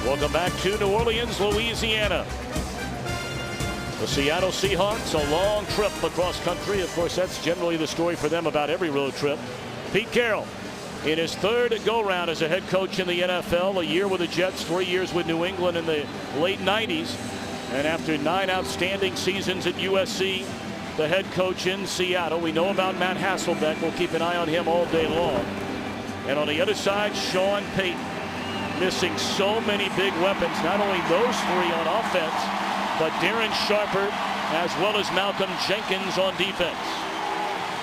Welcome back to New Orleans, Louisiana. The Seattle Seahawks, a long trip across country. Of course, that's generally the story for them about every road trip. Pete Carroll in his third go-round as a head coach in the NFL, a year with the Jets, 3 years with New England in the late 90s. And after 9 outstanding seasons at USC, the head coach in Seattle. We know about Matt Hasselbeck. We'll keep an eye on him all day long. And on the other side, Sean Payton, missing so many big weapons, not only those three on offense, but Darren Sharper as well as Malcolm Jenkins on defense.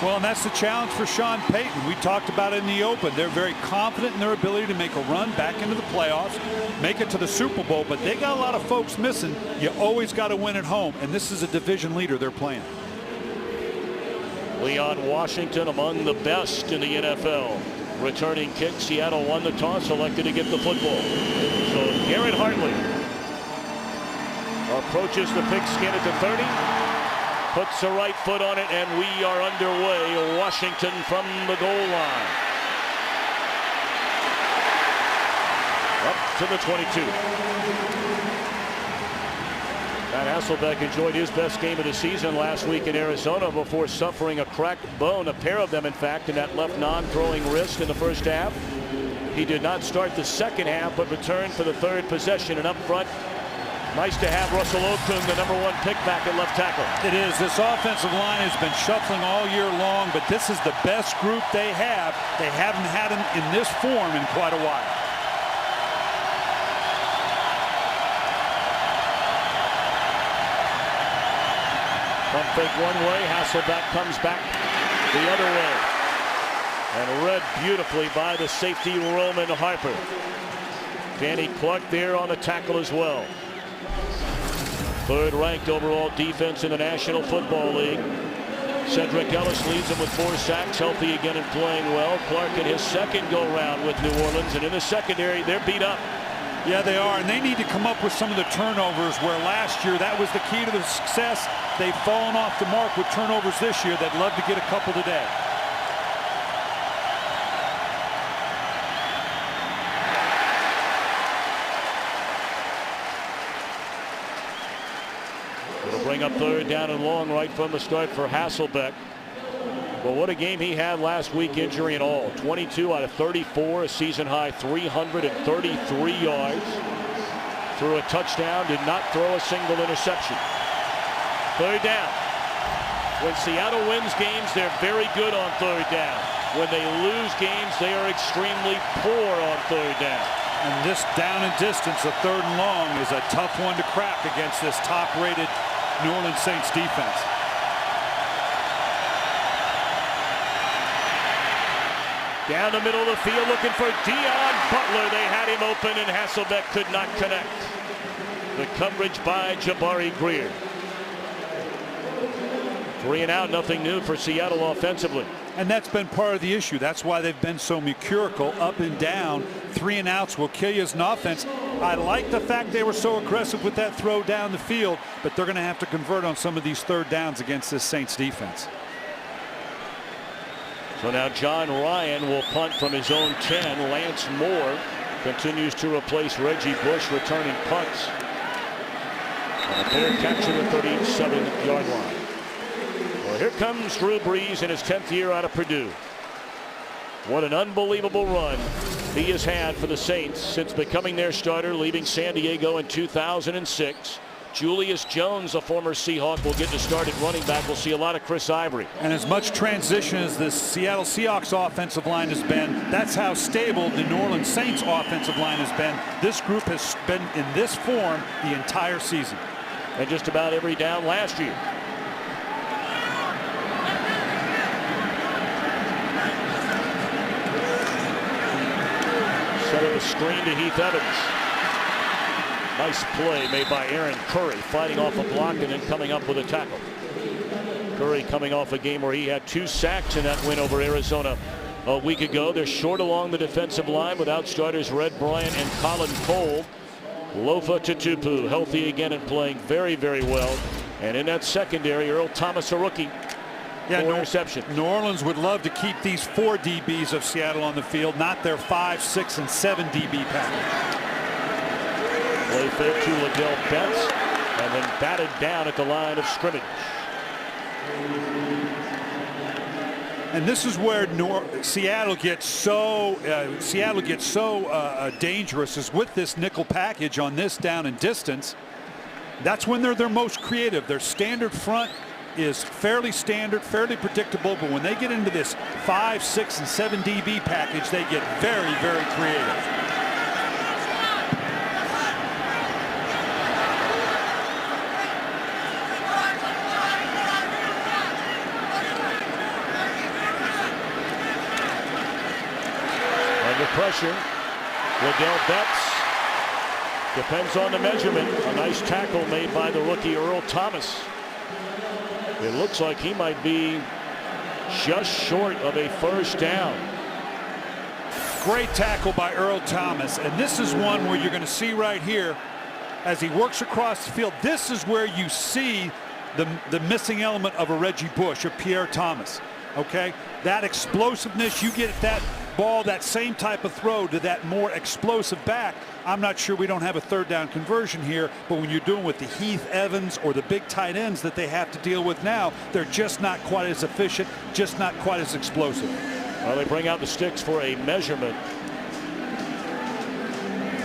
Well, and that's the challenge for Sean Payton. We talked about it in the open. They're very confident in their ability to make a run back into the playoffs, make it to the Super Bowl, but they got a lot of folks missing. You always got to win at home, and this is a division leader they're playing. Leon Washington among the best in the NFL. Returning kick. Seattle won the toss, elected to get the football. So Garrett Hartley approaches the pigskin at the 30, puts the right foot on it, and we are underway. Washington from the goal line. Up to the 22. Matt Hasselbeck enjoyed his best game of the season last week in Arizona before suffering a cracked bone, a pair of them in fact, in that left non-throwing wrist in the first half. He did not start the second half, but returned for the third possession. And up front, nice to have Russell Okung, the #1 pick back at left tackle. It is. This offensive line has been shuffling all year long, but this is the best group they have. They haven't had them in this form in quite a while. Pump fake one way, Hasselbeck comes back the other way. And read beautifully by the safety Roman Harper. Danny Clark there on the tackle as well. Third ranked overall defense in the National Football League. Cedric Ellis leads them with 4 sacks, healthy again and playing well. Clark in his second go round with New Orleans, and in the secondary they're beat up. Yeah, they are, and they need to come up with some of the turnovers where last year that was the key to the success. They've fallen off the mark with turnovers this year. They'd love to get a couple today. It'll bring up third down and long right from the start for Hasselbeck. Well, what a game he had last week, injury and all. 22 out of 34, a season high 333 yards. Threw a touchdown, did not throw a single interception. Third down. When Seattle wins games, they're very good on third down. When they lose games, they are extremely poor on third down. And this down and distance, a third and long, is a tough one to crack against this top-rated New Orleans Saints defense. Down the middle of the field looking for Dion Butler. They had him open and Hasselbeck could not connect. The coverage by Jabari Greer. 3 and out, nothing new for Seattle offensively. And that's been part of the issue. That's why they've been so mercurial, up and down. 3 and outs will kill you as an offense. I like the fact they were so aggressive with that throw down the field, but they're going to have to convert on some of these third downs against this Saints defense. So now John Ryan will punt from his own 10. Lance Moore continues to replace Reggie Bush returning punts. And a fair catch at the 37-yard line. Well, here comes Drew Brees in his 10th year out of Purdue. What an unbelievable run he has had for the Saints since becoming their starter, leaving San Diego in 2006. Julius Jones, a former Seahawk, will get to start at running back. We'll see a lot of Chris Ivory. And as much transition as the Seattle Seahawks offensive line has been, that's how stable the New Orleans Saints offensive line has been. This group has been in this form the entire season. And just about every down last year. Set up a screen to Heath Evans. Nice play made by Aaron Curry, fighting off a block and then coming up with a tackle. Curry coming off a game where he had 2 sacks in that win over Arizona a week ago. They're short along the defensive line without starters Red Bryant and Colin Cole. Lofa Tatupu healthy again and playing very, very well. And in that secondary, Earl Thomas, a rookie. Yeah, no interception. New Orleans would love to keep these 4 DBs of Seattle on the field, not their 5, 6, and 7 DB package. Play fake to Liddell Betts, and then batted down at the line of scrimmage. And this is where Seattle gets so dangerous, is with this nickel package on this down and distance. That's when they're their most creative. Their standard front is fairly standard, fairly predictable, but when they get into this 5, 6, and 7 DB package, they get very, very creative. Under pressure, Liddell Betts depends on the measurement. A nice tackle made by the rookie Earl Thomas. It looks like he might be just short of a first down. Great tackle by Earl Thomas, and this is one where you're going to see right here as he works across the field. This is where you see the missing element of a Reggie Bush or Pierre Thomas. Okay, that explosiveness, you get that ball, that same type of throw to that more explosive back. I'm not sure we don't have a third down conversion here, but when you're doing with the Heath Evans or the big tight ends that they have to deal with now, they're just not quite as efficient, just not quite as explosive. Well, they bring out the sticks for a measurement.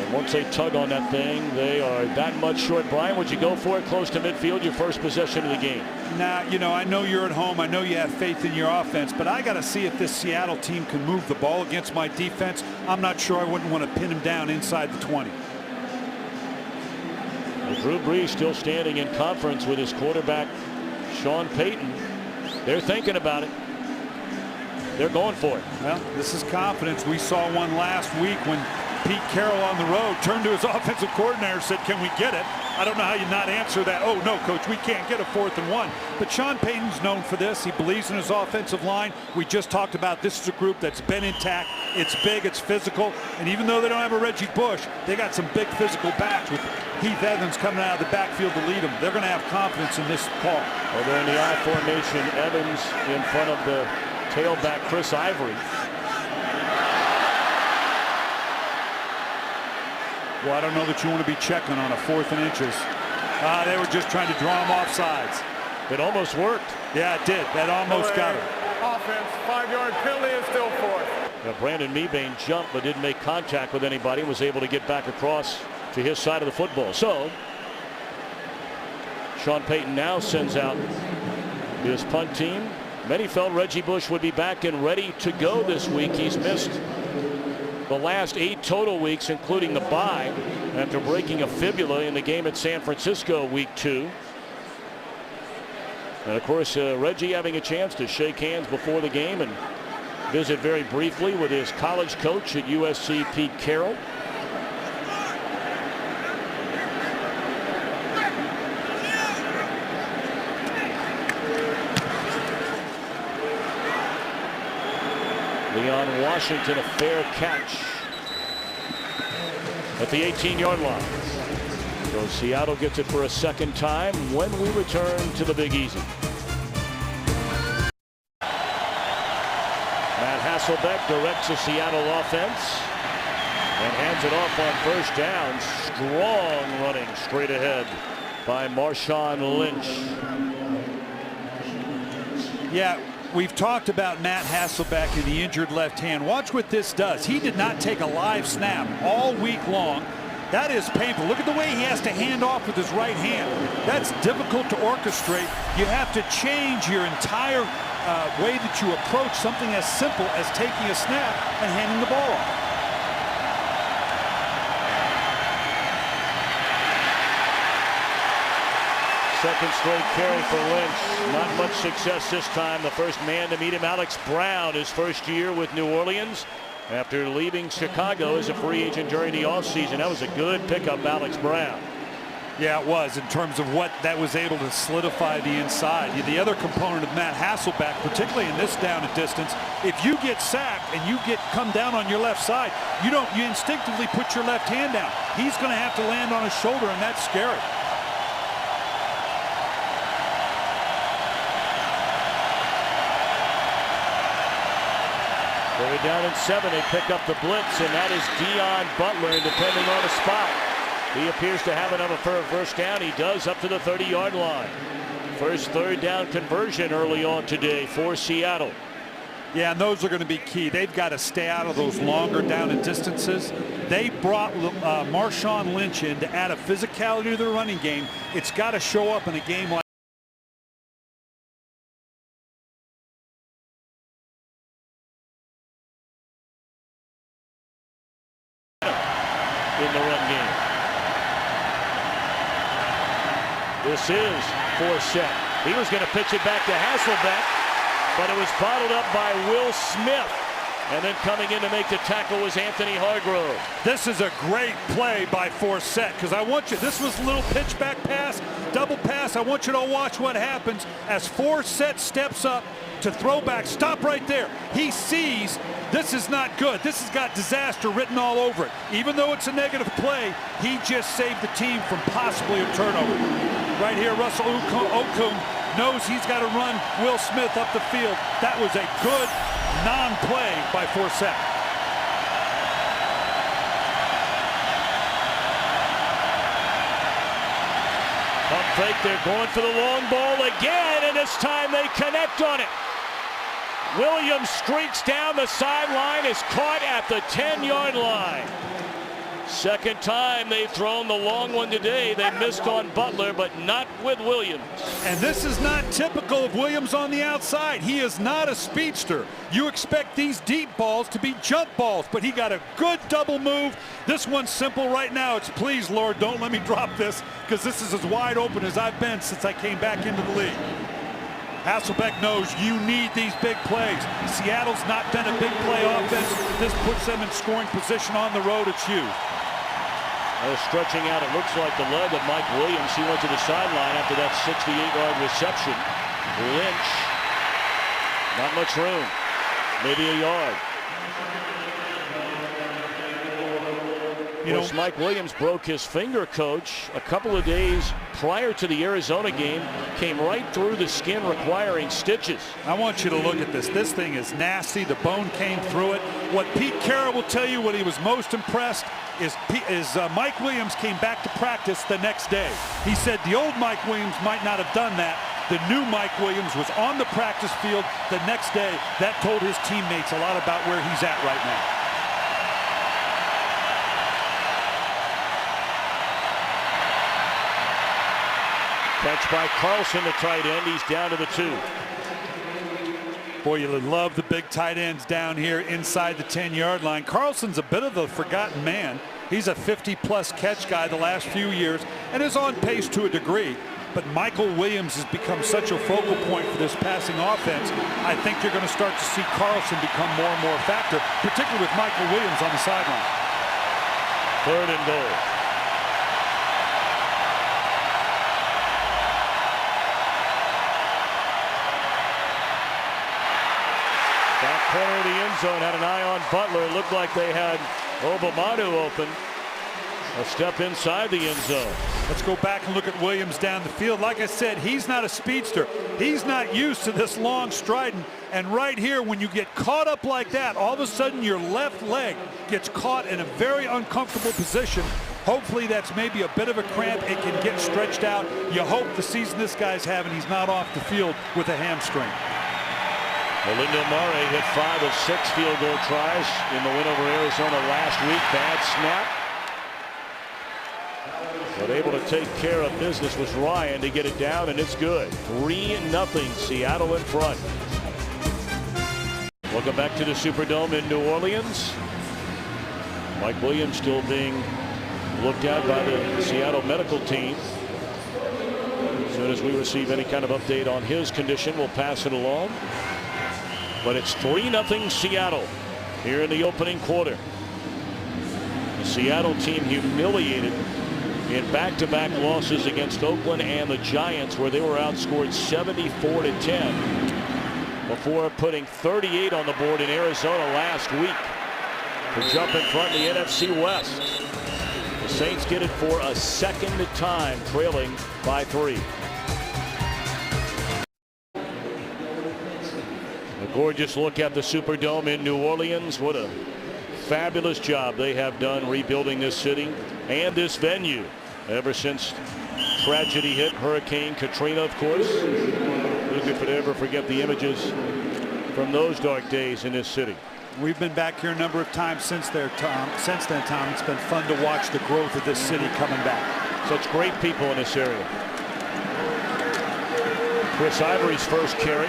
And once they tug on that thing, they are that much short. Brian, would you go for it close to midfield, your first possession of the game? Now, you know, I know you're at home. I know you have faith in your offense, but I got to see if this Seattle team can move the ball against my defense. I'm not sure. I wouldn't want to pin him down inside the 20. Well, Drew Brees still standing in conference with his quarterback, Sean Payton. They're thinking about it. They're going for it. Well, this is confidence. We saw one last week when Pete Carroll on the road turned to his offensive coordinator and said, "Can we get it?" I don't know how you not answer that. "Oh, no, coach, we can't get a 4th and 1. But Sean Payton's known for this. He believes in his offensive line. We just talked about this is a group that's been intact. It's big, it's physical. And even though they don't have a Reggie Bush, they got some big physical backs with Heath Evans coming out of the backfield to lead them. They're going to have confidence in this call. Well, they're in the I formation. Evans in front of the tailback, Chris Ivory. Well, I don't know that you want to be checking on a 4th and inches. They were just trying to draw him off sides. It almost worked. Yeah, it did. That almost got him. Offense, 5-yard penalty is still 4th. Now, Brandon Mebane jumped but didn't make contact with anybody. Was able to get back across to his side of the football. So Sean Payton now sends out his punt team. Many felt Reggie Bush would be back and ready to go this week. He's missed the last 8 total weeks, including the bye, after breaking a fibula in the game at San Francisco week 2. And of course, Reggie having a chance to shake hands before the game and visit very briefly with his college coach at USC, Pete Carroll. Leon Washington, a fair catch at the 18-yard line. So Seattle gets it for a second time when we return to the Big Easy. Matt Hasselbeck directs the Seattle offense and hands it off on first down. Strong running straight ahead by Marshawn Lynch. Yeah. We've talked about Matt Hasselbeck and the injured left hand. Watch what this does. He did not take a live snap all week long. That is painful. Look at the way he has to hand off with his right hand. That's difficult to orchestrate. You have to change your entire way that you approach something as simple as taking a snap and handing the ball off. Second straight carry for Lynch. Not much success this time. The first man to meet him, Alex Brown, his first year with New Orleans after leaving Chicago as a free agent during the offseason. That was a good pickup, Alex Brown. Yeah, it was, in terms of what that was able to solidify the inside. The other component of Matt Hasselbeck, particularly in this down and distance, if you get sacked and you come down on your left side, you instinctively put your left hand down. He's going to have to land on his shoulder, and that's scary. They're down in 7. They pick up the blitz, and that is Dion Butler, depending on the spot. He appears to have enough for a first down. He does, up to the 30-yard line. First third down conversion early on today for Seattle. Yeah, and those are going to be key. They've got to stay out of those longer down and distances. They brought Marshawn Lynch in to add a physicality to their running game. It's got to show up in a game like in the run game. This is Forsett. He was going to pitch it back to Hasselbeck, but it was bottled up by Will Smith. And then coming in to make the tackle was Anthony Hargrove. This is a great play by Forsett, because I want you, this was a little pitch back pass, double pass. I want you to watch what happens as Forsett steps up to throw back. Stop right there. He sees this is not good. This has got disaster written all over it. Even though it's a negative play, he just saved the team from possibly a turnover. Right here, Russell Okung knows he's got to run Will Smith up the field. That was a good non-play by Forsett. Pump fake, they're going for the long ball again, and this time they connect on it. Williams streaks down the sideline, is caught at the 10-yard line. Second time they've thrown the long one today. They missed on Butler, but not with Williams. And this is not typical of Williams on the outside. He is not a speedster. You expect these deep balls to be jump balls, but he got a good double move. This one's simple right now. It's please, Lord, don't let me drop this, because this is as wide open as I've been since I came back into the league. Hasselbeck knows you need these big plays. Seattle's not been a big play offense. This puts them in scoring position on the road. It's huge. Stretching out, it looks like the leg of Mike Williams. He went to the sideline after that 68-yard reception. Lynch, not much room, maybe a yard. Of course, Mike Williams broke his finger, Coach, a couple of days prior to the Arizona game. Came right through the skin, requiring stitches. I want you to look at this. This thing is nasty. The bone came through it. What Pete Carroll will tell you, what he was most impressed is Mike Williams came back to practice the next day. He said the old Mike Williams might not have done that. The new Mike Williams was on the practice field the next day. That told his teammates a lot about where he's at right now. Catch by Carlson, the tight end. He's down to the 2. Boy, you love the big tight ends down here inside the 10-yard line. Carlson's a bit of the forgotten man. He's a 50-plus catch guy the last few years and is on pace to a degree. But Michael Williams has become such a focal point for this passing offense. I think you're going to start to see Carlson become more and more a factor, particularly with Michael Williams on the sideline. 3rd and goal. Back corner of the end zone had an eye on Butler. It looked like they had Obamanu open. A step inside the end zone. Let's go back and look at Williams down the field. Like I said, he's not a speedster. He's not used to this long striding. And right here, when you get caught up like that, all of a sudden your left leg gets caught in a very uncomfortable position. Hopefully that's maybe a bit of a cramp. It can get stretched out. You hope the season this guy's having, he's not off the field with a hamstring. Melinda Murray hit 5 of 6 field goal tries in the win over Arizona last week. Bad snap. But able to take care of business was Ryan to get it down, and it's good. 3-0 Seattle in front. Welcome back to the Superdome in New Orleans. Mike Williams still being looked at by the Seattle medical team. As soon as we receive any kind of update on his condition, we'll pass it along. But it's 3-0 Seattle here in the opening quarter. The Seattle team humiliated in back-to-back losses against Oakland and the Giants, where they were outscored 74-10 before putting 38 on the board in Arizona last week to jump in front in the NFC West. The Saints get it for a second time, trailing by 3. A gorgeous look at the Superdome in New Orleans. What a fabulous job they have done rebuilding this city and this venue ever since tragedy hit. Hurricane Katrina, of course. Who could ever forget the images from those dark days in this city? We've been back here a number of times since then, Tom. It's been fun to watch the growth of this city coming back. Such great people in this area. Chris Ivory's first carry.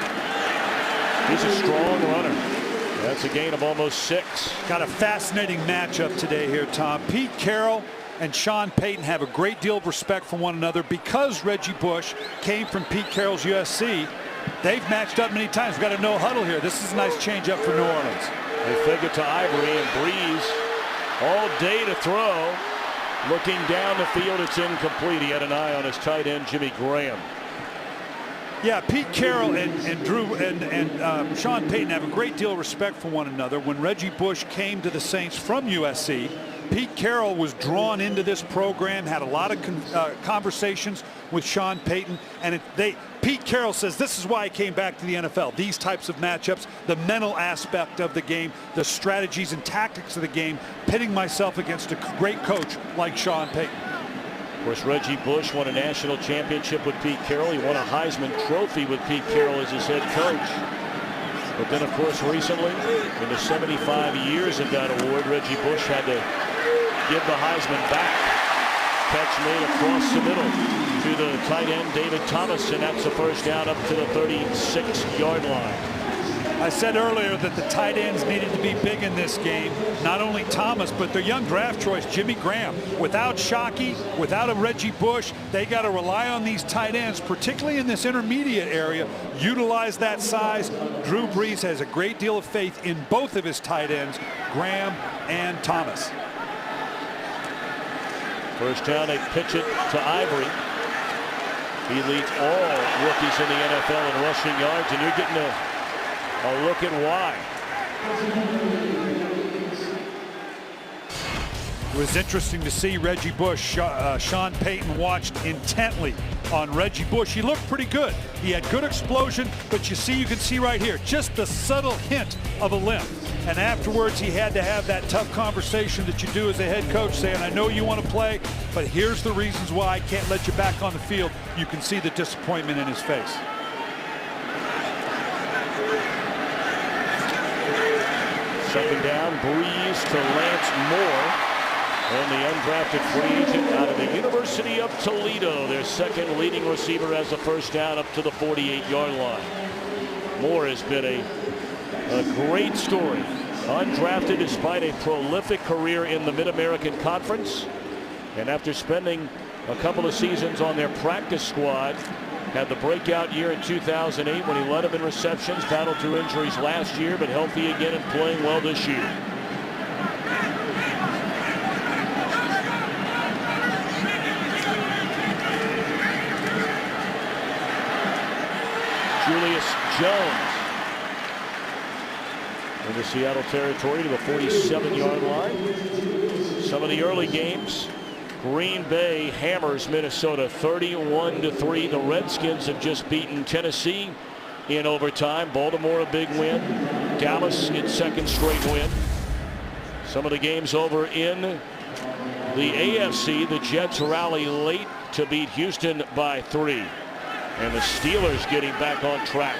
He's a strong runner. That's a gain of almost 6. Got a fascinating matchup today here, Tom. Pete Carroll and Sean Payton have a great deal of respect for one another because Reggie Bush came from Pete Carroll's USC. They've matched up many times. We've got a no huddle here. This is a nice change up for New Orleans. They fake it to Ivory, and Breeze all day to throw. Looking down the field, it's incomplete. He had an eye on his tight end, Jimmy Graham. Yeah, Pete Carroll and Drew and Sean Payton have a great deal of respect for one another. When Reggie Bush came to the Saints from USC, Pete Carroll was drawn into this program, had a lot of conversations with Sean Payton, and Pete Carroll says this is why I came back to the NFL. These types of matchups, the mental aspect of the game, the strategies and tactics of the game, pitting myself against a great coach like Sean Payton. Of course, Reggie Bush won a national championship with Pete Carroll. He won a Heisman Trophy with Pete Carroll as his head coach. But then, of course, recently, in the 75 years of that award, Reggie Bush had to give the Heisman back. Catch made across the middle to the tight end, David Thomas, and that's a first down up to the 36-yard line. I said earlier that the tight ends needed to be big in this game. Not only Thomas, but their young draft choice, Jimmy Graham. Without Shockey, without a Reggie Bush, they got to rely on these tight ends, particularly in this intermediate area. Utilize that size. Drew Brees has a great deal of faith in both of his tight ends, Graham and Thomas. First down, they pitch it to Ivory. He leads all rookies in the NFL in rushing yards, and you're getting a look at why. It was interesting to see Reggie Bush. Sean Payton watched intently on Reggie Bush. He looked pretty good. He had good explosion, but you can see right here, just the subtle hint of a limp. And afterwards, he had to have that tough conversation that you do as a head coach, saying, I know you want to play, but here's the reasons why I can't let you back on the field. You can see the disappointment in his face. Second down, Breeze to Lance Moore. And the undrafted free agent out of the University of Toledo, their second leading receiver, has a first down up to the 48-yard line. Moore has been a great story. Undrafted despite a prolific career in the Mid-American Conference. And after spending a couple of seasons on their practice squad, had the breakout year in 2008 when he led them in receptions, battled through injuries last year, but healthy again and playing well this year. Julius Jones in the Seattle territory to the 47-yard line. Some of the early games, Green Bay hammers Minnesota 31-3. The Redskins have just beaten Tennessee in overtime. Baltimore a big win. Dallas its second straight win. Some of the games over in the AFC, the Jets rally late to beat Houston by 3. And the Steelers getting back on track,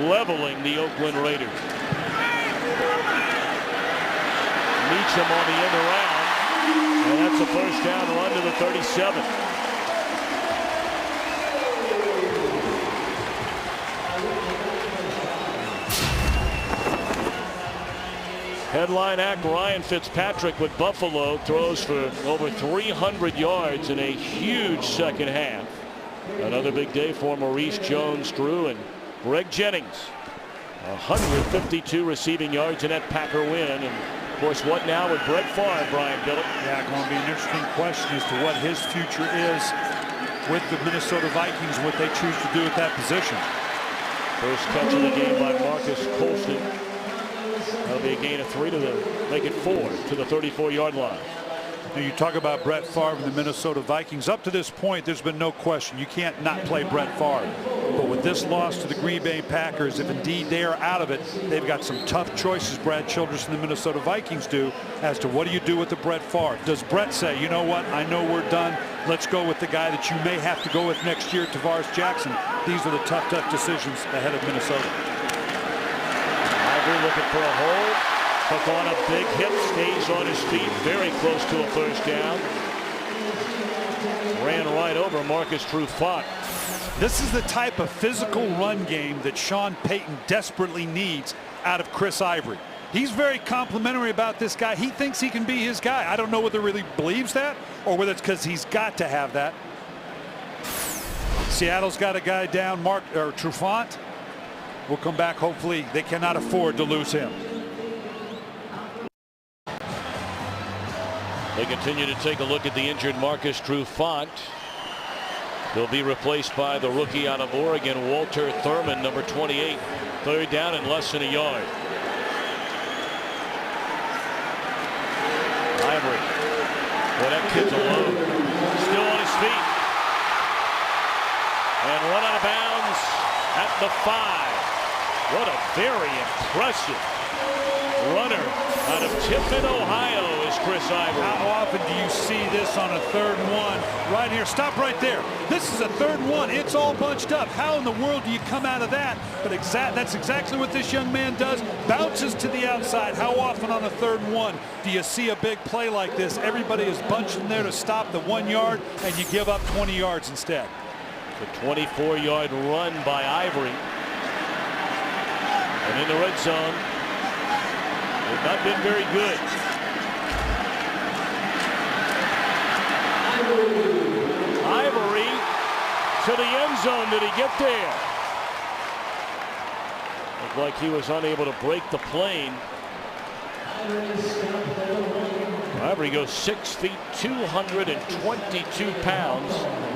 leveling the Oakland Raiders. Meacham on the end around, and that's a first down run to the 37. Headline act Ryan Fitzpatrick with Buffalo throws for over 300 yards in a huge second half. Another big day for Maurice Jones-Drew and Greg Jennings. 152 receiving yards in that Packer win. And of course, what now with Brett Favre, Brian Billick? Yeah, going to be an interesting question as to what his future is with the Minnesota Vikings, what they choose to do at that position. First catch of the game by Marcus Colston. That'll be a gain of 3 to make it 4 to the 34-yard line. Now you talk about Brett Favre and the Minnesota Vikings. Up to this point, there's been no question. You can't not play Brett Favre. But with this loss to the Green Bay Packers, if indeed they are out of it, they've got some tough choices, Brad Childress and the Minnesota Vikings do, as to what do you do with the Brett Favre. Does Brett say, you know what, I know we're done, let's go with the guy that you may have to go with next year, Tavares Jackson? These are the tough decisions ahead of Minnesota. Ivory looking for a hold. Took on a big hit, stays on his feet, very close to a first down. Ran right over Marcus Trufant. This is the type of physical run game that Sean Payton desperately needs out of Chris Ivory. He's very complimentary about this guy. He thinks he can be his guy. I don't know whether he really believes that or whether it's because he's got to have that. Seattle's got a guy down, Trufant. We'll come back. Hopefully they cannot afford to lose him. They continue to take a look at the injured Marcus Trufant. He'll be replaced by the rookie out of Oregon, Walter Thurman, number 28. Third down and less than a yard. Ivory. Well, that kid's alone. Still on his feet. And run out of bounds at the 5. What a very impressive runner out of Tiffin, Ohio, is Chris Ivory. How often do you see this on a 3rd and 1? Right here. Stop right there. This is a 3rd and 1. It's all bunched up. How in the world do you come out of that? But that's exactly what this young man does. Bounces to the outside. How often on a 3rd and 1 do you see a big play like this? Everybody is bunched in there to stop the 1 yard, and you give up 20 yards instead. The 24-yard run by Ivory. And in the red zone, they've not been very good. Ivory to the end zone. Did he get there? Looked like he was unable to break the plane. Ivory goes 6 feet, 222 pounds,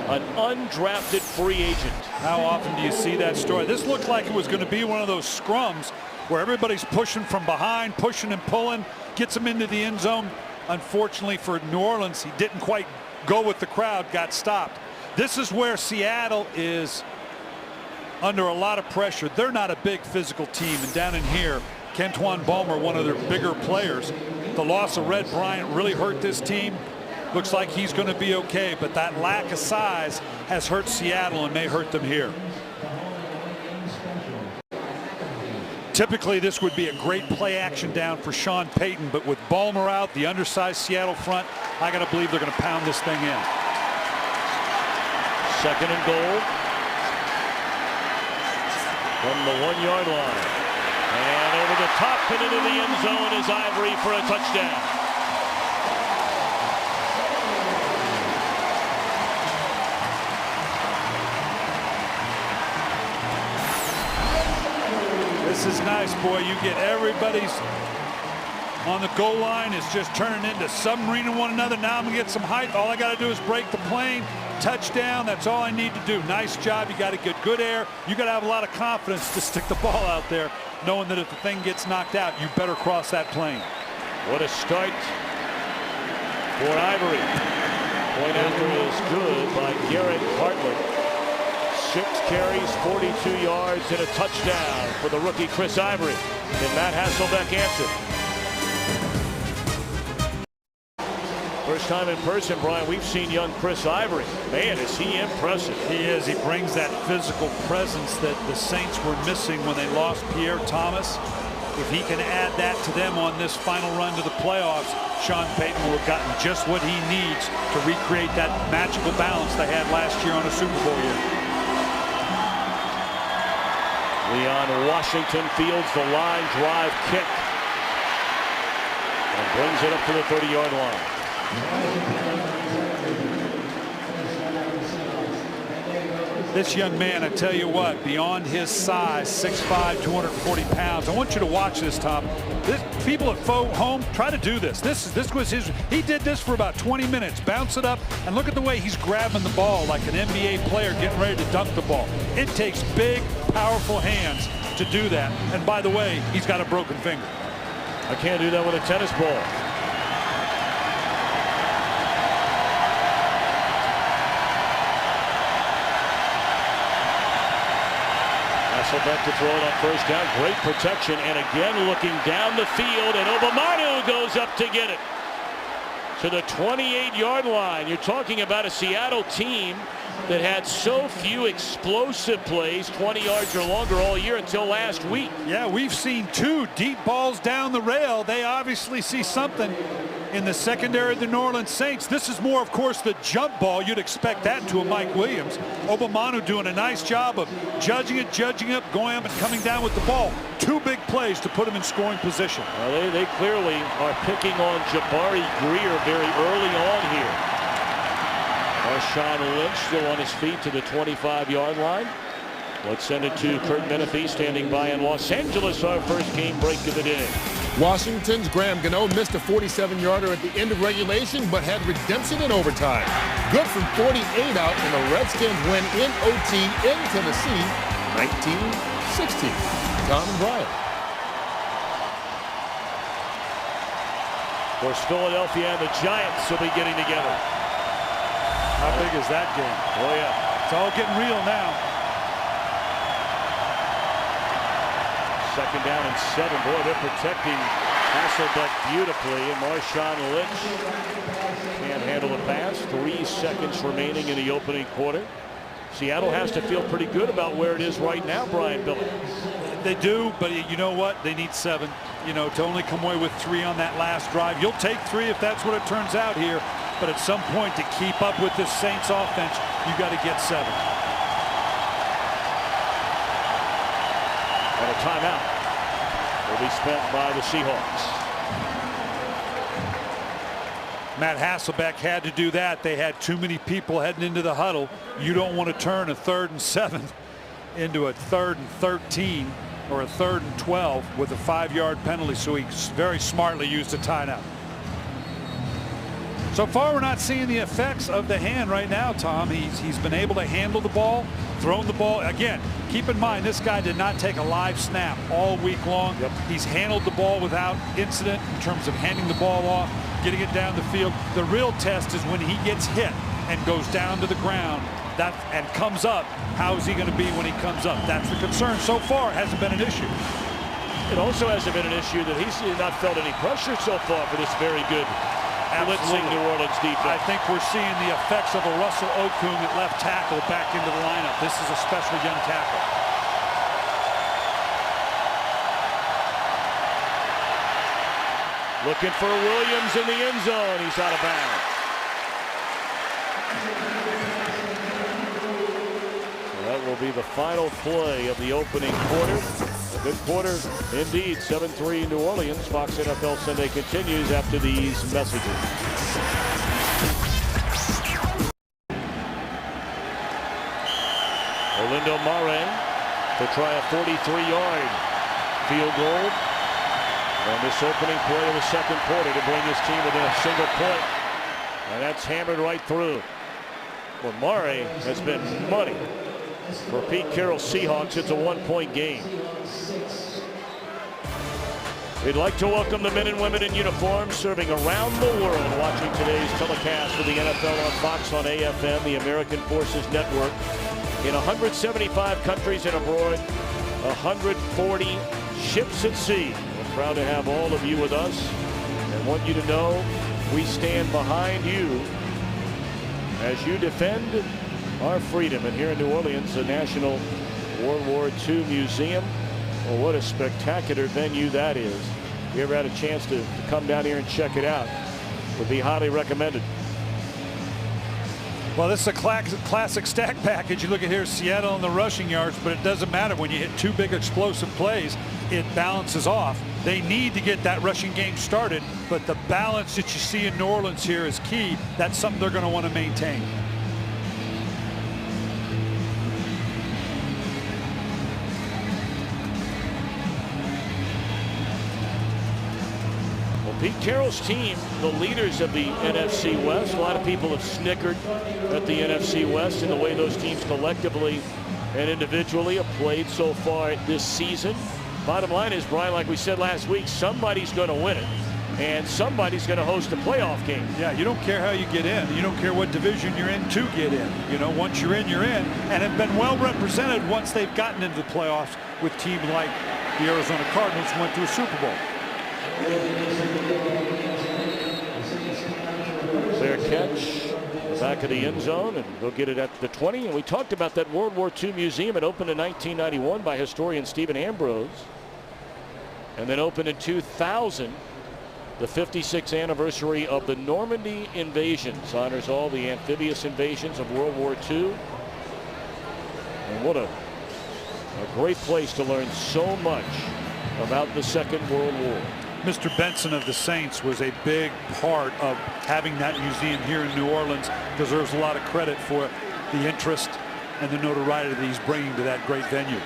an undrafted free agent. How often do you see that story? This looked like it was going to be one of those scrums where everybody's pushing from behind, pushing and pulling, gets him into the end zone. Unfortunately for New Orleans, he didn't quite go with the crowd, got stopped. This is where Seattle is under a lot of pressure. They're not a big physical team, and down in here, Kentuan Balmer, one of their bigger players. The loss of Red Bryant really hurt this team. Looks like he's going to be okay, but that lack of size has hurt Seattle and may hurt them here. Typically, this would be a great play action down for Sean Payton, but with Balmer out, the undersized Seattle front, I got to believe they're going to pound this thing in. 2nd and goal from the 1-yard line. And over the top and into the end zone is Ivory for a touchdown. This is nice, boy. You get everybody's on the goal line. It's just turning into submarining one another. Now I'm going to get some height. All I got to do is break the plane. Touchdown. That's all I need to do. Nice job. You got to get good air. You got to have a lot of confidence to stick the ball out there, knowing that if the thing gets knocked out, you better cross that plane. What a start for Ivory. Point after is good by Garrett Hartley. 6 carries, 42 yards, and a touchdown for the rookie Chris Ivory. And Matt Hasselbeck answered. First time in person, Brian, we've seen young Chris Ivory. Man, is he impressive. He is. He brings that physical presence that the Saints were missing when they lost Pierre Thomas. If he can add that to them on this final run to the playoffs, Sean Payton will have gotten just what he needs to recreate that magical balance they had last year on a Super Bowl year. Leon Washington fields the line drive kick and brings it up to the 30-yard line. This young man, I tell you what, beyond his size, 6'5", 240 pounds. I want you to watch this, Tom. People at home, try to do this. This was his. He did this for about 20 minutes. Bounce it up, and look at the way he's grabbing the ball like an NBA player getting ready to dunk the ball. It takes big, powerful hands to do that. And by the way, he's got a broken finger. I can't do that with a tennis ball. Hasselbeck to throw it on first down. Great protection, and again looking down the field, and Obamanu goes up to get it to the 28-yard line. You're talking about a Seattle team that had so few explosive plays, 20 yards or longer, all year until last week. Yeah, we've seen 2 deep balls down the rail. They obviously see something in the secondary of the New Orleans Saints. This is more, of course, the jump ball. You'd expect that to a Mike Williams. Obamanu doing a nice job of judging up, going up and coming down with the ball. 2 big plays to put him in scoring position. Well, they clearly are picking on Jabari Greer very early on here. Marshawn Lynch still on his feet to the 25-yard line. Let's send it to Kurt Menefee standing by in Los Angeles, our first game break of the day. Washington's Graham Gano missed a 47-yarder at the end of regulation, but had redemption in overtime. Good from 48 out, and the Redskins win in OT in Tennessee, 19-16. Tom and Brian. Of course, Philadelphia and the Giants will be getting together. How big is that game? Oh, yeah. It's all getting real now. 2nd down and 7. Boy, they're protecting Hasselbeck beautifully, and Marshawn Lynch can't handle the pass. 3 seconds remaining in the opening quarter. Seattle has to feel pretty good about where it is right now, Brian Billick. They do, but you know what? They need 7. You know, to only come away with 3 on that last drive. You'll take 3 if that's what it turns out here. But at some point, to keep up with this Saints offense, you got to get 7. And a timeout will be spent by the Seahawks. Matt Hasselbeck had to do that. They had too many people heading into the huddle. You don't want to turn a 3rd and 7 into a 3rd and 13 or a 3rd and 12 with a 5-yard penalty. So he very smartly used a timeout. So far, we're not seeing the effects of the hand right now, Tom. He's been able to handle the ball, thrown the ball. Again, keep in mind, this guy did not take a live snap all week long. Yep. He's handled the ball without incident in terms of handing the ball off, getting it down the field. The real test is when he gets hit and goes down to the ground and comes up. How is he going to be when he comes up? That's the concern. So far, it hasn't been an issue. It also hasn't been an issue that he's not felt any pressure so far for this very good blitzing New Orleans defense. I think we're seeing the effects of a Russell Okung at left tackle back into the lineup. This is a special young tackle. Looking for Williams in the end zone. He's out of bounds. So that will be the final play of the opening quarter. A good quarter indeed. 7-3 New Orleans. Fox NFL Sunday continues after these messages. Orlando Mare to try a 43-yard field goal. And this opening play of the 2nd quarter to bring his team within a single point. And that's hammered right through. Well, Mare has been money for Pete Carroll's Seahawks. It's a 1-point game. We'd like to welcome the men and women in uniform serving around the world watching today's telecast of the NFL on Fox on AFM, the American Forces Network. In 175 countries and abroad, 140 ships at sea. We're proud to have all of you with us and want you to know we stand behind you as you defend our freedom. And here in New Orleans, the National World War II Museum. Well, what a spectacular venue that is. If you ever had a chance to come down here and check it out, would be highly recommended. Well, this is a classic stack package. You look at here, Seattle in the rushing yards, but it doesn't matter when you hit 2 big explosive plays. It balances off. They need to get that rushing game started, but the balance that you see in New Orleans here is key. That's something they're going to want to maintain. Pete Carroll's team, the leaders of the NFC West. A lot of people have snickered at the NFC West and the way those teams collectively and individually have played so far this season. Bottom line is, Brian, like we said last week, somebody's going to win it. and somebody's going to host a playoff game. Yeah, you don't care how you get in. You don't care what division you're in to get in. You know, once you're in, you're in. And have been well represented once they've gotten into the playoffs with teams like the Arizona Cardinals who went to a Super Bowl. Fair catch. Back of the end zone, and they'll get it at the 20. And we talked about that World War II museum. It opened in 1991 by historian Stephen Ambrose, and then opened in 2000. The 56th anniversary of the Normandy invasions honors all the amphibious invasions of World War II. And what a great place to learn so much about the Second World War. Mr. Benson of the Saints was a big part of having that museum here in New Orleans. Deserves a lot of credit for the interest and the notoriety that he's bringing to that great venue.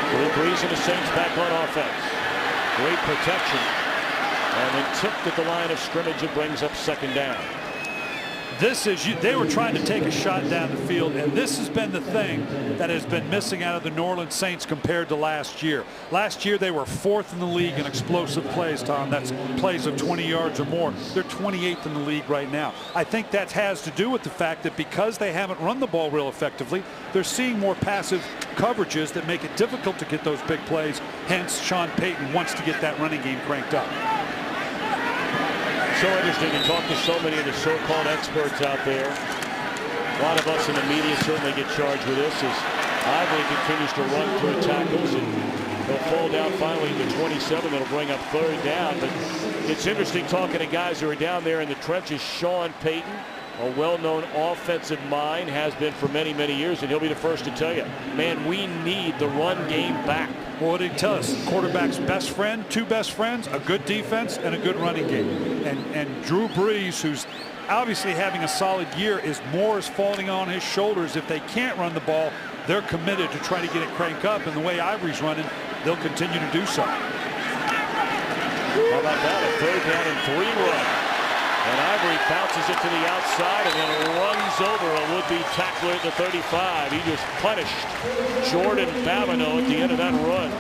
Drew Brees and the Saints back on offense. Great protection, and then tipped at the line of scrimmage. It brings up second down. This is, they were trying to take a shot down the field, and this has been the thing that has been missing out of the New Orleans Saints compared to last year. Last year they were 4th in the league in explosive plays, Tom. That's plays of 20 yards or more. They're 28th in the league right now. I think that has to do with the fact that because they haven't run the ball real effectively, they're seeing more passive coverages that make it difficult to get those big plays. Hence, Sean Payton wants to get that running game cranked up. So interesting to talk to so many of the so-called experts out there. A lot of us in the media certainly get charged with this as Ivory continues to run through tackles, and he'll fall down finally to 27. That'll bring up third down. But it's interesting talking to guys who are down there in the trenches. Sean Payton, a well-known offensive mind, has been for many, many years, and he'll be the first to tell you, man, we need the run game back. Well, what did he tell us? Quarterback's best friend, two best friends, a good defense and a good running game. And Drew Brees, who's obviously having a solid year, more is falling on his shoulders. If they can't run the ball, they're committed to try to get it cranked up. And the way Ivory's running, they'll continue to do so. How about that? A third down and 3 run. And Ivory bounces it to the outside and then runs over a would-be tackler at the 35. He just punished Jordan Babineau at the end of that run.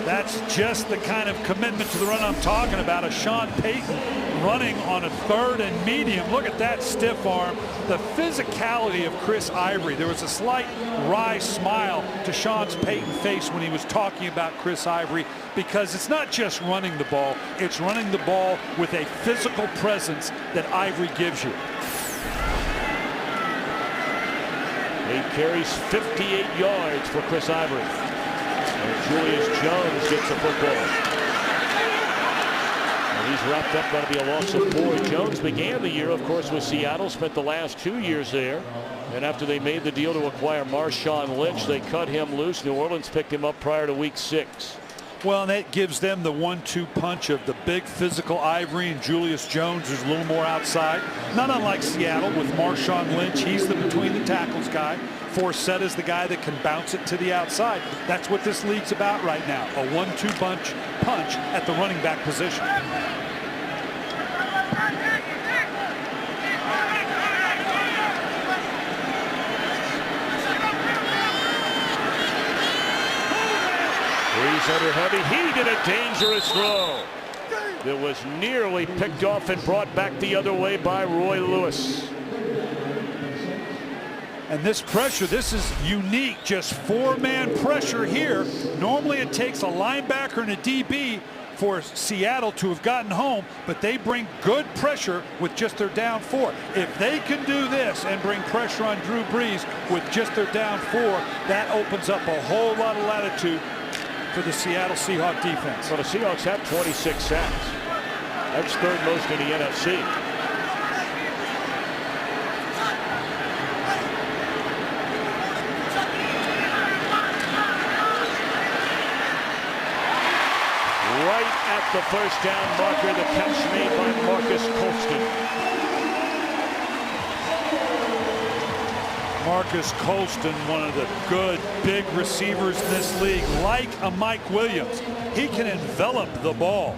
That's just the kind of commitment to the run I'm talking about. A Sean Payton running on a 3rd and medium. Look at that stiff arm. The physicality of Chris Ivory. There was a slight wry smile to Sean Payton's face when he was talking about Chris Ivory, because it's not just running the ball, it's running the ball with a physical presence that Ivory gives you. He carries 58 yards for Chris Ivory. And Julius Jones gets the football. And he's wrapped up. Going to be a loss of 4. Jones began the year, of course, with Seattle. Spent the last 2 years there. And after they made the deal to acquire Marshawn Lynch, they cut him loose. New Orleans picked him up prior to week 6. Well, and that gives them the 1-2 punch of the big physical Ivory and Julius Jones, who's a little more outside. Not unlike Seattle with Marshawn Lynch. He's the between the tackles guy. Forsett is the guy that can bounce it to the outside. That's what this league's about right now. A 1-2 punch at the running back position. Brees under heavy. He did a dangerous throw. That was nearly picked off and brought back the other way by Roy Lewis. And this pressure, this is unique, just 4-man pressure here. Normally it takes a linebacker and a DB for Seattle to have gotten home, but they bring good pressure with just their down 4. If they can do this and bring pressure on Drew Brees with just their down 4, that opens up a whole lot of latitude for the Seattle Seahawks defense. Well, the Seahawks have 26 sacks. That's 3rd most in the NFC. Right at the first down marker, the catch made by Marcus Colston. Marcus Colston, one of the good big receivers in this league, like a Mike Williams. He can envelop the ball.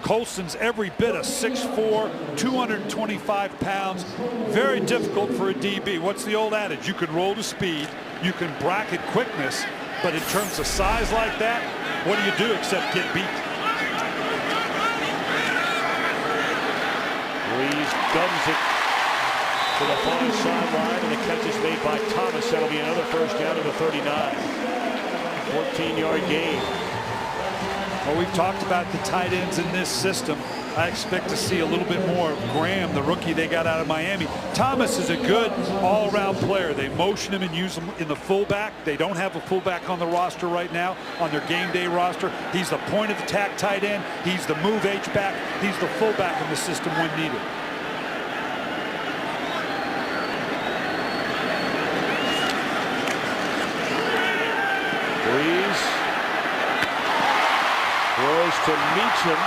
Colston's every bit of 6'4", 225 pounds. Very difficult for a DB. What's the old adage? You can roll to speed, you can bracket quickness, but in terms of size like that, what do you do except get beat? guns it to the far sideline, and the catch is made by Thomas. That'll be another first down to the 39. 14-yard gain. Well, we've talked about the tight ends in this system. I expect to see a little bit more of Graham, the rookie they got out of Miami. Thomas is a good all-around player. They motion him and use him in the fullback. They don't have a fullback on the roster right now, on their game day roster. He's the point of attack tight end. He's the move H-back. He's the fullback in the system when needed. Breeze throws to Meacham,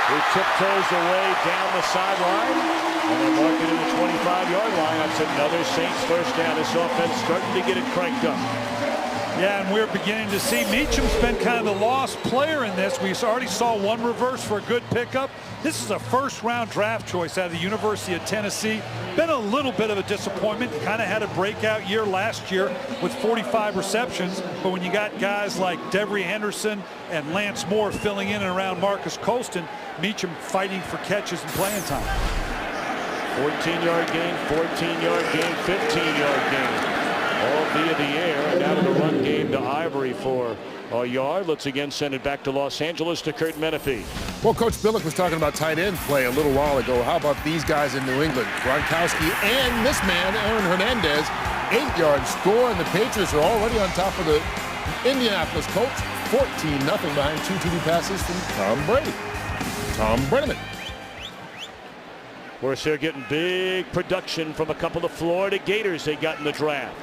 who tiptoes away down the sideline, and they'll mark it in the 25-yard line. That's another Saints first down. This offense starting to get it cranked up. Yeah, and we're beginning to see Meacham's been kind of the lost player in this. We already saw one reverse for a good pickup. This is a first-round draft choice out of the University of Tennessee. Been a little bit of a disappointment. Kind of had a breakout year last year with 45 receptions. But when you got guys like Devery Henderson and Lance Moore filling in and around Marcus Colston, Meacham fighting for catches and playing time. 14-yard gain, 14-yard gain, 15-yard gain. All via the air, and now to the run game to Ivory for a yard. Let's again send it back to Los Angeles to Kurt Menefee. Well, Coach Billick was talking about tight end play a little while ago. How about these guys in New England? Gronkowski and this man, Aaron Hernandez, 8-yard score, and the Patriots are already on top of the Indianapolis Colts, 14-0 behind 2 TD passes from Tom Brady. Tom Brenneman. Of course, they're getting big production from a couple of Florida Gators they got in the draft.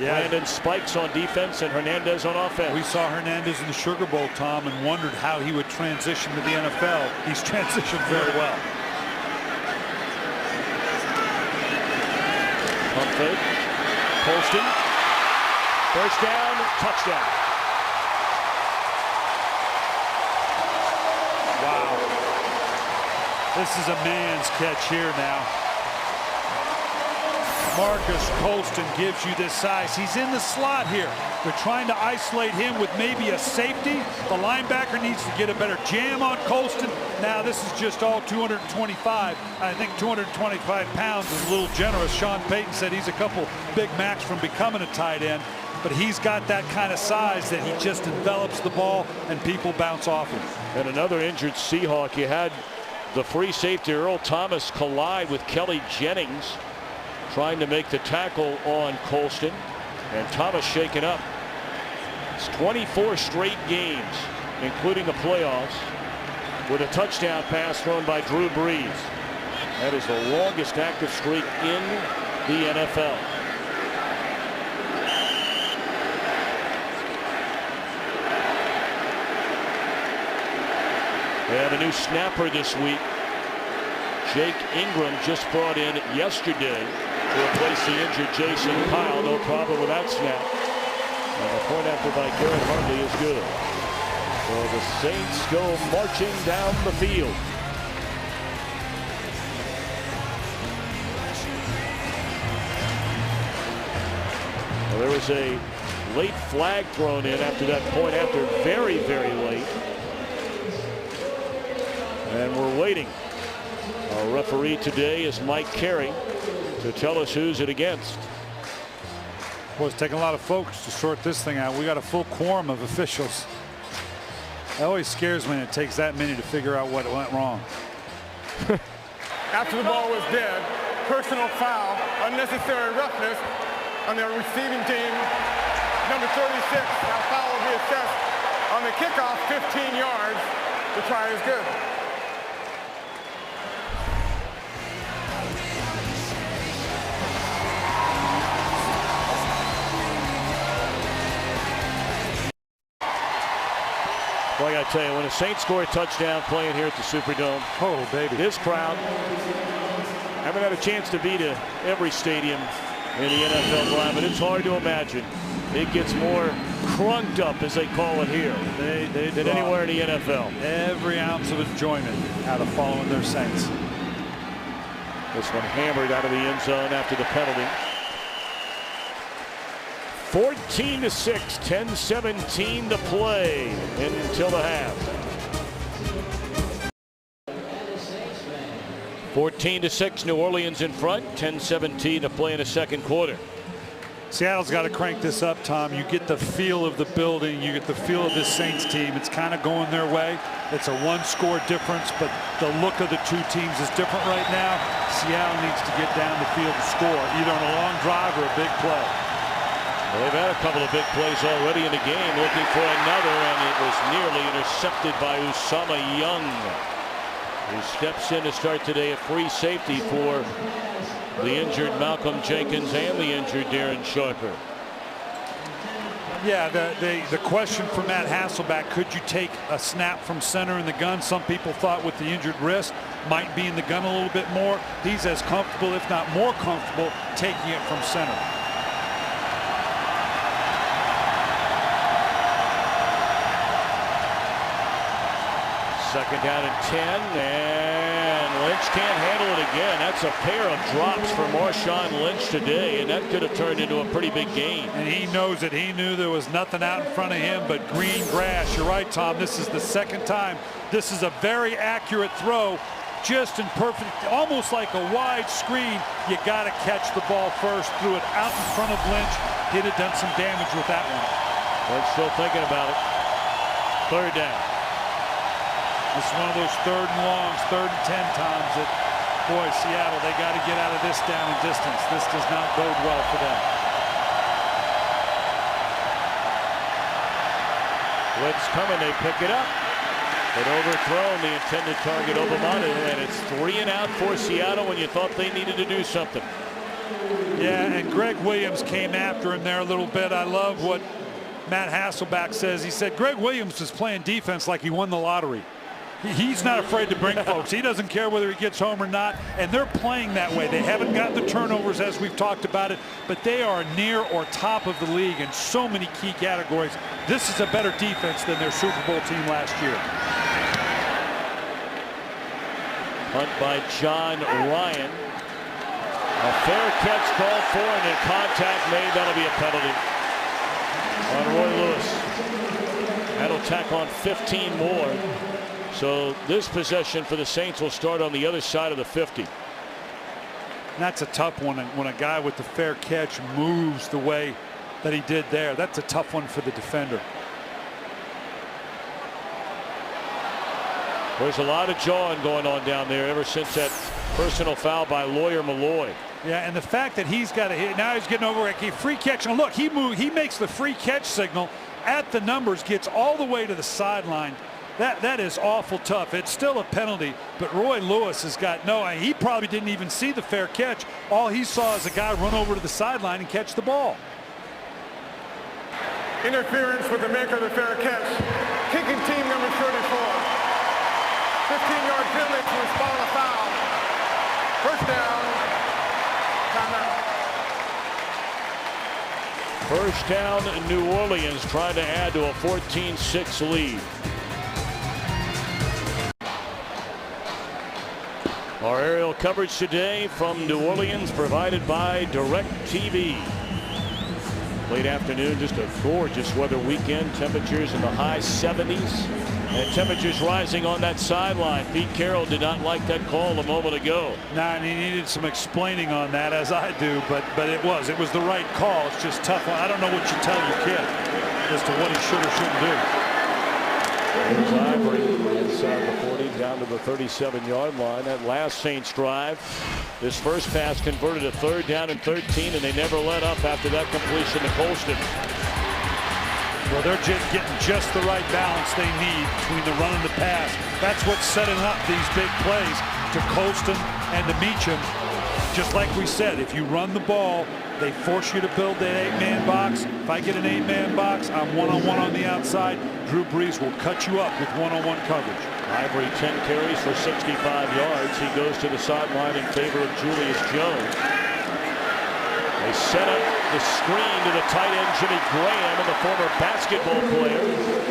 Yeah. Brandon Spikes on defense and Hernandez on offense. We saw Hernandez in the Sugar Bowl, Tom, and wondered how he would transition to the NFL. He's transitioned very well. Pump fake. Colston. First down, touchdown. Wow. This is a man's catch here now. Marcus Colston gives you this size. He's in the slot here. They're trying to isolate him with maybe a safety. The linebacker needs to get a better jam on Colston. Now this is just all 225. I think 225 pounds is a little generous. Sean Payton said he's a couple Big Macs from becoming a tight end, but he's got that kind of size that he just envelops the ball and people bounce off him. And another injured Seahawk. You had the free safety Earl Thomas collide with Kelly Jennings, trying to make the tackle on Colston, and Thomas shaken up. It's 24 straight games, including the playoffs, with a touchdown pass thrown by Drew Brees. That is the longest active streak in the NFL. They have a new snapper this week. Jake Ingram just brought in yesterday to replace the injured Jason Kyle. No problem with that snap. And the point after by Garrett Hartley is good. So the Saints go marching down the field. Well, there was a late flag thrown in after that point after, very, very late. And we're waiting. Our referee today is Mike Carey to tell us who's it against. Well, it's taking a lot of folks to sort this thing out. We got a full quorum of officials. It always scares me when it takes that many to figure out what went wrong. After the ball was dead, personal foul, unnecessary roughness on their receiving team. Number 36, now foul will be assessed on the kickoff, 15 yards. The try is good. Well, I got to tell you, when the Saints score a touchdown playing here at the Superdome, oh, baby, this crowd, haven't had a chance to be to every stadium in the NFL blind, but it's hard to imagine it gets more crunked up, as they call it here, than anywhere in the NFL. Every ounce of enjoyment out of following their Saints. This one hammered out of the end zone after the penalty. 14-6, 10-17 to play until the half. 14-6, New Orleans in front. 10-17 to play in the second quarter. Seattle's got to crank this up, Tom. You get the feel of the building. You get the feel of this Saints team. It's kind of going their way. It's a one-score difference, but the look of the two teams is different right now. Seattle needs to get down the field to score, either on a long drive or a big play. Well, they've had a couple of big plays already in the game, looking for another, and it was nearly intercepted by Usama Young, who steps in to start today at free safety for the injured Malcolm Jenkins and the injured Darren Sharper. Yeah, the question for Matt Hasselbeck, could you take a snap from center in the gun? Some people thought with the injured wrist might be in the gun a little bit more. He's as comfortable, if not more comfortable, taking it from center. Second down and 10, and Lynch can't handle it again. That's a pair of drops for Marshawn Lynch today, and that could have turned into a pretty big gain. And he knows it. He knew there was nothing out in front of him but green grass. You're right, Tom. This is the second time. This is a very accurate throw, just in perfect, almost like a wide screen. You got to catch the ball first. Threw it out in front of Lynch. He'd have done some damage with that one. Lynch still thinking about it. Third down. It's one of those third and longs, 3rd and 10 times that, boy, Seattle, they got to get out of this down and distance. This does not bode well for them. Blitz coming, they pick it up. But overthrown, the intended target Obamata, and it's 3 and out for Seattle when you thought they needed to do something. Yeah, and Greg Williams came after him there a little bit. I love what Matt Hasselbeck says. He said Greg Williams is playing defense like he won the lottery. He's not afraid to bring folks. He doesn't care whether he gets home or not, and they're playing that way. They haven't got the turnovers as we've talked about it, but they are near or top of the league in so many key categories. This is a better defense than their Super Bowl team last year. Punt by John Ryan. A fair catch called for, and then contact made. That'll be a penalty on Roy Lewis. That'll tack on 15 more. So this possession for the Saints will start on the other side of the 50. That's a tough one when a guy with the fair catch moves the way that he did there. That's a tough one for the defender. There's a lot of jawing going on down there ever since that personal foul by Lawyer Malloy. Yeah, and the fact that he's got a hit, now he's getting over a free catch. And look, he makes the free catch signal at the numbers, gets all the way to the sideline. That is awful tough. It's still a penalty, but Roy Lewis has got he probably didn't even see the fair catch. All he saw is a guy run over to the sideline and catch the ball. Interference with the maker of the fair catch. Kicking team number 34. 15-yard penalty to respond to foul. First down. Timeout. First down in New Orleans, trying to add to a 14-6 lead. Our aerial coverage today from New Orleans provided by DirecTV. Late afternoon, just a gorgeous weather weekend. Temperatures in the high 70s. And temperatures rising on that sideline. Pete Carroll did not like that call a moment ago. Nah, and he needed some explaining on that, as I do, but it was the right call. It's just tough. I don't know what you tell your kid as to what he should or shouldn't do. There's Ivory inside the 40, down to the 37-yard line. That last Saints drive, this first pass converted a 3rd down and 13, and they never let up after that completion to Colston. Well, they're getting just the right balance they need between the run and the pass. That's what's setting up these big plays to Colston and to Meacham. Just like we said, if you run the ball, they force you to build that 8-man box. If I get an 8-man box, I'm one-on-one on the outside. Drew Brees will cut you up with one-on-one coverage. Ivory 10 carries for 65 yards. He goes to the sideline in favor of Julius Jones. They set up the screen to the tight end Jimmy Graham, and the former basketball player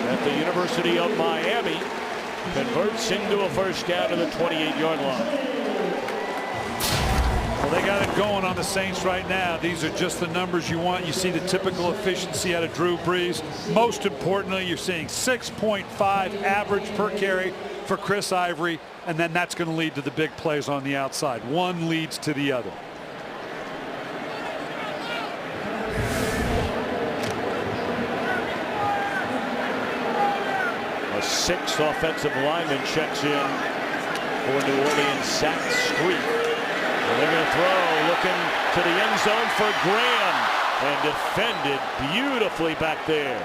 at the University of Miami converts into a first down to the 28-yard line. Well, they got it going on the Saints right now. These are just the numbers you want. You see the typical efficiency out of Drew Brees. Most importantly, you're seeing 6.5 average per carry for Chris Ivory, and then that's going to lead to the big plays on the outside. One leads to the other. A sixth offensive lineman checks in for New Orleans, Zach Street. And they're going to throw, looking to the end zone for Graham, and defended beautifully back there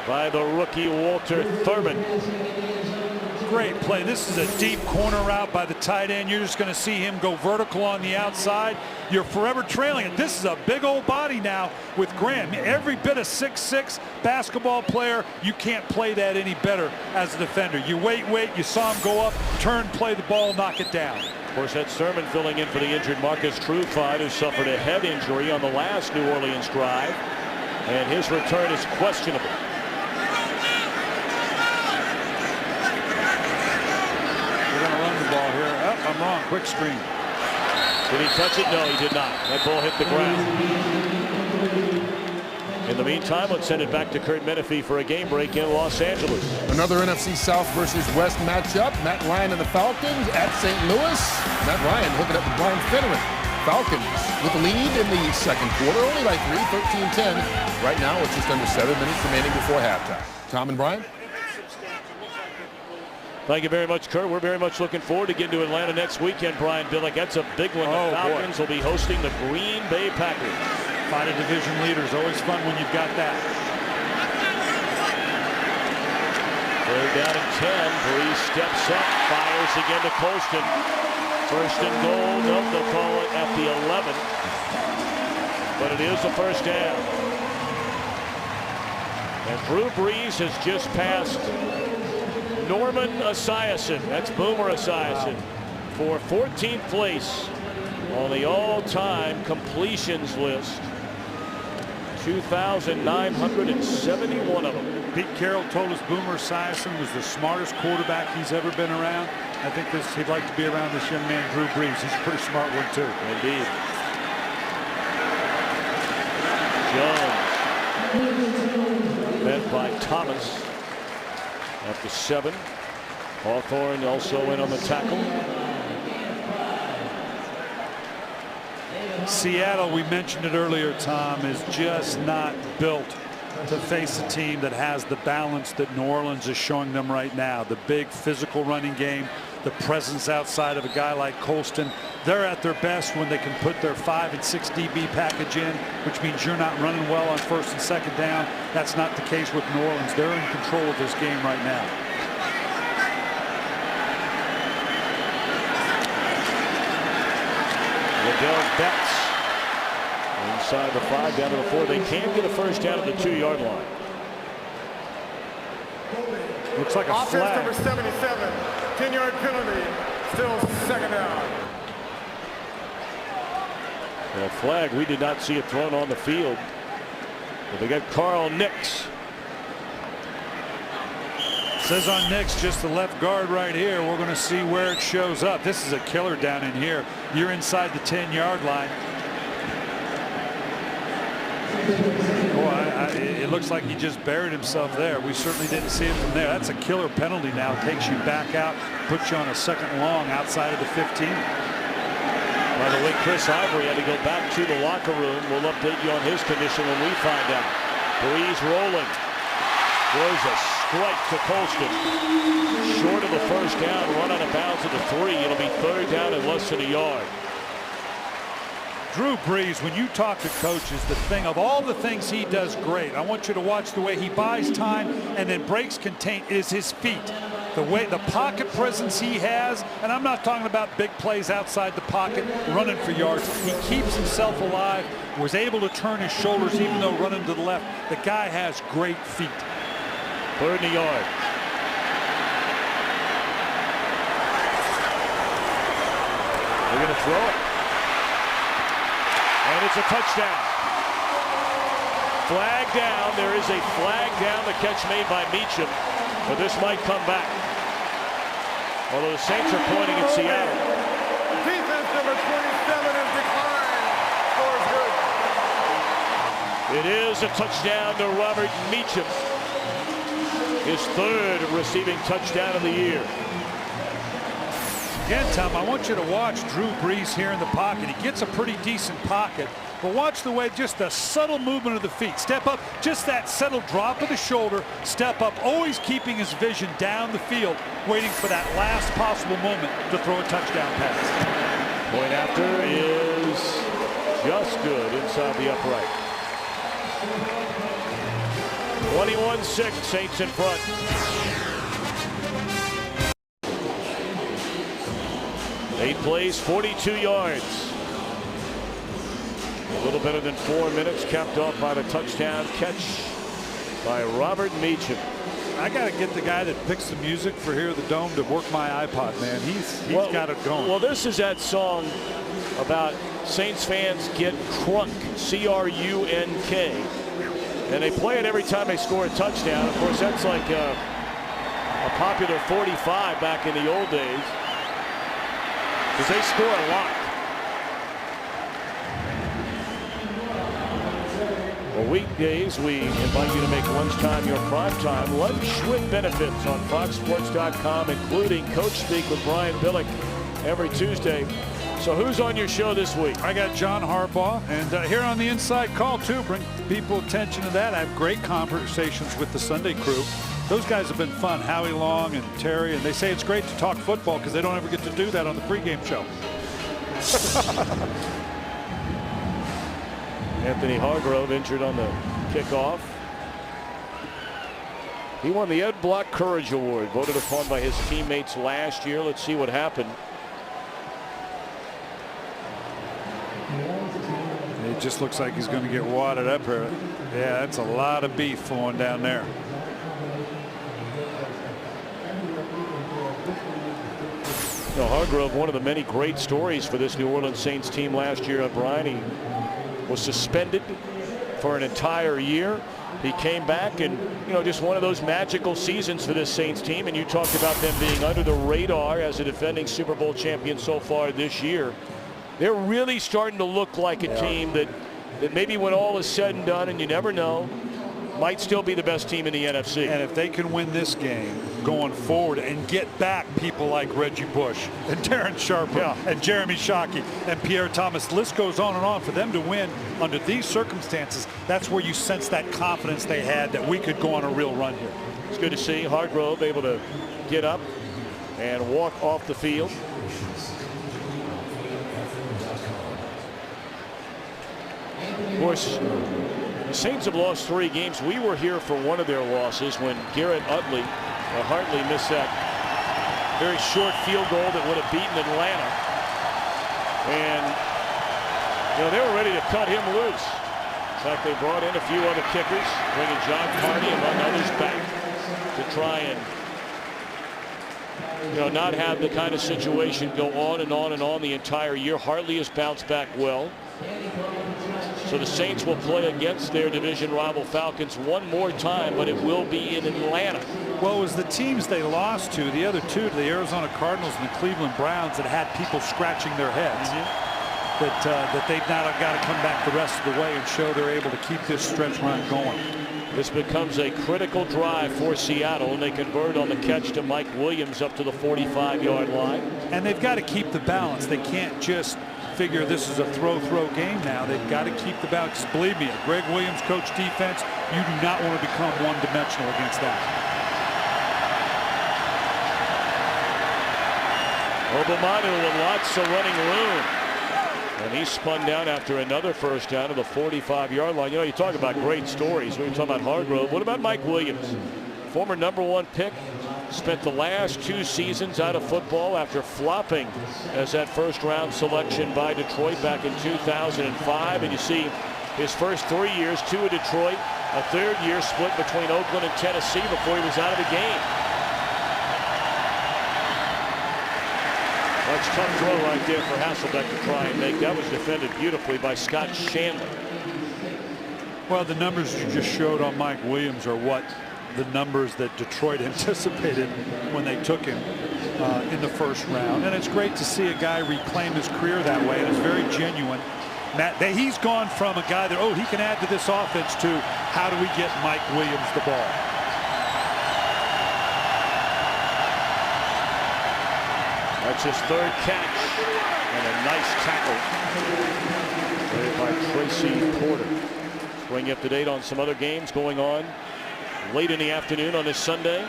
by the rookie Walter Thurman. Great play. This is a deep corner route by the tight end. You're just going to see him go vertical on the outside. You're forever trailing it. This is a big old body now with Graham. Every bit of 6'6" basketball player. You can't play that any better as a defender. You wait. You saw him go up, turn, play the ball, knock it down. Of course, that's Thurman filling in for the injured Marcus Trufant, who suffered a head injury on the last New Orleans drive, and his return is questionable. Ball here. Oh, I'm wrong. Quick screen. Did he touch it? No, he did not. That ball hit the ground. In the meantime, let's send it back to Kurt Menefee for a game break in Los Angeles. Another NFC South versus West matchup. Matt Ryan and the Falcons at St. Louis. Matt Ryan hooking up with Brian Finneran. Falcons with the lead in the second quarter, only by 3, 13-10. Right now, it's just under 7 minutes remaining before halftime. Tom and Brian? Thank you very much, Kurt. We're very much looking forward to getting to Atlanta next weekend, Brian Billick. That's a big one. The Falcons will be hosting the Green Bay Packers. Fight a division leader is always fun when you've got that. Third down and 10. Breeze steps up, fires again to Colston. First and goal. Nope, they'll call it at the 11. But it is a first down. And Drew Brees has just passed Norman Esiason, that's Boomer Esiason, for 14th place on the all-time completions list. 2,971 of them. Pete Carroll told us Boomer Esiason was the smartest quarterback he's ever been around. I think he'd like to be around this young man, Drew Brees. He's a pretty smart one, too. Indeed. Jones, met by Thomas. Up to 7. Hawthorne also in on the tackle. Seattle, we mentioned it earlier, Tom, is just not built to face a team that has the balance that New Orleans is showing them right now. The big physical running game, the presence outside of a guy like Colston. They're at their best when they can put their 5 and 6 DB package in, which means you're not running well on first and second down. That's not the case with New Orleans. They're in control of this game right now. Liddell Betts inside the 5, down to the 4. They can get a first down at the 2-yard line. Looks like a offense flag. Number 77, 10-yard penalty, still second down. A flag. We did not see it thrown on the field. But they got Carl Nix. Says on Nix, just the left guard right here. We're going to see where it shows up. This is a killer down in here. You're inside the 10-yard line. Boy, it looks like he just buried himself there. We certainly didn't see it from there. That's a killer penalty now. Takes you back out, puts you on a second long outside of the 15. By the way, Chris Ivory had to go back to the locker room. We'll update you on his condition when we find out. Breeze rolling. Throws a strike to Colston. Short of the first down, run out of bounds at the 3. It'll be third down and less than a yard. Drew Brees, when you talk to coaches, the thing of all the things he does great, I want you to watch the way he buys time and then breaks contain is his feet. The way the pocket presence he has, and I'm not talking about big plays outside the pocket, running for yards. He keeps himself alive, was able to turn his shoulders even though running to the left. The guy has great feet. Third and a yard. They're going to throw it. And it's a touchdown. Flag down. There is a flag down. The catch made by Meacham. But this might come back. Although the Saints are pointing at Seattle. Defense number 27 is declined. Score is good. It is a touchdown to Robert Meacham. his third receiving touchdown of the year. Again, Tom, I want you to watch Drew Brees here in the pocket. He gets a pretty decent pocket, but watch the way, just the subtle movement of the feet. Step up, just that subtle drop of the shoulder, step up, always keeping his vision down the field, waiting for that last possible moment to throw a touchdown pass. Point after is just good inside the upright. 21-6, Saints in front. 8 plays, 42 yards. A little better than 4 minutes, capped off by the touchdown catch by Robert Meacham. I got to get the guy that picks the music for Here at the Dome to work my iPod, man. He's got it going. Well, this is that song about Saints fans get crunk, C-R-U-N-K. And they play it every time they score a touchdown. Of course, that's like a popular 45 back in the old days, because they score a lot. For weekdays, we invite you to make lunchtime your prime time. Lunch with benefits on FoxSports.com, including Coach Speak with Brian Billick every Tuesday. So who's on your show this week? I got John Harbaugh, and here on the Inside Call, too, bring people attention to that. I have great conversations with the Sunday crew. Those guys have been fun, Howie Long and Terry, and they say it's great to talk football because they don't ever get to do that on the pregame show. Anthony Hargrove injured on the kickoff. He won the Ed Block Courage Award, voted upon by his teammates last year. Let's see what happened. It just looks like he's going to get wadded up here. Yeah, that's a lot of beef flowing down there. Now, Hargrove, one of the many great stories for this New Orleans Saints team last year. Brian, he was suspended for an entire year. He came back, and just one of those magical seasons for this Saints team. And you talked about them being under the radar as a defending Super Bowl champion so far this year. They're really starting to look like a team that maybe when all is said and done, and you never know, might still be the best team in the NFC. And if they can win this game going forward and get back people like Reggie Bush and Darren Sharper and Jeremy Shockey and Pierre Thomas, the list goes on and on, for them to win under these circumstances, that's where you sense that confidence they had that we could go on a real run here. It's good to see Hargrove able to get up and walk off the field. Of course, the Saints have lost 3 games. We were here for one of their losses when Garrett Hartley missed that very short field goal that would have beaten Atlanta. And they were ready to cut him loose. In fact, they brought in a few other kickers, bringing John Carney among others back to try and not have the kind of situation go on and on and on the entire year. Hartley has bounced back well. So the Saints will play against their division rival Falcons one more time, but it will be in Atlanta. Well, it was the teams they lost to, the other two, to the Arizona Cardinals and the Cleveland Browns, that had people scratching their heads. That they've now got to come back the rest of the way and show they're able to keep this stretch run going. This becomes a critical drive for Seattle, and they convert on the catch to Mike Williams up to the 45-yard line. And they've got to keep the balance. They can't just figure this is a throw game now. They've got to keep the balance. Believe me, a Greg Williams coach defense, you do not want to become one-dimensional against that. Obamanu with lots of running room. And he spun down after another first down to the 45-yard line. You talk about great stories. We were talking about Hargrove. What about Mike Williams? Former #1 pick. Spent the last 2 seasons out of football after flopping as that first-round selection by Detroit back in 2005. And you see his first 3 years, 2 at Detroit, a 3rd year split between Oakland and Tennessee before he was out of the game. That's a tough throw right there for Hasselbeck to try and make. That was defended beautifully by Scott Shanley. Well, the numbers you just showed on Mike Williams are what the numbers that Detroit anticipated when they took him in the first round. And it's great to see a guy reclaim his career that way. And it's very genuine. He's gone from a guy that, he can add to this offense, to how do we get Mike Williams the ball. That's his third catch. And a nice tackle made by Tracy Porter. Bring you up to date on some other games going on late in the afternoon on this Sunday.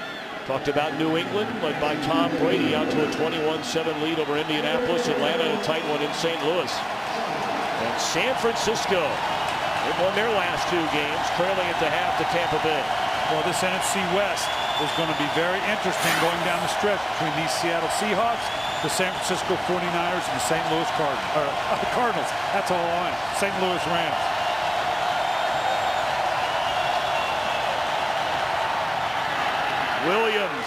Talked about New England, led by Tom Brady, out to a 21-7 lead over Indianapolis. Atlanta in a tight one in St. Louis. And San Francisco, they've won their last two games, trailing at the half to Tampa Bay. Well, this NFC West is going to be very interesting going down the stretch between these Seattle Seahawks, the San Francisco 49ers, and the St. Louis Cardinals. That's all on St. Louis Rams. Williams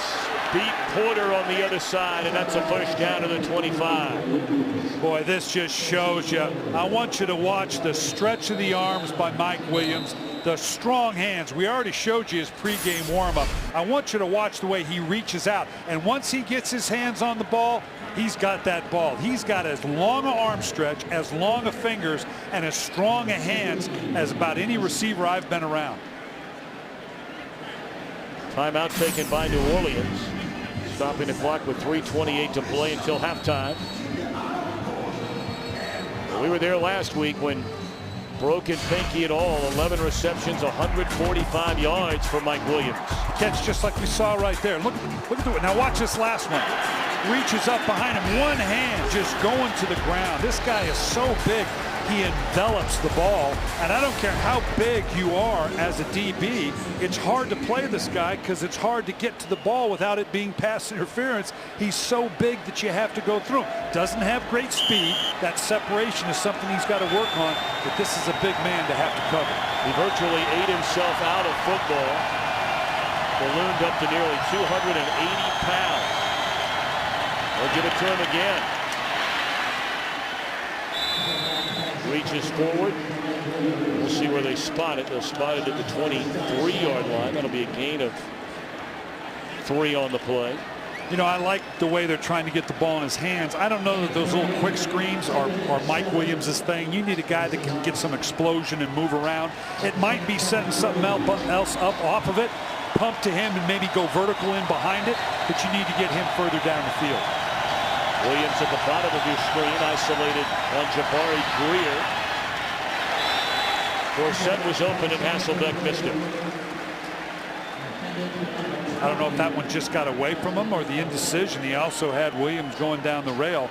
beat Porter on the other side, and that's a first down to the 25. Boy, this just shows you. I want you to watch the stretch of the arms by Mike Williams, the strong hands. We already showed you his pregame warm-up. I want you to watch the way he reaches out, and once he gets his hands on the ball, he's got that ball. He's got as long an arm stretch, as long a fingers, and as strong a hands as about any receiver I've been around. Timeout taken by New Orleans, stopping the clock with 3:28 to play until halftime. We were there last week when broken pinky at all. 11 receptions, 145 yards for Mike Williams. Catch just like we saw right there. Look at it. Now watch this last one. Reaches up behind him, one hand just going to the ground. This guy is so big. He envelops the ball, and I don't care how big you are as a DB, it's hard to play this guy because it's hard to get to the ball without it being pass interference. He's so big that you have to go through him. Doesn't have great speed. That separation is something he's got to work on, but this is a big man to have to cover. He virtually ate himself out of football. Ballooned up to nearly 280 pounds. They'll give it to him again. Reaches forward. We'll see where they spot it. They'll spot it at the 23-yard line. That'll be a gain of 3 on the play. You know, I like the way they're trying to get the ball in his hands. I don't know that those little quick screens are Mike Williams' thing. You need a guy that can get some explosion and move around. It might be setting something else up off of it, pump to him and maybe go vertical in behind it, but you need to get him further down the field. Williams at the bottom of your screen, isolated on Jabari Greer. Forsett was open and Hasselbeck missed him. I don't know if that one just got away from him or the indecision. He also had Williams going down the rail.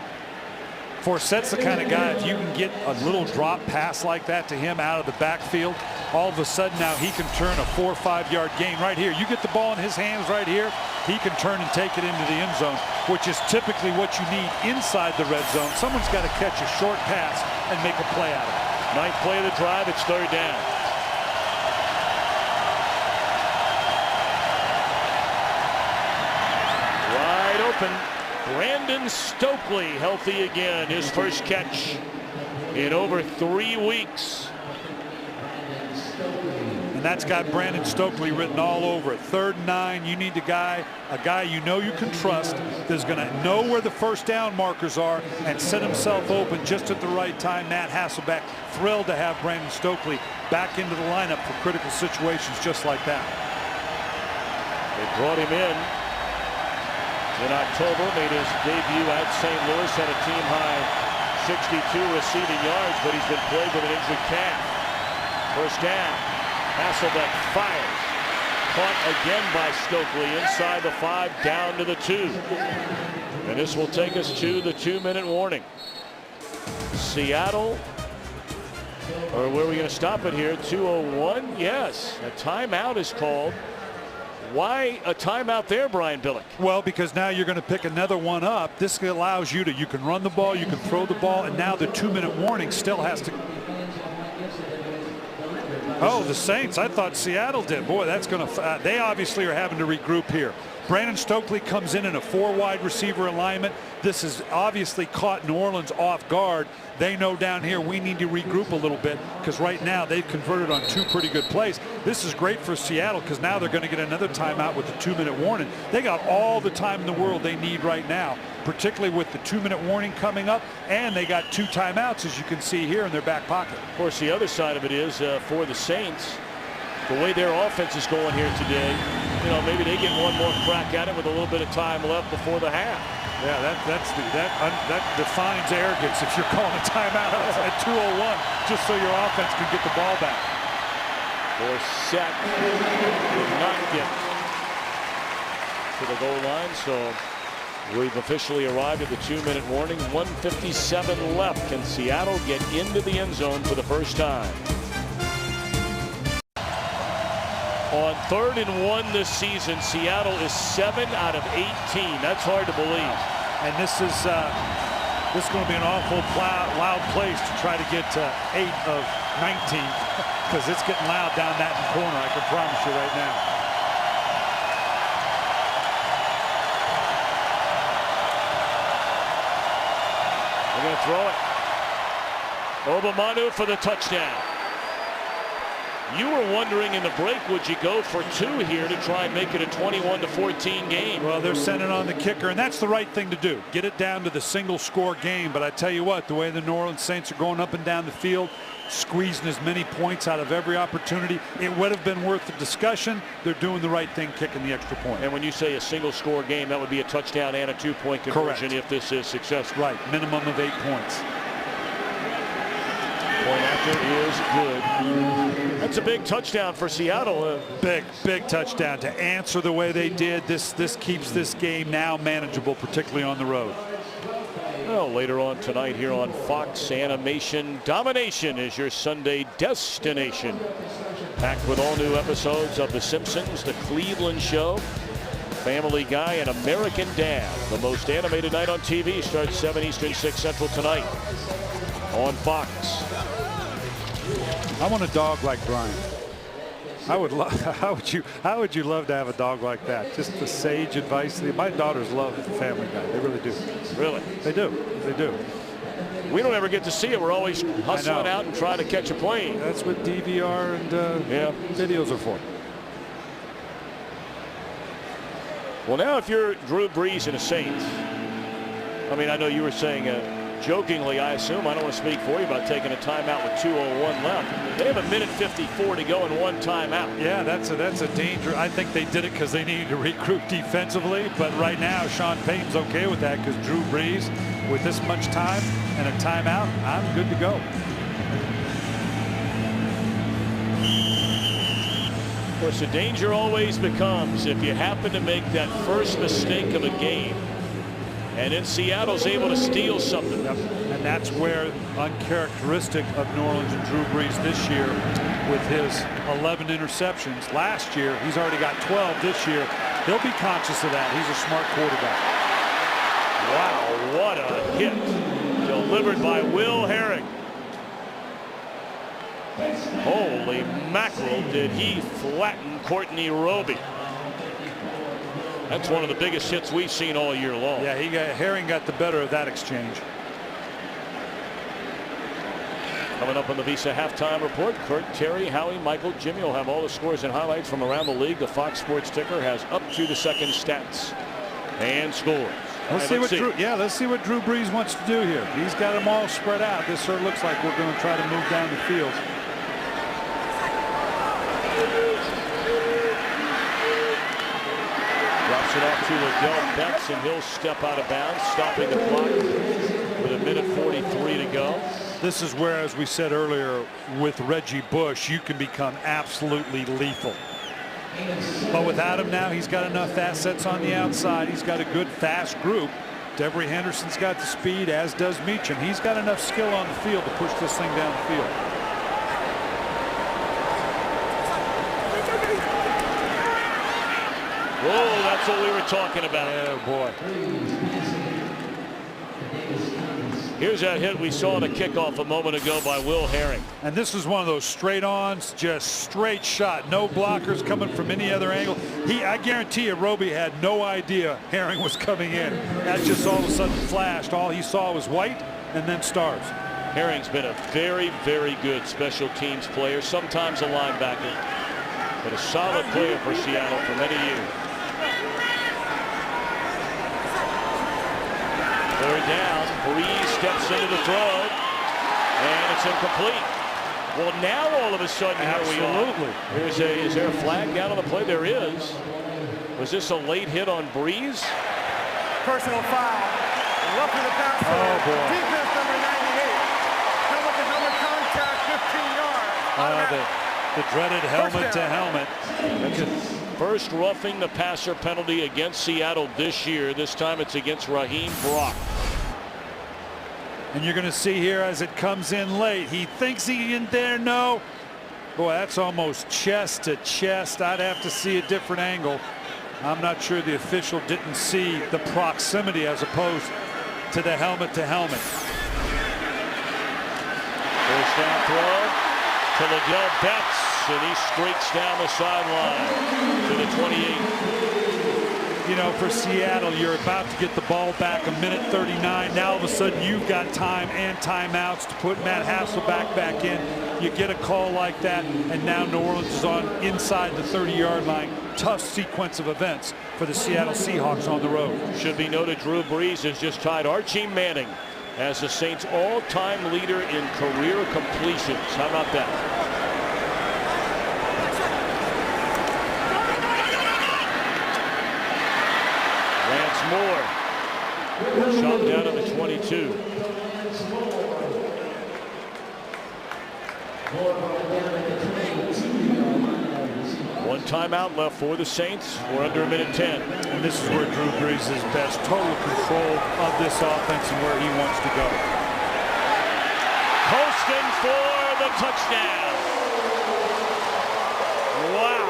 Forsett's the kind of guy, if you can get a little drop pass like that to him out of the backfield, all of a sudden now he can turn a 4 or 5 yard gain right here. You get the ball in his hands right here, he can turn and take it into the end zone, which is typically what you need inside the red zone. Someone's got to catch a short pass and make a play out of it. Ninth play of the drive, it's third down. Wide open. Brandon Stokely healthy again. His first catch in over 3 weeks. And that's got Brandon Stokely written all over it. 3rd and 9, you need a guy you know you can trust, that's going to know where the first down markers are and set himself open just at the right time. Matt Hasselbeck thrilled to have Brandon Stokely back into the lineup for critical situations just like that. They brought him in October, made his debut at St. Louis, had a team-high 62 receiving yards, but he's been plagued with an injured calf. First down, Hasselbeck fires. Caught again by Stokely inside the 5, down to the 2. And this will take us to the 2-minute warning. Seattle, or where are we going to stop it here? 2:01, yes. A timeout is called. Why a timeout there, Brian Billick? Well, because now you're going to pick another one up. This allows you to, you can run the ball, you can throw the ball, and now the 2-minute warning still has to. Oh, the Saints. I thought Seattle did. Boy, that's going to, they obviously are having to regroup here. Brandon Stokely comes in a 4 wide receiver alignment. This has obviously caught New Orleans off guard. They know down here we need to regroup a little bit because right now they've converted on 2 pretty good plays. This is great for Seattle because now they're going to get another timeout with the 2-minute warning. They got all the time in the world they need right now, particularly with the 2-minute warning coming up, and they got 2 timeouts, as you can see here, in their back pocket. Of course, the other side of it is for the Saints, the way their offense is going here today, you know, maybe they get one more crack at it with a little bit of time left before the half. Yeah, that defines arrogance if you're calling a timeout at 2:01 just so your offense can get the ball back. Forsett did not get to the goal line, so we've officially arrived at the 2-minute warning. 1:57 left. Can Seattle get into the end zone for the first time? On 3rd and 1 this season, Seattle is 7 out of 18. That's hard to believe. And this is going to be an awful loud place to try to get to 8 of 19 because it's getting loud down that corner. I can promise you right now. They're going to throw it. Obamanu for the touchdown. You were wondering in the break, would you go for 2 here to try and make it a 21-14 game? Well, they're sending on the kicker, and that's the right thing to do. Get it down to the single-score game. But I tell you what, the way the New Orleans Saints are going up and down the field, squeezing as many points out of every opportunity, it would have been worth the discussion. They're doing the right thing, kicking the extra point. And when you say a single-score game, that would be a touchdown and a 2-point conversion. Correct. If this is successful. Right, minimum of 8 points. Point after is good. That's a big touchdown for Seattle. Big touchdown to answer the way they did. This keeps this game now manageable, particularly on the road. Well, later on tonight here on Fox, Animation Domination is your Sunday destination. Packed with all new episodes of The Simpsons, The Cleveland Show, Family Guy, and American Dad. The most animated night on TV starts 7 Eastern, 6 Central tonight on Fox. I want a dog like Brian. I would love. How would you love to have a dog like that? Just the sage advice. My daughters love the Family Guy. They really do. Really? They do. They do. We don't ever get to see it. We're always hustling out and trying to catch a plane. That's what DVR and videos are for. Well, now if you're Drew Brees and the Saints, I mean, I know you were saying jokingly, I assume, I don't want to speak for you, about taking a timeout with 2:01 left. They have 1:54 to go and 1 timeout. Yeah, that's a danger. I think they did it because they needed to recruit defensively. But right now, Sean Payton's okay with that because Drew Brees, with this much time and a timeout, I'm good to go. Of course, the danger always becomes if you happen to make that first mistake of a game, and then Seattle's able to steal something. Yep. And that's where uncharacteristic of New Orleans and Drew Brees this year with his 11 interceptions. Last year, he's already got 12 this year. He'll be conscious of that. He's a smart quarterback. Wow, what a hit delivered by Will Herring. Holy mackerel, did he flatten Courtney Roby. That's one of the biggest hits we've seen all year long. Yeah, Herring got the better of that exchange. Coming up on the Visa Halftime Report, Kurt, Terry, Howie, Michael, Jimmy will have all the scores and highlights from around the league. The Fox Sports ticker has up to the second stats and scores. Let's see what Drew Brees wants to do here. He's got them all spread out. This sort of looks like we're going to try to move down the field. Drops it off to Adele Betts, and he'll step out of bounds, stopping the clock with 1:43 to go. This is where, as we said earlier, with Reggie Bush, you can become absolutely lethal. But without him now, he's got enough assets on the outside. He's got a good, fast group. Devery Henderson's got the speed, as does Meacham. He's got enough skill on the field to push this thing down the field. Whoa, that's what we were talking about. Oh, boy. Here's that hit we saw on a kickoff a moment ago by Will Herring. And this is one of those straight-ons, just straight shot. No blockers coming from any other angle. I guarantee you, Roby had no idea Herring was coming in. That just all of a sudden flashed. All he saw was white and then stars. Herring's been a very, very good special teams player, sometimes a linebacker, but a solid player for Seattle for many years. Third down, Brees steps into the throw, and it's incomplete. Well, now all of a sudden, here we are. Is there a flag down on the play? There is. Was this a late hit on Brees? Personal foul. Roughing the passer. Oh, boy. Defense number 98. Helmet to helmet contact, 15 yards. The dreaded helmet to helmet. That's it. First roughing the passer penalty against Seattle this year. This time it's against Raheem Brock. And you're going to see here as it comes in late. He thinks he can there. No. Boy, that's almost chest to chest. I'd have to see a different angle. I'm not sure the official didn't see the proximity as opposed to the helmet to helmet. First down throw to Liddell Betts, and he streaks down the sideline to the 28. You know, for Seattle, you're about to get the ball back, 1:39. Now all of a sudden you've got time and timeouts to put Matt Hasselbeck back in. You get a call like that, and now New Orleans is on inside the 30-yard line. Tough sequence of events for the Seattle Seahawks on the road. Should be noted Drew Brees has just tied Archie Manning as the Saints' all-time leader in career completions. How about that? Moore shot down on the 22. One timeout left for the Saints. We're under 1:10. And this is where Drew Brees is best. Total control of this offense and where he wants to go. Posting for the touchdown. Wow.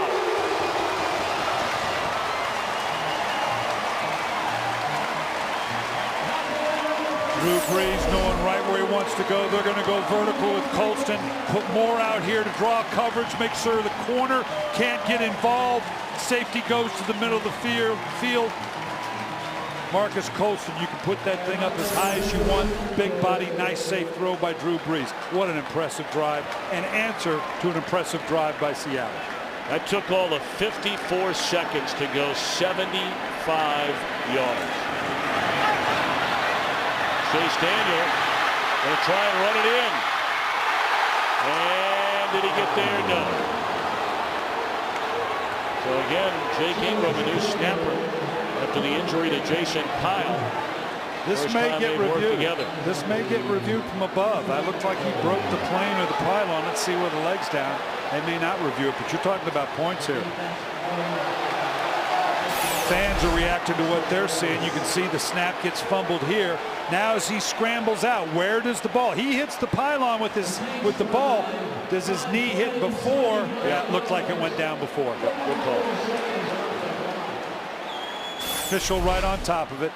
Drew Brees knowing right where he wants to go. They're going to go vertical with Colston. Put Moore out here to draw coverage. Make sure the corner can't get involved. Safety goes to the middle of the field. Marcus Colston, you can put that thing up as high as you want. Big body, nice safe throw by Drew Brees. What an impressive drive. An answer to an impressive drive by Seattle. That took all of 54 seconds to go 75 yards. Chase Daniel going to try and run it in. And did he get there? No. So again, Jake Ingram, a new snapper after the injury to Jason Kyle. This may get reviewed. This may get reviewed from above. That looked like he broke the plane or the pylon. Let's see where the leg's down. They may not review it, but you're talking about points here. Fans are reacting to what they're seeing. You can see the snap gets fumbled here. Now as he scrambles out, where does the ball? He hits the pylon with the ball. Does his knee hit before? Yeah, it looked like it went down before. Good call. Official right on top of it.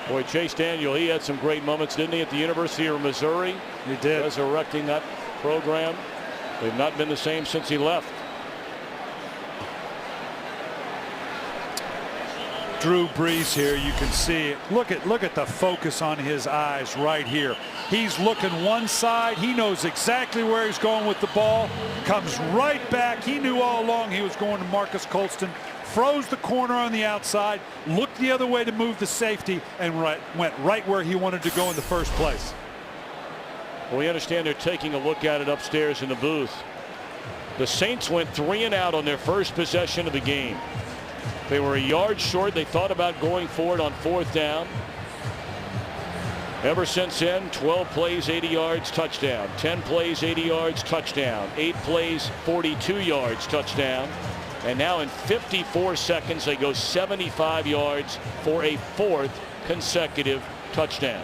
Boy, Chase Daniel, he had some great moments, didn't he, at the University of Missouri? He did. Resurrecting that program. They've not been the same since he left. Drew Brees here, you can see it. Look at the focus on his eyes right here. He's looking one side. He knows exactly where he's going with the ball. Comes right back. He knew all along he was going to Marcus Colston. Froze the corner on the outside. Looked the other way to move the safety and went right where he wanted to go in the first place. Well, we understand they're taking a look at it upstairs in the booth. The Saints went 3 and out on their first possession of the game. They were a yard short. They thought about going for it on 4th down. Ever since then, 12 plays, 80 yards, touchdown. 10 plays, 80 yards, touchdown. 8 plays, 42 yards, touchdown. And now in 54 seconds, they go 75 yards for a 4th consecutive touchdown.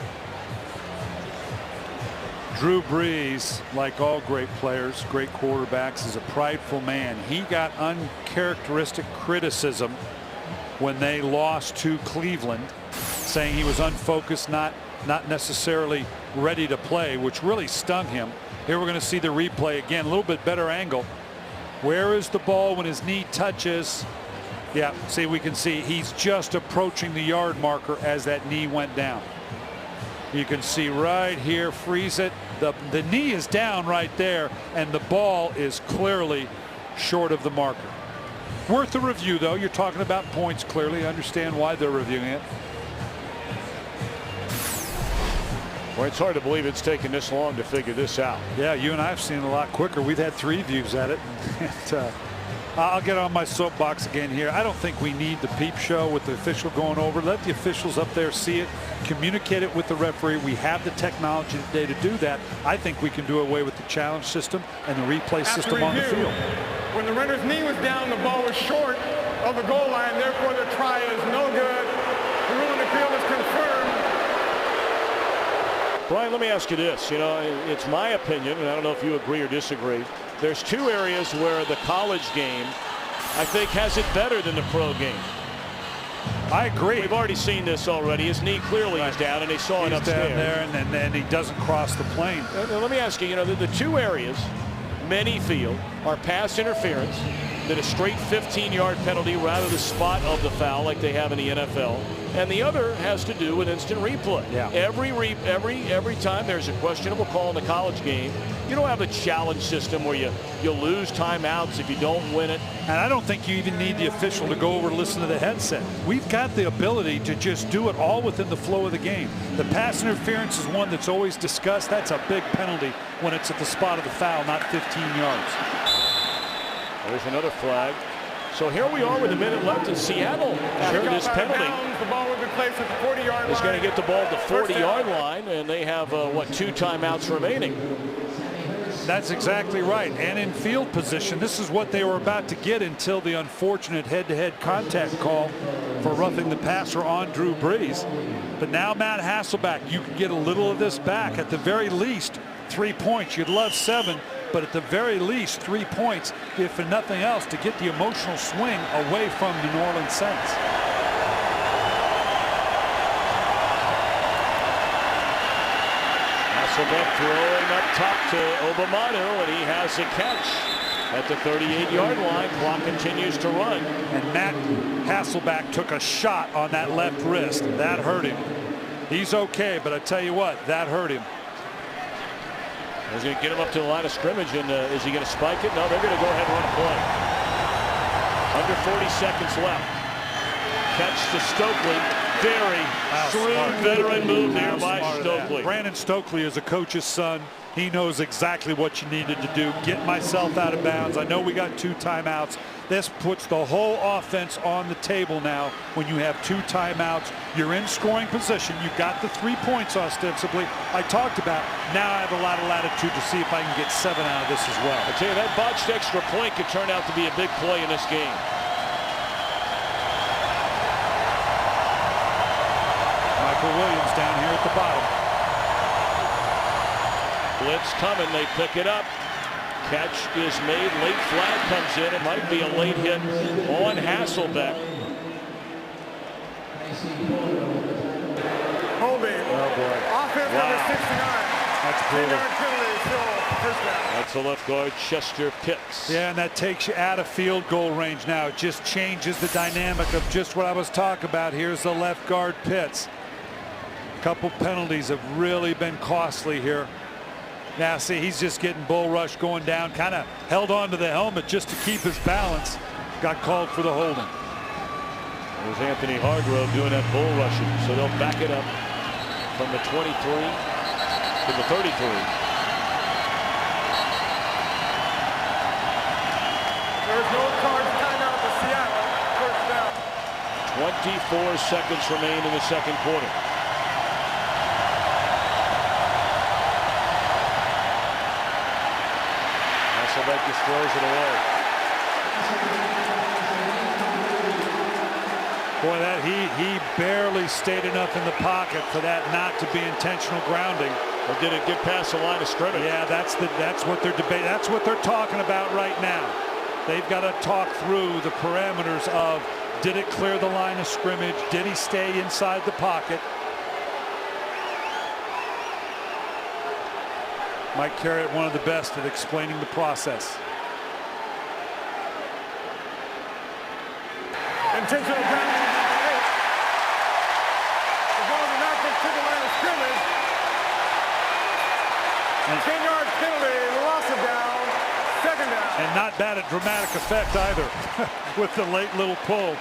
Drew Brees, like all great players, great quarterbacks, is a prideful man. He got uncharacteristic criticism when they lost to Cleveland, saying he was unfocused, not necessarily ready to play, which really stung him. Here we're going to see the replay again, a little bit better angle. Where is the ball when his knee touches? Yeah, see, we can see he's just approaching the yard marker as that knee went down. You can see right here, freeze it. The knee is down right there, and the ball is clearly short of the marker. Worth a review, though. You're talking about points clearly. I understand why they're reviewing it. Well, it's hard to believe it's taken this long to figure this out. Yeah, you and I have seen it a lot quicker. We've had 3 views at it. I'll get on my soapbox again here. I don't think we need the peep show with the official going over. Let the officials up there see it, communicate it with the referee. We have the technology today to do that. I think we can do away with the challenge system and the replay system on the field. When the runner's knee was down, the ball was short of the goal line. Therefore, the try is no good. The rule in the field is confirmed. Brian, let me ask you this. You know, it's my opinion, and I don't know if you agree or disagree. There's two areas where the college game, I think, has it better than the pro game. I agree. We've already seen this already. His knee clearly is down, and they saw it upstairs. Down there, and then he doesn't cross the plane. Let me ask you, you know, the two areas many feel are pass interference, that a straight 15-yard penalty rather than the spot of the foul like they have in the NFL, and the other has to do with instant replay. Yeah. Every time there's a questionable call in the college game, you don't have a challenge system where you lose timeouts if you don't win it. And I don't think you even need the official to go over and listen to the headset. We've got the ability to just do it all within the flow of the game. The pass interference is one that's always discussed. That's a big penalty when it's at the spot of the foul, not 15 yards. There's another flag. So here we are with a minute left in Seattle after this penalty. The ball will be placed at the 40-yard line. Is going to get the ball at the 40-yard line, and they have, what, 2 timeouts remaining. That's exactly right. And in field position, this is what they were about to get until the unfortunate head-to-head contact call for roughing the passer on Drew Brees. But now Matt Hasselbeck, you can get a little of this back. At the very least, 3 points. You'd love 7. But at the very least, 3 points, if for nothing else, to get the emotional swing away from the New Orleans Saints. Hasselbeck throwing up top to Obamanu, and he has a catch at the 38-yard line. Clock continues to run. And Matt Hasselbeck took a shot on that left wrist. That hurt him. He's okay, but I tell you what, that hurt him. He's going to get him up to the line of scrimmage, and is he going to spike it? No, they're going to go ahead and run a play. Under 40 seconds left. Catch to Stokely. Very shrewd veteran move there by Stokely. Brandon Stokely is a coach's son. He knows exactly what you needed to do. Get myself out of bounds. I know we got 2 timeouts. This puts the whole offense on the table now. When you have 2 timeouts, you're in scoring position. You got the 3 points ostensibly I talked about. Now I have a lot of latitude to see if I can get 7 out of this as well. I tell you, that botched extra point could turn out to be a big play in this game. Michael Williams down here at the bottom. Blitz coming, they pick it up. Catch is made, late flag comes in. It might be a late hit on Hasselbeck. Holding. Oh boy. Offense number 69. That's brutal. That's the left guard, Chester Pitts. Yeah, and that takes you out of field goal range now. It just changes the dynamic of just what I was talking about. Here's the left guard, Pitts. A couple penalties have really been costly here. Now see, he's just getting bull rush going down, kind of held on to the helmet just to keep his balance. Got called for the holding. There's Anthony Hargrove doing that bull rushing, so they'll back it up from the 23 to the 33. There's no charge timeout to Seattle. First down. 24 seconds remain in the second quarter. Hasselbeck just throws it away. Boy, that he barely stayed enough in the pocket for that not to be intentional grounding. Or did it get past the line of scrimmage? Yeah, that's what they're debating. That's what they're talking about right now. They've got to talk through the parameters of, did it clear the line of scrimmage? Did he stay inside the pocket? Mike Carriott, one of the best at explaining the process. Intentional grounding. The ball did not get to the line of scrimmage. 10-yard penalty, loss of down, second down. And not bad at dramatic effect either with the late little pull.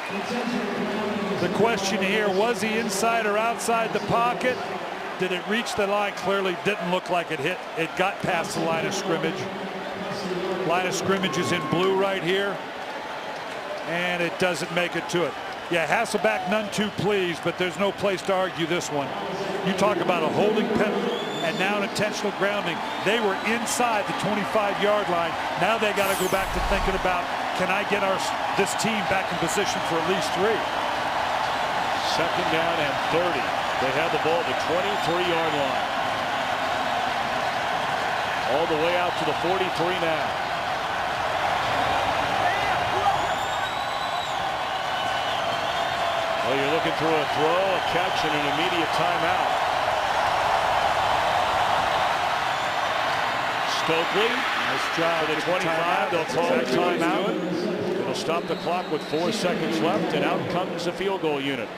The question here, was he inside or outside the pocket? Did it reach the line? Clearly didn't look like it hit. It got past the line of scrimmage. Line of scrimmage is in blue right here. and it doesn't make it to it. Yeah, Hasselbeck none too pleased, but there's no place to argue this one. You talk about a holding penalty and now an intentional grounding. They were inside the 25-yard line. Now they got to go back to thinking about, can I get this team back in position for at least 3? Second down and 30. They have the ball at the 23-yard line. All the way out to the 43 now. Well, you're looking through a throw, a catch, and an immediate timeout. Stokely, nice job at the 25. They'll call a timeout. It'll stop the clock with 4 seconds left, and out comes the field goal unit.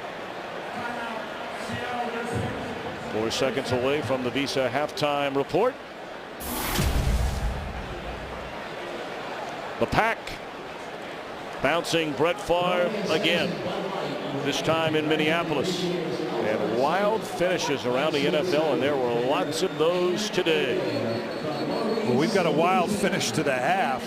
4 seconds away from the Visa halftime report. The Pack bouncing Brett Favre again, this time in Minneapolis. And wild finishes around the NFL, and there were lots of those today. Well, we've got a wild finish to the half.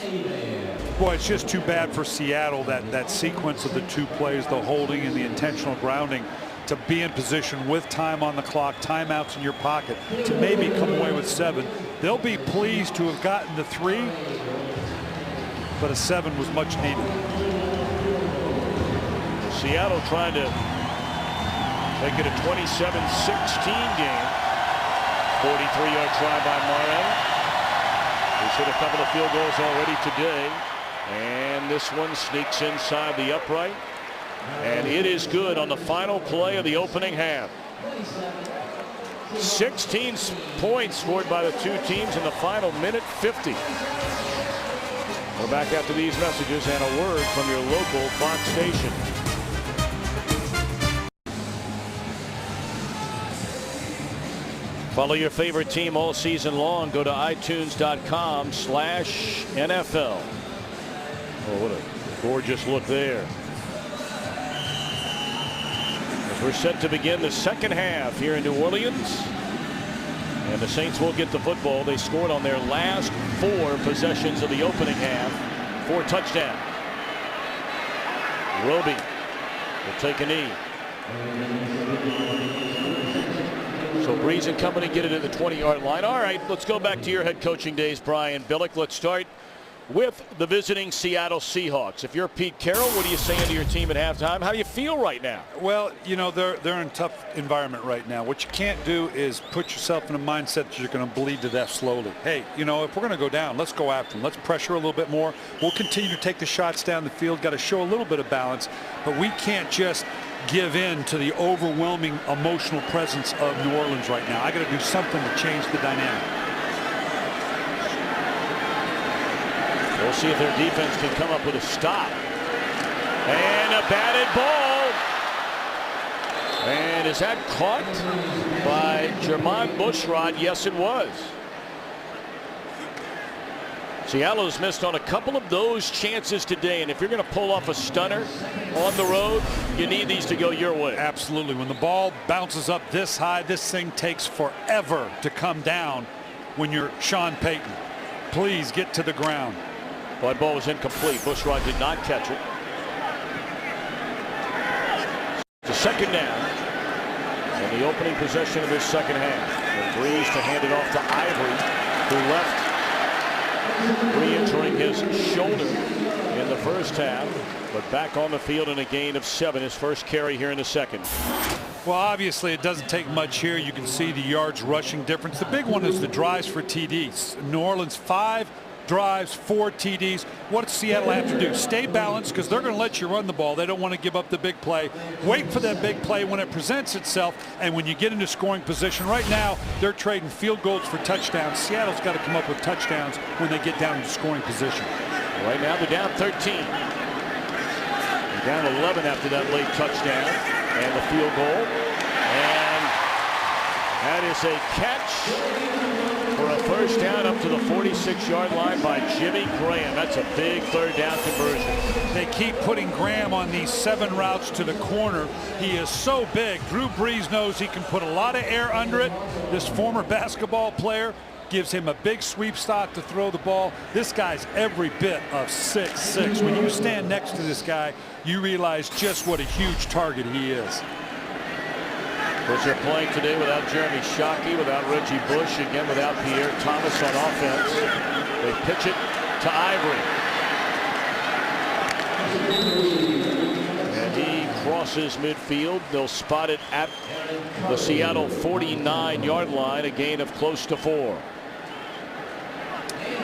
Boy, it's just too bad for Seattle, that sequence of the 2 plays, the holding and the intentional grounding, to be in position with time on the clock, timeouts in your pocket, to maybe come away with 7. They'll be pleased to have gotten the 3, but a 7 was much needed. Seattle trying to make it a 27-16 game. 43-yard try by Marin. He's hit a couple of field goals already today, and this one sneaks inside the upright, and it is good on the final play of the opening half. 16 points scored by the 2 teams in the final minute 50. We're back after these messages and a word from your local Fox station. Follow your favorite team all season long. Go to itunes.com/NFL. Oh, what a gorgeous look there. As we're set to begin the second half here in New Orleans. And the Saints will get the football. They scored on their last 4 possessions of the opening half. 4 touchdowns. Roby will take a knee. So Breeze and company get it at the 20-yard line. All right, let's go back to your head coaching days, Brian Billick. Let's start with the visiting Seattle Seahawks. If you're Pete Carroll, what are you saying to your team at halftime? How do you feel right now? Well, you know, they're in a tough environment right now. What you can't do is put yourself in a mindset that you're going to bleed to death slowly. Hey, you know, if we're going to go down, let's go after them. Let's pressure a little bit more. We'll continue to take the shots down the field. Got to show a little bit of balance, but we can't just give in to the overwhelming emotional presence of New Orleans right now. I got to do something to change the dynamic. We'll see if their defense can come up with a stop. And a batted ball. And is that caught by Jermon Bushrod? Yes, it was. Seattle's missed on a couple of those chances today, and if you're going to pull off a stunner on the road, you need these to go your way. Absolutely. When the ball bounces up this high, this thing takes forever to come down when you're Sean Payton. Please get to the ground. That ball was incomplete. Bushrod did not catch it. It's a second down. And the opening possession of this second half. And Breeze to hand it off to Ivory, who left re-injuring his shoulder in the first half, but back on the field in a gain of 7, his first carry here in the second. Well, obviously it doesn't take much here. You can see the yards rushing difference. The big one is the drives for TDs. New Orleans 5 drives, 4 TDs. What does Seattle have to do? Stay balanced, because they're going to let you run the ball. They don't want to give up the big play. Wait for that big play when it presents itself, and when you get into scoring position. Right now, they're trading field goals for touchdowns. Seattle's got to come up with touchdowns when they get down into scoring position. Right now, they're down 13. They're down 11 after that late touchdown and the field goal. And that is a catch for a first down up to the 46-yard line by Jimmy Graham. That's a big third down conversion. They keep putting Graham on these 7 routes to the corner. He is so big. Drew Brees knows he can put a lot of air under it. This former basketball player, gives him a big sweep spot to throw the ball. This guy's every bit of 6'6". When you stand next to this guy, you realize just what a huge target he is. Which they're playing today without Jeremy Shockey, without Reggie Bush, again without Pierre Thomas on offense. They pitch it to Ivory. And he crosses midfield. They'll spot it at the Seattle 49-yard line, a gain of close to 4.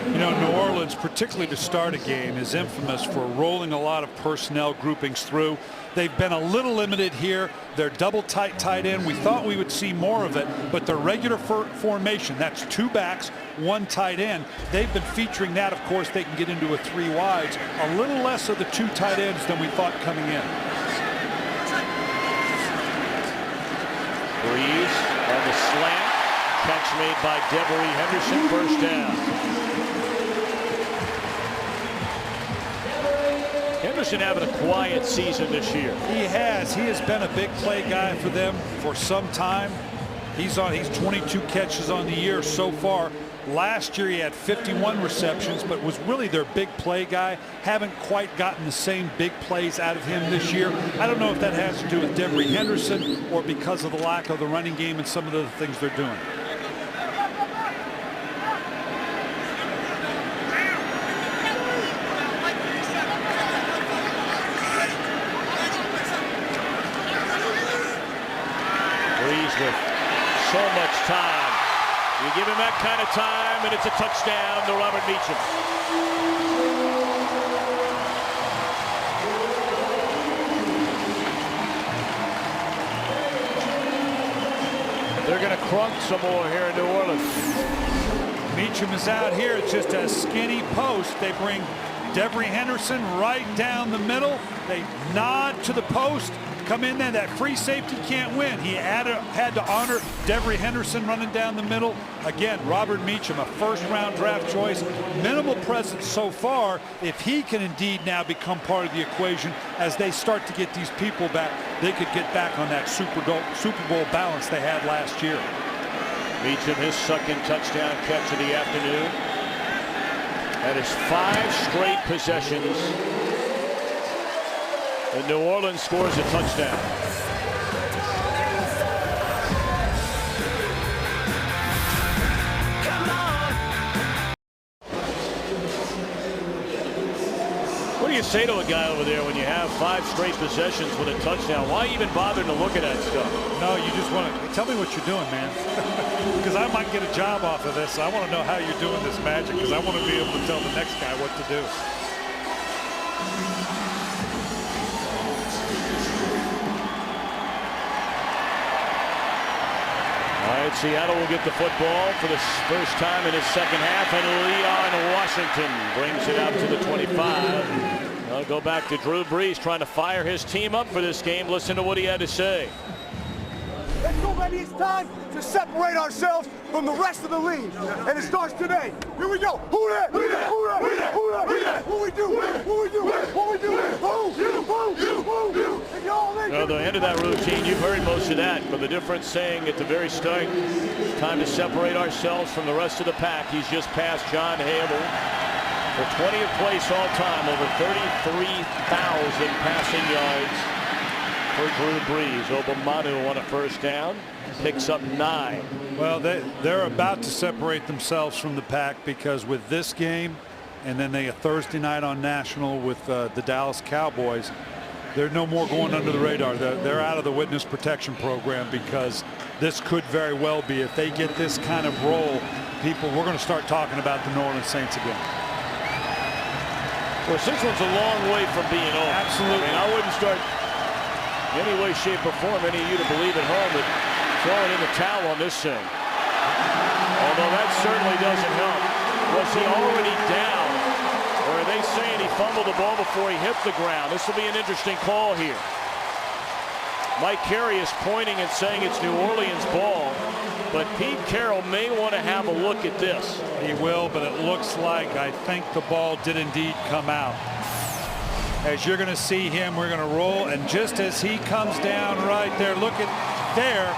You know, New Orleans, particularly to start a game, is infamous for rolling a lot of personnel groupings through. They've been a little limited here. They're double tight end. We thought we would see more of it, but their regular formation, that's 2 backs, 1 tight end. They've been featuring that. Of course, they can get into a 3 wides. A little less of the 2 tight ends than we thought coming in. Breeze on the slant. Catch made by Devery Henderson. First down. Henderson having a quiet season this year. He has. He has been a big play guy for them for some time. He's 22 catches on the year so far. Last year he had 51 receptions, but was really their big play guy. Haven't quite gotten the same big plays out of him this year. I don't know if that has to do with Devery Henderson or because of the lack of the running game and some of the things they're doing. With so much time, you give him that kind of time, and it's a touchdown to Robert Meacham. They're going to crunk some more here in New Orleans. Meacham is out here. It's just a skinny post. They bring Devery Henderson right down the middle. They nod to the post. Come in there, that free safety can't win. He had to honor Devery Henderson running down the middle. Again, Robert Meacham, a first-round draft choice. Minimal presence so far. If he can indeed now become part of the equation as they start to get these people back, they could get back on that Super Bowl balance they had last year. Meacham, his second touchdown catch of the afternoon. That is 5 straight possessions. And New Orleans scores a touchdown. What do you say to a guy over there when you have 5 straight possessions with a touchdown? Why even bother to look at that stuff? No, you just want to tell me what you're doing, man. Because I might get a job off of this. I want to know how you're doing this magic because I want to be able to tell the next guy what to do. All right, Seattle will get the football for the first time in his second half, and Leon Washington brings it out to the 25. I'll go back to Drew Brees trying to fire his team up for this game. Listen to what he had to say. Let's go, baby. It's time to separate ourselves from the rest of the league. And it starts today. Here we go. Who that? Who that? Who that? Who that? Who that? Who that? What we do? What we do? What we do? Well, the end of that routine, you've heard most of that, but the difference saying at the very start, time to separate ourselves from the rest of the pack. He's just passed John Hable for 20th place all time, over 33,000 passing yards for Drew Brees. Obamanu on a first down, picks up 9. Well, they're about to separate themselves from the pack because with this game and then they a Thursday night on national with the Dallas Cowboys, they're no more going under the radar. They're out of the witness protection program because this could very well be, if they get this kind of roll, we're going to start talking about the New Orleans Saints again. Well, this one's a long way from being over. Absolutely. I mean, I wouldn't start any way, shape, or form any of you to believe at home that throwing in the towel on this thing. Although that certainly doesn't help. Was he already down? Or are they saying he fumbled the ball before he hit the ground? This will be an interesting call here. Mike Carey is pointing and saying it's New Orleans ball, but Pete Carroll may want to have a look at this. He will, but it looks like I think the ball did indeed come out. As you're going to see him, we're going to roll, and just as he comes down right there, look at there,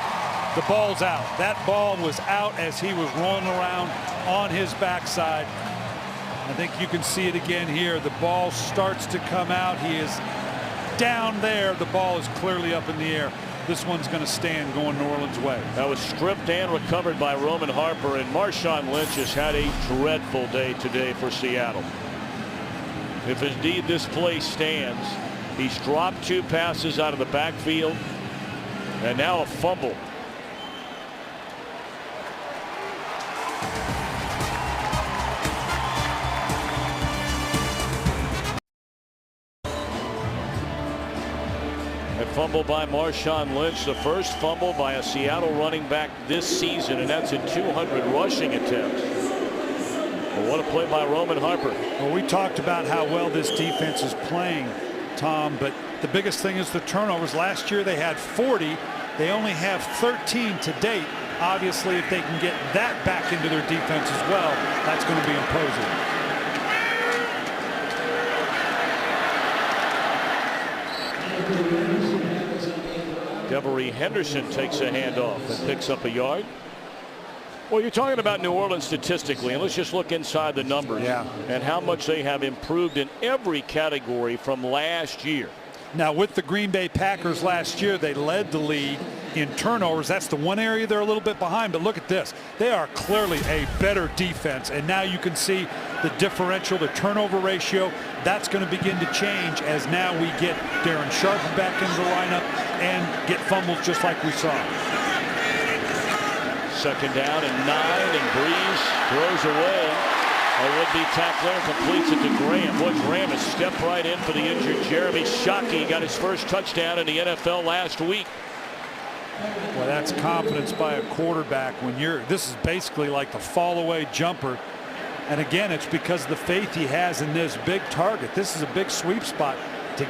The ball's out. That ball was out as he was rolling around on his backside. I think you can see it again here. The ball starts to come out. He is down there. The ball is clearly up in the air. This one's going to stand going New Orleans' way. That was stripped and recovered by Roman Harper, and Marshawn Lynch has had a dreadful day today for Seattle. If indeed this play stands, he's dropped 2 passes out of the backfield, and now a fumble. A fumble by Marshawn Lynch, the first fumble by a Seattle running back this season, and that's in 200 rushing attempts. Well, what a play by Roman Harper. Well, we talked about how well this defense is playing, Tom, but the biggest thing is the turnovers. Last year they had 40. They only have 13 to date. Obviously, if they can get that back into their defense as well, that's going to be imposing. Devery Henderson takes a handoff and picks up a yard. Well, you're talking about New Orleans statistically, and let's just look inside the numbers and how much they have improved in every category from last year. Now, with the Green Bay Packers last year, they led the league in turnovers. That's the one area they're a little bit behind, but look at this. They are clearly a better defense, and now you can see the differential, the turnover ratio. That's going to begin to change as now we get Darren Sharp back into the lineup and get fumbles just like we saw. Second down and 9, and Breeze throws away. A would-be tackler completes it to Graham. Boy, Graham has stepped right in for the injured Jeremy Shockey. Got his first touchdown in the NFL last week. Well, that's confidence by a quarterback when this is basically like the fall-away jumper. And again, it's because of the faith he has in this big target. This is a big sweep spot to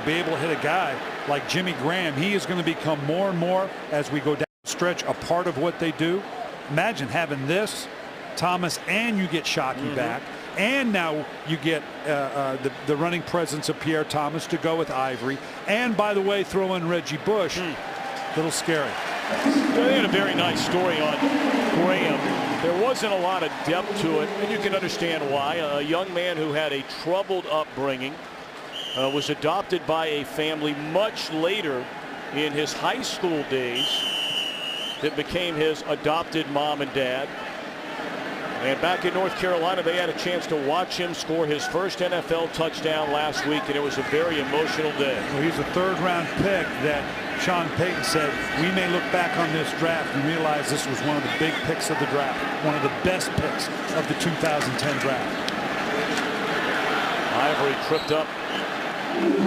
be able to hit a guy like Jimmy Graham. He is going to become more and more, as we go down the stretch, a part of what they do. Imagine having this, Thomas, and you get Shockey back, and now you get the running presence of Pierre Thomas to go with Ivory, and by the way, throw in Reggie Bush. A little scary. They had a very nice story on Graham. There wasn't a lot of depth to it, and you can understand why. A young man who had a troubled upbringing was adopted by a family much later in his high school days that became his adopted mom and dad. And back in North Carolina, they had a chance to watch him score his first NFL touchdown last week, and it was a very emotional day. Well, he's a third-round pick that Sean Payton said, we may look back on this draft and realize this was one of the big picks of the draft, one of the best picks of the 2010 draft. Ivory tripped up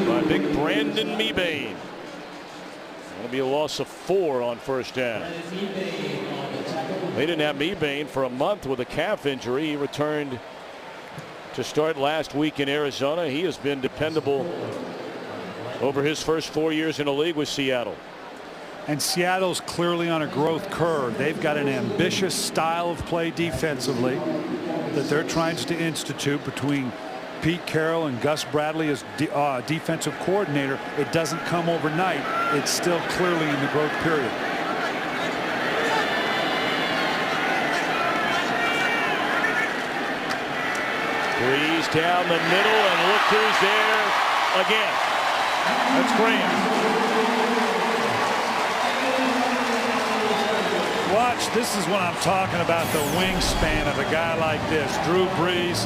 by big Brandon Mebane. That'll be a loss of 4 on first down. They didn't have Mebane for a month with a calf injury. He returned to start last week in Arizona. He has been dependable over his first 4 years in the league with Seattle. And Seattle's clearly on a growth curve. They've got an ambitious style of play defensively that they're trying to institute between Pete Carroll and Gus Bradley as defensive coordinator. It doesn't come overnight. It's still clearly in the growth period. Breeze down the middle, and look who's there again. That's Graham. Watch, this is what I'm talking about, the wingspan of a guy like this. Drew Brees.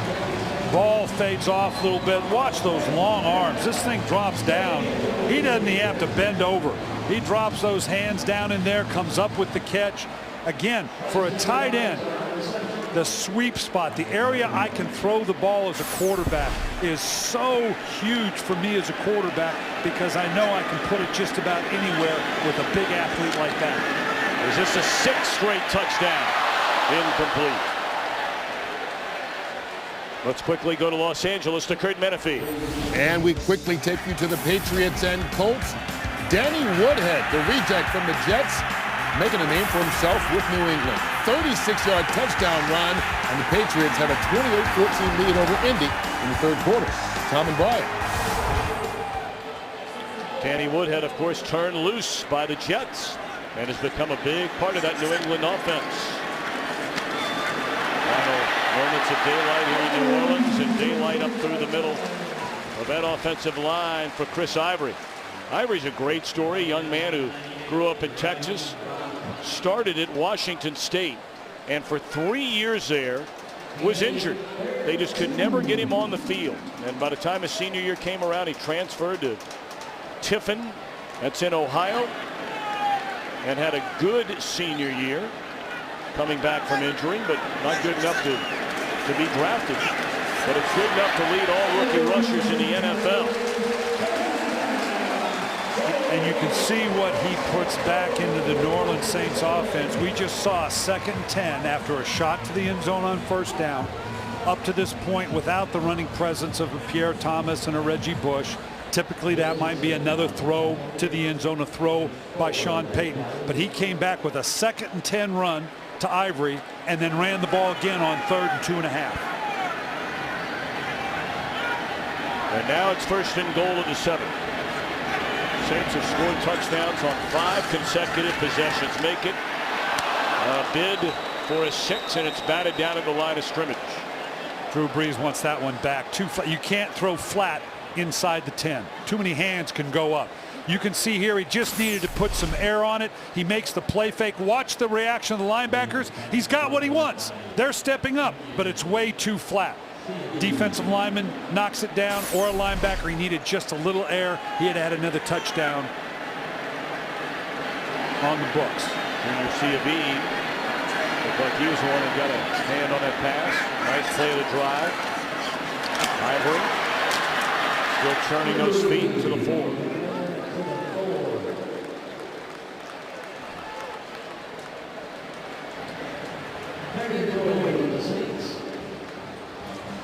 Ball fades off a little bit. Watch those long arms. This thing drops down. He doesn't even have to bend over. He drops those hands down in there, comes up with the catch. Again, for a tight end, the sweep spot, the area I can throw the ball as a quarterback, is so huge for me as a quarterback because I know I can put it just about anywhere with a big athlete like that. Is this a 6th straight touchdown? Incomplete. Let's quickly go to Los Angeles to Kurt Menefee. And we quickly take you to the Patriots and Colts. Danny Woodhead, the reject from the Jets, making a name for himself with New England. 36-yard touchdown run, and the Patriots have a 28-14 lead over Indy in the third quarter. Tom and Brian. Danny Woodhead, of course, turned loose by the Jets. and has become a big part of that New England offense. Final moments of daylight here in New Orleans, and daylight up through the middle of that offensive line for Chris Ivory. Ivory's a great story, a young man who grew up in Texas, started at Washington State, and for 3 years there was injured. They just could never get him on the field. And by the time his senior year came around, he transferred to Tiffin, that's in Ohio, and had a good senior year, coming back from injury, but not good enough to be drafted. But it's good enough to lead all rookie rushers in the NFL. And you can see what he puts back into the New Orleans Saints offense. We just saw a 2nd and 10 after a shot to the end zone on 1st down. Up to this point, without the running presence of a Pierre Thomas and a Reggie Bush. Typically that might be another throw to the end zone, a throw by Sean Payton. But he came back with a 2nd and 10 run to Ivory and then ran the ball again on 3rd and 2.5. And now it's 1st and goal at the 7. Saints have scored touchdowns on 5 consecutive possessions. Make it a bid for a 6, and it's batted down at the line of scrimmage. Drew Brees wants that one back. You can't throw flat inside the 10. Too many hands can go up. You can see here he just needed to put some air on it. He makes the play fake. Watch the reaction of the linebackers. He's got what he wants. They're stepping up, but it's way too flat. Defensive lineman knocks it down, or a linebacker. He needed just a little air. He had another touchdown on the books. Junior C of E looked like he was the one who got a hand on that pass. Nice play of the drive. Ivory still churning those feet to the 4.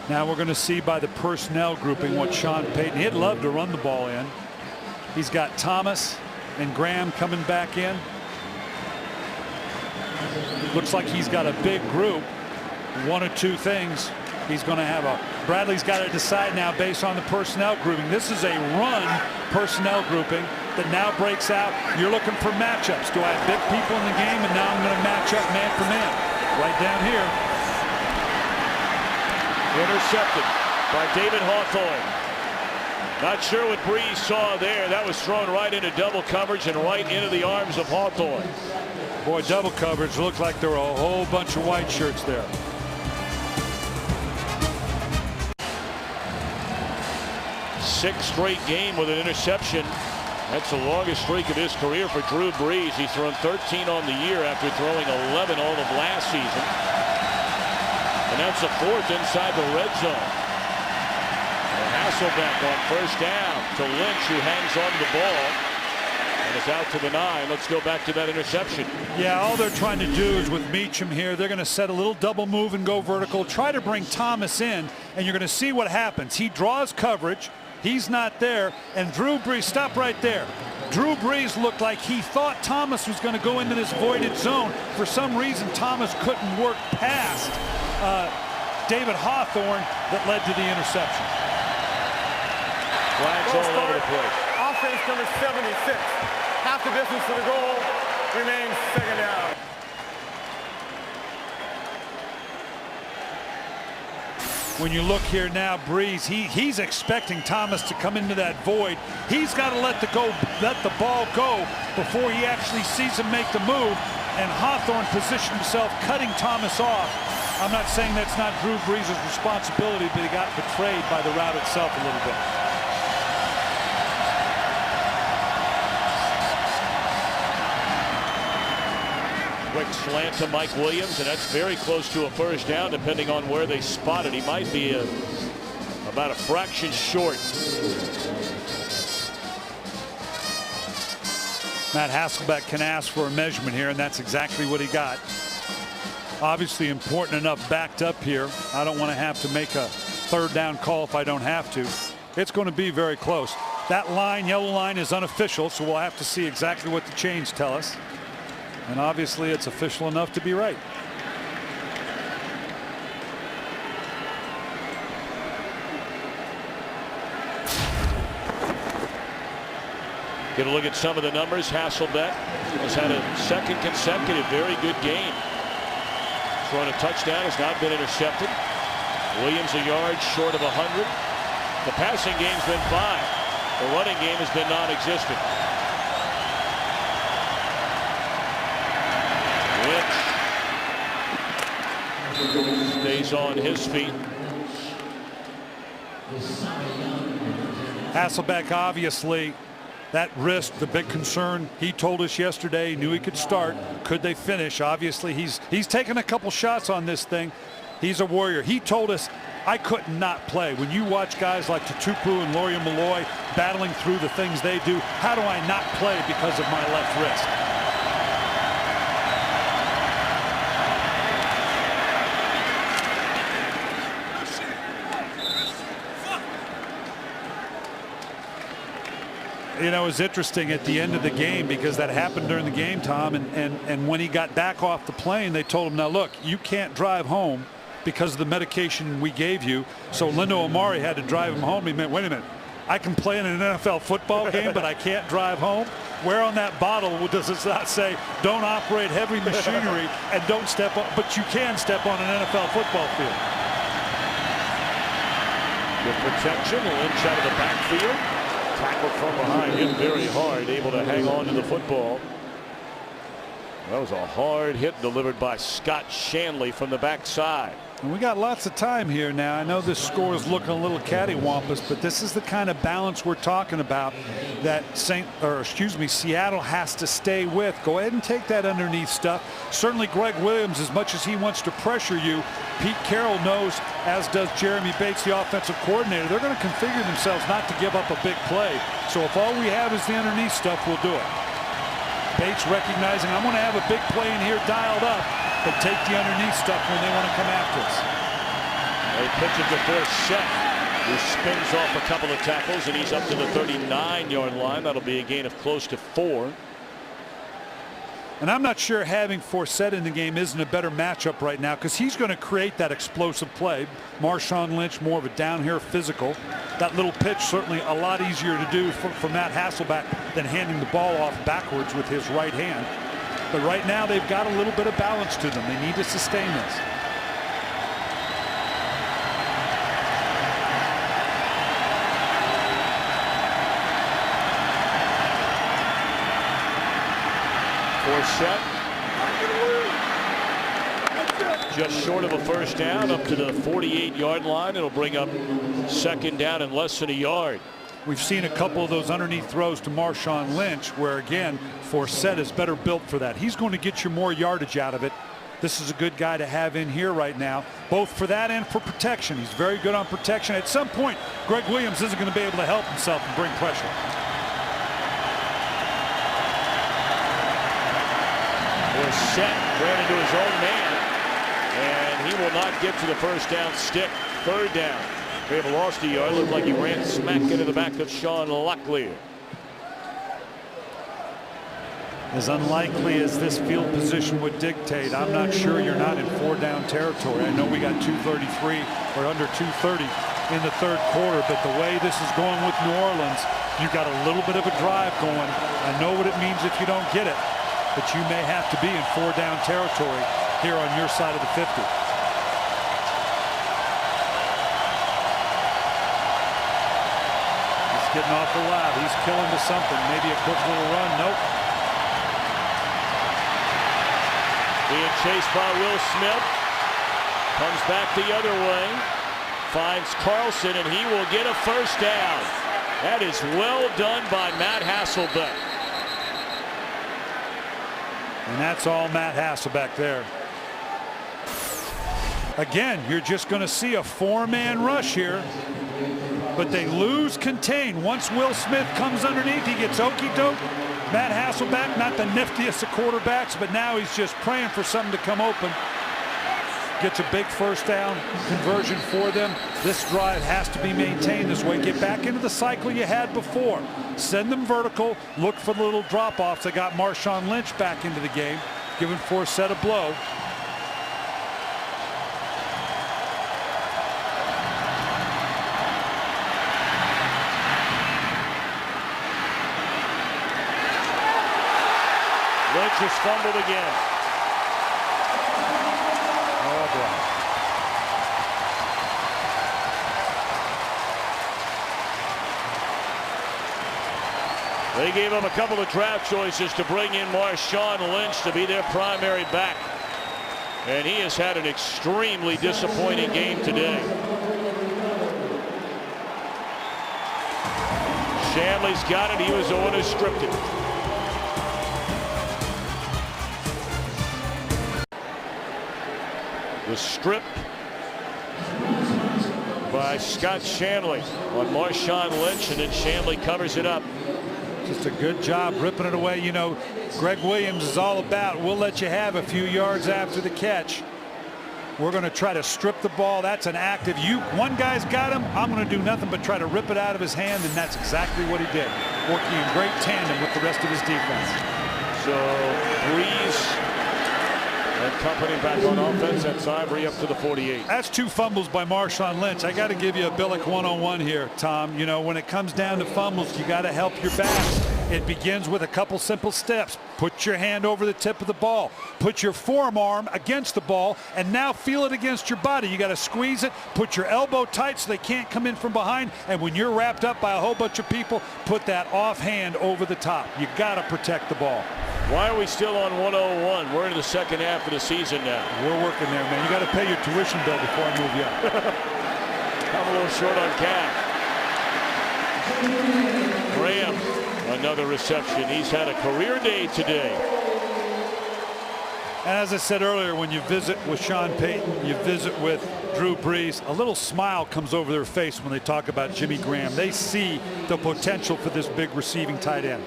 Now we're going to see by the personnel grouping what Sean Payton, he'd love to run the ball in. He's got Thomas and Graham coming back in. Looks like he's got a big group. One or two things he's going to have. Bradley's got to decide now based on the personnel grouping. This is a run personnel grouping that now breaks out. You're looking for matchups. Do I have big people in the game, and now I'm going to match up man for man right down here. Intercepted by David Hawthorne. Not sure what Brees saw there. That was thrown right into double coverage and right into the arms of Hawthorne. Boy, double coverage looked like there were a whole bunch of white shirts there. Sixth straight game with an interception. That's the longest streak of his career for Drew Brees. He's thrown 13 on the year after throwing 11 all of last season. And that's the 4th inside the red zone. And Hasselbeck on 1st down to Lynch, who hangs on to the ball and is out to the 9. Let's go back to that interception. Yeah, all they're trying to do is with Meacham here, they're going to set a little double move and go vertical, try to bring Thomas in, and you're going to see what happens. He draws coverage. He's not there, and Drew Brees, stop right there. Drew Brees looked like he thought Thomas was going to go into this voided zone. For some reason, Thomas couldn't work past David Hawthorne that led to the interception. Flags all over the place. Offense number 76. Half the distance to the goal. Remains 2nd down. When you look here now, Brees, he's expecting Thomas to come into that void. He's got to let the ball go before he actually sees him make the move. And Hawthorne positioned himself, cutting Thomas off. I'm not saying that's not Drew Brees' responsibility, but he got betrayed by the route itself a little bit. Quick slant to Mike Williams, and that's very close to a 1st down, depending on where they spot it. He might be about a fraction short. Matt Hasselbeck can ask for a measurement here, and that's exactly what he got. Obviously important enough backed up here. I don't want to have to make a 3rd down call if I don't have to. It's going to be very close. That line, yellow line, is unofficial, so we'll have to see exactly what the chains tell us. And obviously it's official enough to be right. Get a look at some of the numbers. Hasselbeck has had a second consecutive very good game. Throwing a touchdown, has not been intercepted. Williams a yard short of 100. The passing game's been fine. The running game has been non-existent. Lynch stays on his feet. Hasselbeck, obviously, that wrist, the big concern. He told us yesterday he knew he could start. Could they finish? Obviously, he's taken a couple shots on this thing. He's a warrior. He told us, I could not play. When you watch guys like Tutupu and Laurier Malloy battling through the things they do, how do I not play because of my left wrist? You know, it was interesting at the end of the game because that happened during the game, Tom, and when he got back off the plane, they told him, now look, you can't drive home because of the medication we gave you. So Lindo Amari had to drive him home. He meant, wait a minute, I can play in an NFL football game, but I can't drive home? Where on that bottle does it not say, don't operate heavy machinery and don't step on, but you can step on an NFL football field? Good protection, Lynch out of the backfield. Tackled from behind, hit very hard, able to hang on to the football. That was a hard hit delivered by Scott Shanley from the backside. And we got lots of time here now. I know this score is looking a little cattywampus, but this is the kind of balance we're talking about that Seattle has to stay with. Go ahead and take that underneath stuff. Certainly Greg Williams, as much as he wants to pressure you, Pete Carroll knows, as does Jeremy Bates, the offensive coordinator, they're going to configure themselves not to give up a big play. So if all we have is the underneath stuff, we'll do it. Bates recognizing, I'm going to have a big play in here dialed up, but take the underneath stuff when they want to come after us. They pitch it to Forsett, who spins off a couple of tackles, and he's up to the 39-yard line. That'll be a gain of close to 4. And I'm not sure having Forsett in the game isn't a better matchup right now because he's going to create that explosive play. Marshawn Lynch, more of a down here physical. That little pitch certainly a lot easier to do for Matt Hasselbeck than handing the ball off backwards with his right hand. But right now they've got a little bit of balance to them. They need to sustain this. Forsett just short of a first down, up to the 48-yard line. It'll bring up second down and less than a yard. We've seen a couple of those underneath throws to Marshawn Lynch where, again, Forsett is better built for that. He's going to get you more yardage out of it. This is a good guy to have in here right now, both for that and for protection. He's very good on protection. At some point, Greg Williams isn't going to be able to help himself and bring pressure. Forsett ran into his own man, and he will not get to the first down stick. Third down. They have lost a yard. Looked like he ran smack into the back of Sean Locklear. As unlikely as this field position would dictate, I'm not sure you're not in 4-down territory. I know we got 2:33 or under 2:30 in the third quarter, but the way this is going with New Orleans, you got a little bit of a drive going. I know what it means if you don't get it, but you may have to be in 4-down territory here on your side of the 50. He's getting off the lab. He's killing to something. Maybe a quick little run. Nope. Being chased by Will Smith. Comes back the other way. Finds Carlson, and he will get a first down. That is well done by Matt Hasselbeck. And that's all Matt Hasselbeck there. Again, you're just going to see a 4-man rush here. But they lose contain. Once Will Smith comes underneath, he gets okey-doke. Matt Hasselbeck, not the niftiest of quarterbacks, but now he's just praying for something to come open. Gets a big first down conversion for them. This drive has to be maintained this way. Get back into the cycle you had before. Send them vertical. Look for the little drop-offs that got Marshawn Lynch back into the game, giving Forsett a blow. Lynch has fumbled again. Oh, boy. They gave him a couple of draft choices to bring in Marshawn Lynch to be their primary back. And he has had an extremely disappointing game today. Shanley's got it. He was the one who stripped it. The strip by Scott Shanley on Marshawn Lynch, and then Shanley covers it up. Just a good job ripping it away. You know, Greg Williams is all about, we'll let you have a few yards after the catch. We're going to try to strip the ball. That's an active. One guy's got him. I'm going to do nothing but try to rip it out of his hand, and that's exactly what he did. Working in great tandem with the rest of his defense. So Breeze and company back on offense. That's Ivory up to the 48. That's 2 fumbles by Marshawn Lynch. I got to give you a Billick 101 here, Tom. You know, when it comes down to fumbles, you got to help your backs. It begins with a couple simple steps. Put your hand over the tip of the ball. Put your forearm against the ball, and now feel it against your body. You got to squeeze it. Put your elbow tight so they can't come in from behind. And when you're wrapped up by a whole bunch of people, put that off hand over the top. You got to protect the ball. Why are we still on 101? We're in the second half of the season now. We're working there, man. You got to pay your tuition bill before I move you up. I'm a little short on cash. Graham, another reception. He's had a career day today. And as I said earlier, when you visit with Sean Payton, you visit with Drew Brees, a little smile comes over their face when they talk about Jimmy Graham. They see the potential for this big receiving tight end.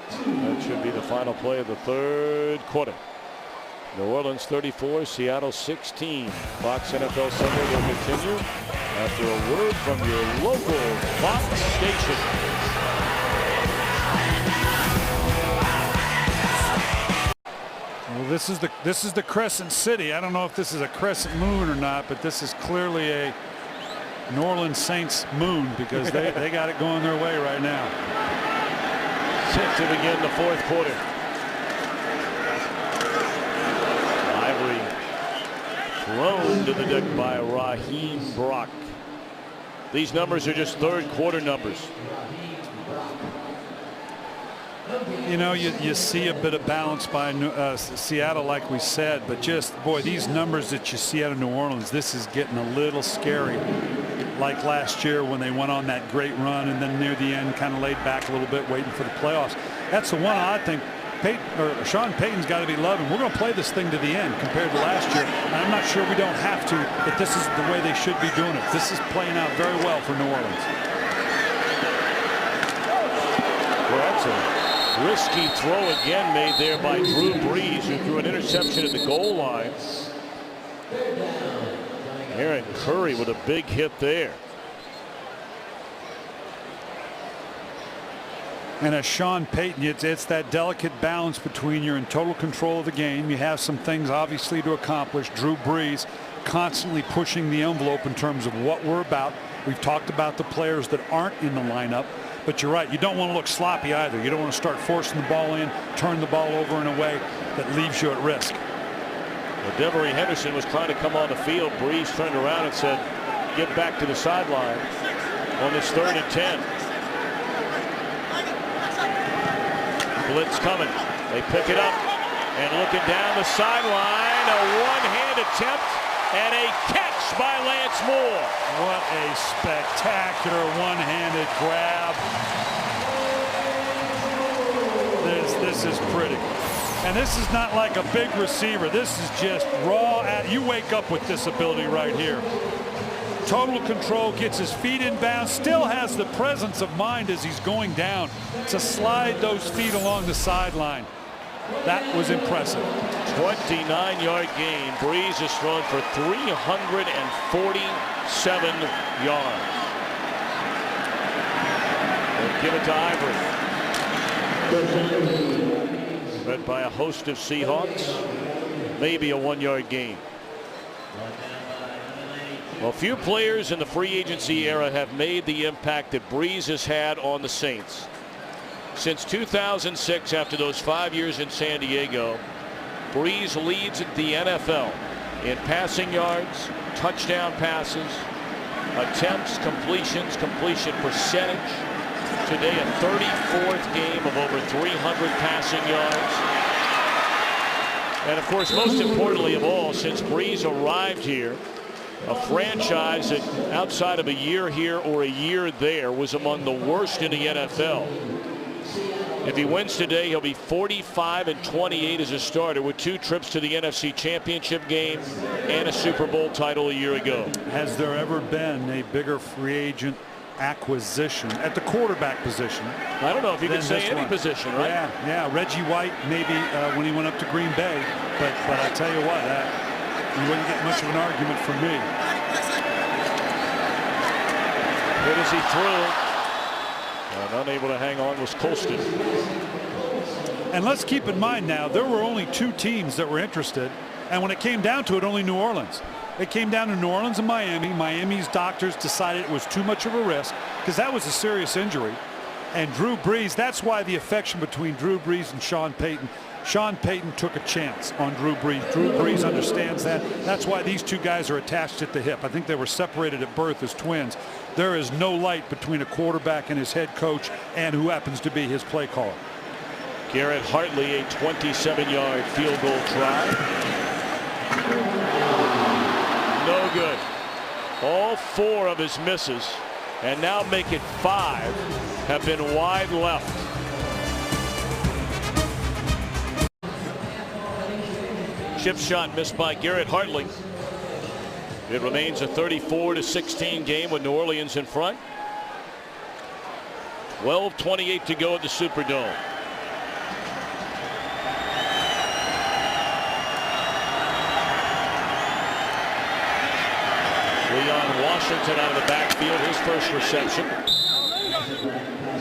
That should be the final play of the third quarter. New Orleans 34, Seattle 16. Fox NFL Sunday will continue after a word from your local Fox station. Well, this is the Crescent City. I don't know if this is a crescent moon or not, but this is clearly a New Orleans Saints moon, because they got it going their way right now. Set to begin the fourth quarter. Ivory thrown to the deck by Raheem Brock. These numbers are just third quarter numbers. You know, you see a bit of balance by Seattle, like we said, but just, boy, these numbers that you see out of New Orleans, this is getting a little scary. Like last year when they went on that great run and then near the end kind of laid back a little bit waiting for the playoffs. That's the one I think Sean Payton's got to be loving. We're going to play this thing to the end compared to last year. And I'm not sure we don't have to, but this is the way they should be doing it. This is playing out very well for New Orleans. Well, that's a risky throw again made there by Drew Brees, who threw an interception at the goal line. Aaron Curry with a big hit there. And as Sean Payton, it's that delicate balance between you're in total control of the game. You have some things obviously to accomplish. Drew Brees constantly pushing the envelope in terms of what we're about. We've talked about the players that aren't in the lineup, but you're right. You don't want to look sloppy either. You don't want to start forcing the ball in, turn the ball over in a way that leaves you at risk. Devery Henderson was trying to come on the field. Brees turned around and said, get back to the sideline on this 3rd and 10. Blitz coming. They pick it up, and looking down the sideline, a one-hand attempt and a catch by Lance Moore. What a spectacular one-handed grab. This is pretty. And this is not like a big receiver. This is just raw. You wake up with this ability right here. Total control, gets his feet in bounds, still has the presence of mind as he's going down to slide those feet along the sideline. That was impressive. 29-yard gain. Brees has thrown for 347 yards. They'll give it to Ivory. Led by a host of Seahawks. Maybe a 1-yard gain. Well, few players in the free agency era have made the impact that Brees has had on the Saints. Since 2006, after those 5 years in San Diego, Brees leads the NFL in passing yards, touchdown passes, attempts, completions, completion percentage. Today, a 34th game of over 300 passing yards. And of course, most importantly of all, since Brees arrived here, a franchise that outside of a year here or a year there was among the worst in the NFL. If he wins today, he'll be 45-28 as a starter with 2 trips to the NFC Championship game and a Super Bowl title a year ago. Has there ever been a bigger free agent acquisition at the quarterback position? I don't know if you can say any position, right? Yeah. Reggie White maybe when he went up to Green Bay, but I tell you what, you wouldn't get much of an argument from me. Good as he threw. And unable to hang on was Colston. And let's keep in mind now, there were only 2 teams that were interested, and when it came down to it, only New Orleans. It came down to New Orleans and Miami. Miami's doctors decided it was too much of a risk because that was a serious injury. And Drew Brees, that's why the affection between Drew Brees and Sean Payton. Sean Payton took a chance on Drew Brees. Drew Brees understands that. That's why these 2 guys are attached at the hip. I think they were separated at birth as twins. There is no light between a quarterback and his head coach and who happens to be his play caller. Garrett Hartley, a 27-yard field goal try. No good. All 4 of his misses, and now make it 5, have been wide left. Chip shot missed by Garrett Hartley. It remains a 34-16 game with New Orleans in front. 12:28 to go at the Superdome. Leon Washington out of the backfield, his first reception.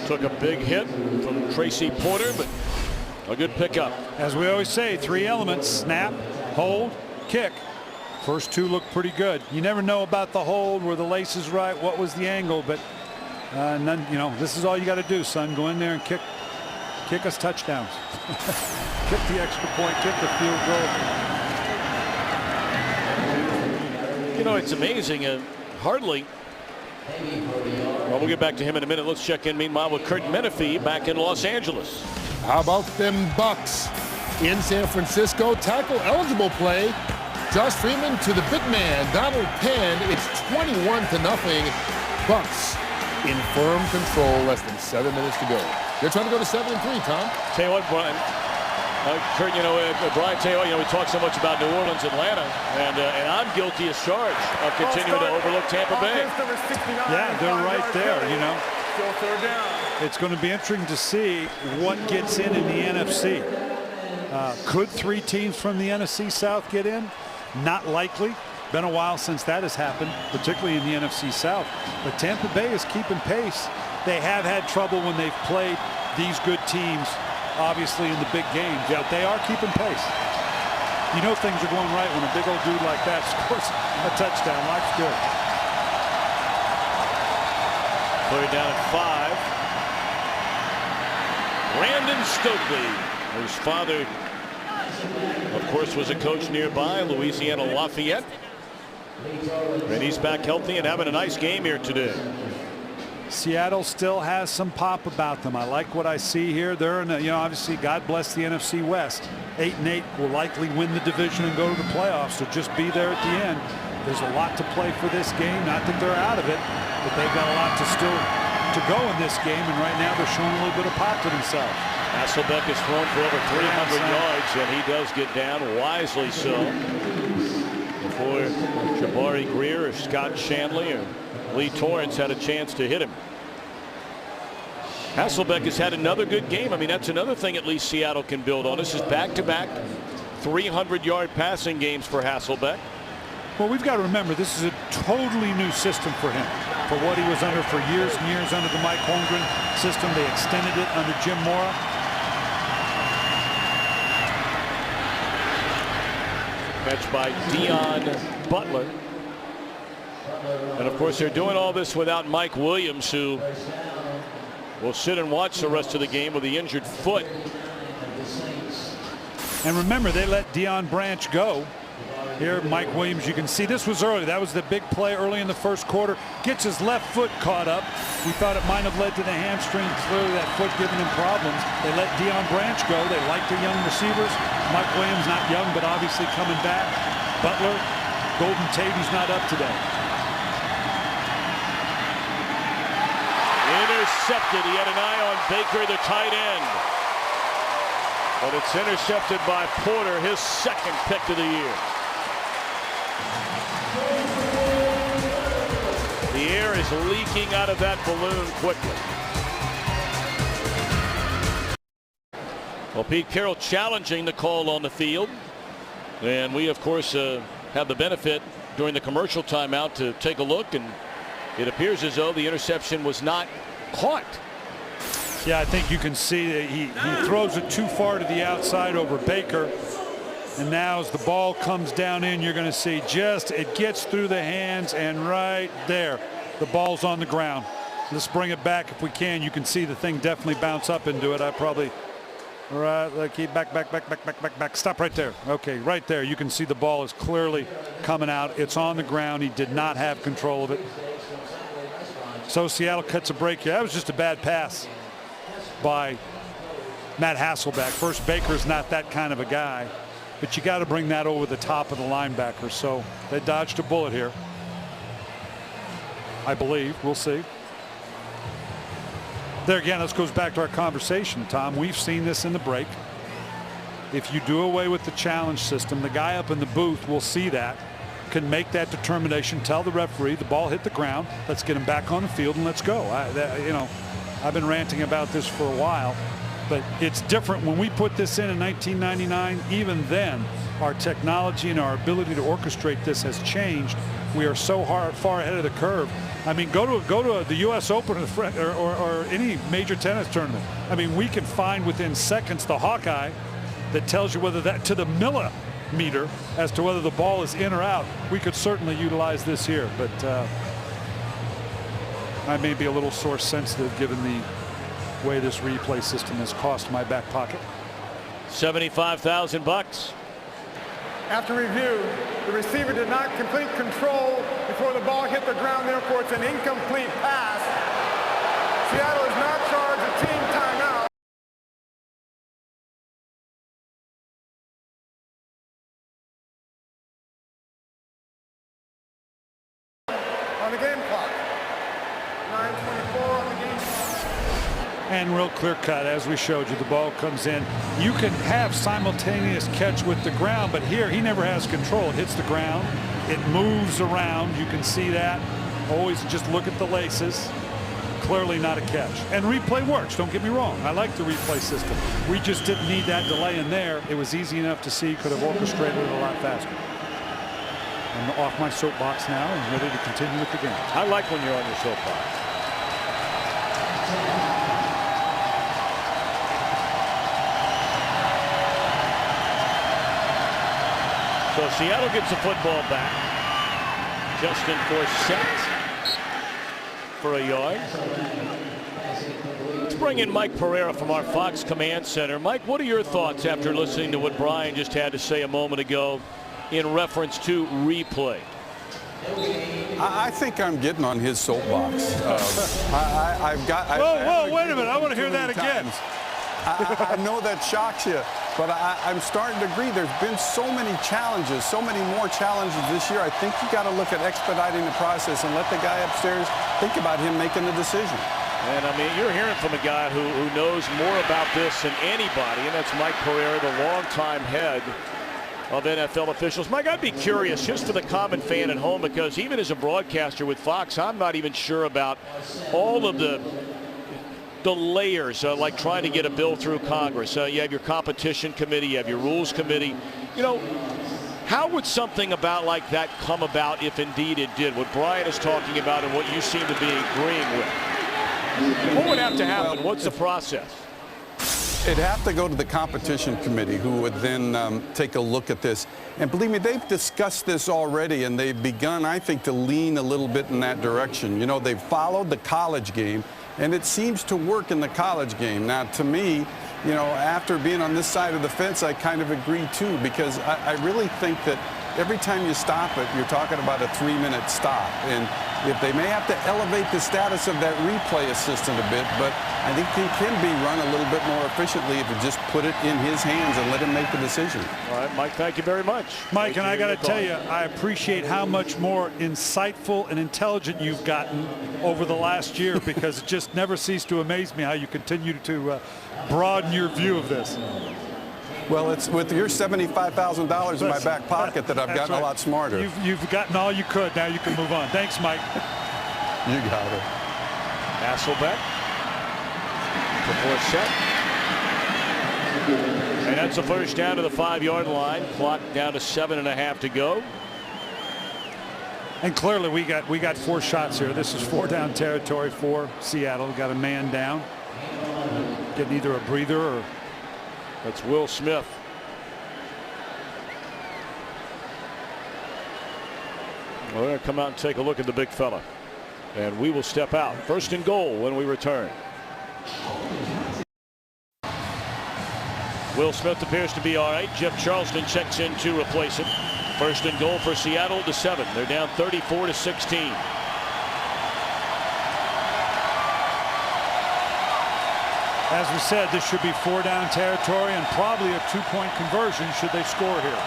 Took a big hit from Tracy Porter, but a good pickup. As we always say, 3 elements: snap, hold, kick. First 2 look pretty good. You never know about the hold, were the laces right, what was the angle, but none. You know, this is all you got to do, son. Go in there and kick us touchdowns. Kick the extra point, kick the field goal. You know, it's amazing. Hartley. Well, we'll get back to him in a minute. Let's check in meanwhile with Kurt Menefee back in Los Angeles. How about them Bucks in San Francisco? Tackle eligible play. Josh Freeman to the big man, Donald Penn. It's 21-0. Bucks in firm control, less than 7 minutes to go. They're trying to go to 7-3, Tom. Tell you what, Brian. Kurt, Brian, tell you what, we talk so much about New Orleans, Atlanta, and I'm guilty as charged of continuing to overlook Tampa Bay. Yeah, they're right there, Still 3rd down. It's going to be interesting to see what gets in the NFC. Could 3 teams from the NFC South get in? Not likely. Been a while since that has happened, particularly in the NFC South. But Tampa Bay is keeping pace. They have had trouble when they've played these good teams, obviously in the big games. Yeah, but they are keeping pace. You know things are going right when a big old dude like that scores a touchdown. Life's good. 3rd down at 5. Brandon Stokely, whose father, of course, was a coach nearby, Louisiana Lafayette. And he's back healthy and having a nice game here today. Seattle still has some pop about them. I like what I see here. They're in obviously, God bless the NFC West. 8-8 will likely win the division and go to the playoffs, so just be there at the end. There's a lot to play for this game. Not that they're out of it, but they've got a lot to go in this game, and right now they're showing a little bit of pop to themselves. Hasselbeck has thrown for over 300 yards, and he does get down, wisely so. Before Jabari Greer or Scott Shanley or Lee Torrance had a chance to hit him. Hasselbeck has had another good game. I mean, that's another thing at least Seattle can build on. This is back-to-back 300-yard passing games for Hasselbeck. Well, we've got to remember, this is a totally new system for him. For what he was under for years and years under the Mike Holmgren system, they extended it under Jim Mora. Catch by Dion Butler. And of course, they're doing all this without Mike Williams, who will sit and watch the rest of the game with the injured foot. And remember, they let Deion Branch go. Here, Mike Williams, you can see this was early. That was the big play early in the first quarter. Gets his left foot caught up. We thought it might have led to the hamstring. Clearly, that foot giving him problems. They let Deion Branch go. They like the young receivers. Mike Williams, not young, but obviously coming back. Butler, Golden Tate, he's not up today. Intercepted. He had an eye on Baker, the tight end. But it's intercepted by Porter, his second pick of the year. The air is leaking out of that balloon quickly. Well, Pete Carroll challenging the call on the field. And we, of course, have the benefit during the commercial timeout to take a look. And it appears as though the interception was not caught. Yeah, I think you can see that he throws it too far to the outside over Baker. And now as the ball comes down in, you're going to see just it gets through the hands, and right there, the ball's on the ground. Let's bring it back if we can. You can see the thing definitely bounce up into it. I probably, all right, keep back. Stop right there. Okay, right there. You can see the ball is clearly coming out. It's on the ground. He did not have control of it. So Seattle cuts a break here. That was just a bad pass by Matt Hasselbeck. First, Baker's not that kind of a guy, but you got to bring that over the top of the linebacker. So they dodged a bullet here, I believe. We'll see. There again, this goes back to our conversation, Tom. We've seen this in the break. If you do away with the challenge system, the guy up in the booth will see that, can make that determination, tell the referee the ball hit the ground, let's get him back on the field and let's go. I've been ranting about this for a while, but it's different when we put this in 1999. Even then, our technology and our ability to orchestrate this has changed. We are so far ahead of the curve. I mean, go to the U.S. Open or any major tennis tournament. I mean, we can find within seconds the Hawkeye that tells you whether that to the millimeter as to whether the ball is in or out. We could certainly utilize this here, but I may be a little source sensitive given the way this replay system has cost my back pocket. $75,000. After review, the receiver did not complete control before the ball hit the ground. Therefore, it's an incomplete pass. Seattle is not charged a team timeout. On the game clock. 9:24 on the game clock. And real clear cut, as we showed you, the ball comes in. You can have simultaneous catch with the ground, but here he never has control. It hits the ground. It moves around. You can see that. Always just look at the laces. Clearly not a catch. And replay works. Don't get me wrong. I like the replay system. We just didn't need that delay in there. It was easy enough to see. Could have orchestrated it a lot faster. I'm off my soapbox now and ready to continue with the game. I like when you're on your soapbox. So Seattle gets the football back. Justin Forsett for a yard. Let's bring in Mike Pereira from our Fox Command Center. Mike, what are your thoughts after listening to what Brian just had to say a moment ago in reference to replay? I think I'm getting on his soapbox. Whoa, wait a minute. I want to hear that again. I know that shocks you, but I'm starting to agree. There's been so many challenges, so many more challenges this year. I think you got to look at expediting the process and let the guy upstairs think about him making the decision. And I mean, you're hearing from a guy who knows more about this than anybody, and that's Mike Pereira, the longtime head of NFL officials. Mike, I'd be curious, just for the common fan at home, because even as a broadcaster with Fox, I'm not even sure about all of the layers, like trying to get a bill through Congress. You have your competition committee, you have your rules committee. You know, how would something about like that come about if indeed it did? What Brian is talking about and what you seem to be agreeing with. What would have to happen? What's the process? It'd have to go to the competition committee, who would then take a look at this. And believe me, they've discussed this already, and they've begun, I think, to lean a little bit in that direction. You know, they've followed the college game, and it seems to work in the college game. Now, to me, you know, after being on this side of the fence, I kind of agree, too, because I really think that every time you stop it, you're talking about a 3-minute stop. And if they may have to elevate the status of that replay assistant a bit, but I think he can be run a little bit more efficiently if you just put it in his hands and let him make the decision. All right, Mike, thank you very much. Mike, and I got to tell you, I appreciate how much more insightful and intelligent you've gotten over the last year, because it just never ceased to amaze me how you continue to broaden your view of this. Well, it's with your $75,000 in my back pocket that I've gotten a lot smarter. You've gotten all you could. Now you can move on. Thanks, Mike. You got it. Hasselbeck before set. And that's a first down to the 5-yard line. Clock down to 7.5 to go. And clearly we got 4 shots here. This is 4-down territory for Seattle. Got a man down. Getting either a breather or. That's Will Smith. We're going to come out and take a look at the big fella. And we will step out. First and goal when we return. Will Smith appears to be all right. Jeff Charleston checks in to replace him. First and goal for Seattle to 7. They're down 34-16. As we said, this should be 4-down territory and probably a 2-point conversion should they score here.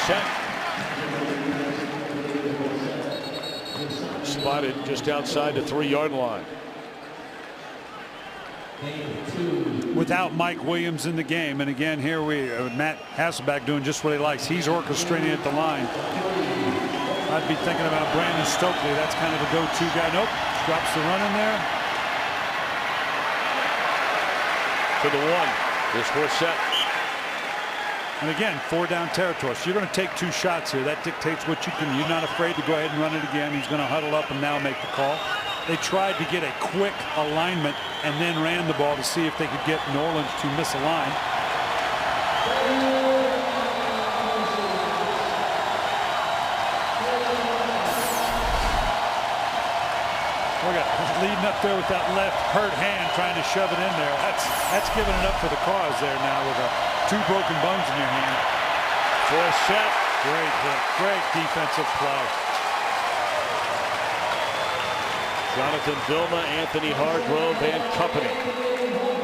Set. Spotted just outside the 3-yard line. Without Mike Williams in the game, and again here Matt Hasselbeck doing just what he likes. He's orchestrating at the line. I'd be thinking about Brandon Stokely. That's kind of a go-to guy. Nope, drops the run in there. To the 1. This was set. And again, 4-down territory. So you're going to take 2 shots here. That dictates what you can. You're not afraid to go ahead and run it again. He's going to huddle up and now make the call. They tried to get a quick alignment and then ran the ball to see if they could get New Orleans to misalign. Look at leading up there with that left hurt hand trying to shove it in there. That's giving it up for the cause there now with 2 broken bones in your hand. For a set. Great hit. Great defensive play. Jonathan Vilma, Anthony Hargrove, and company.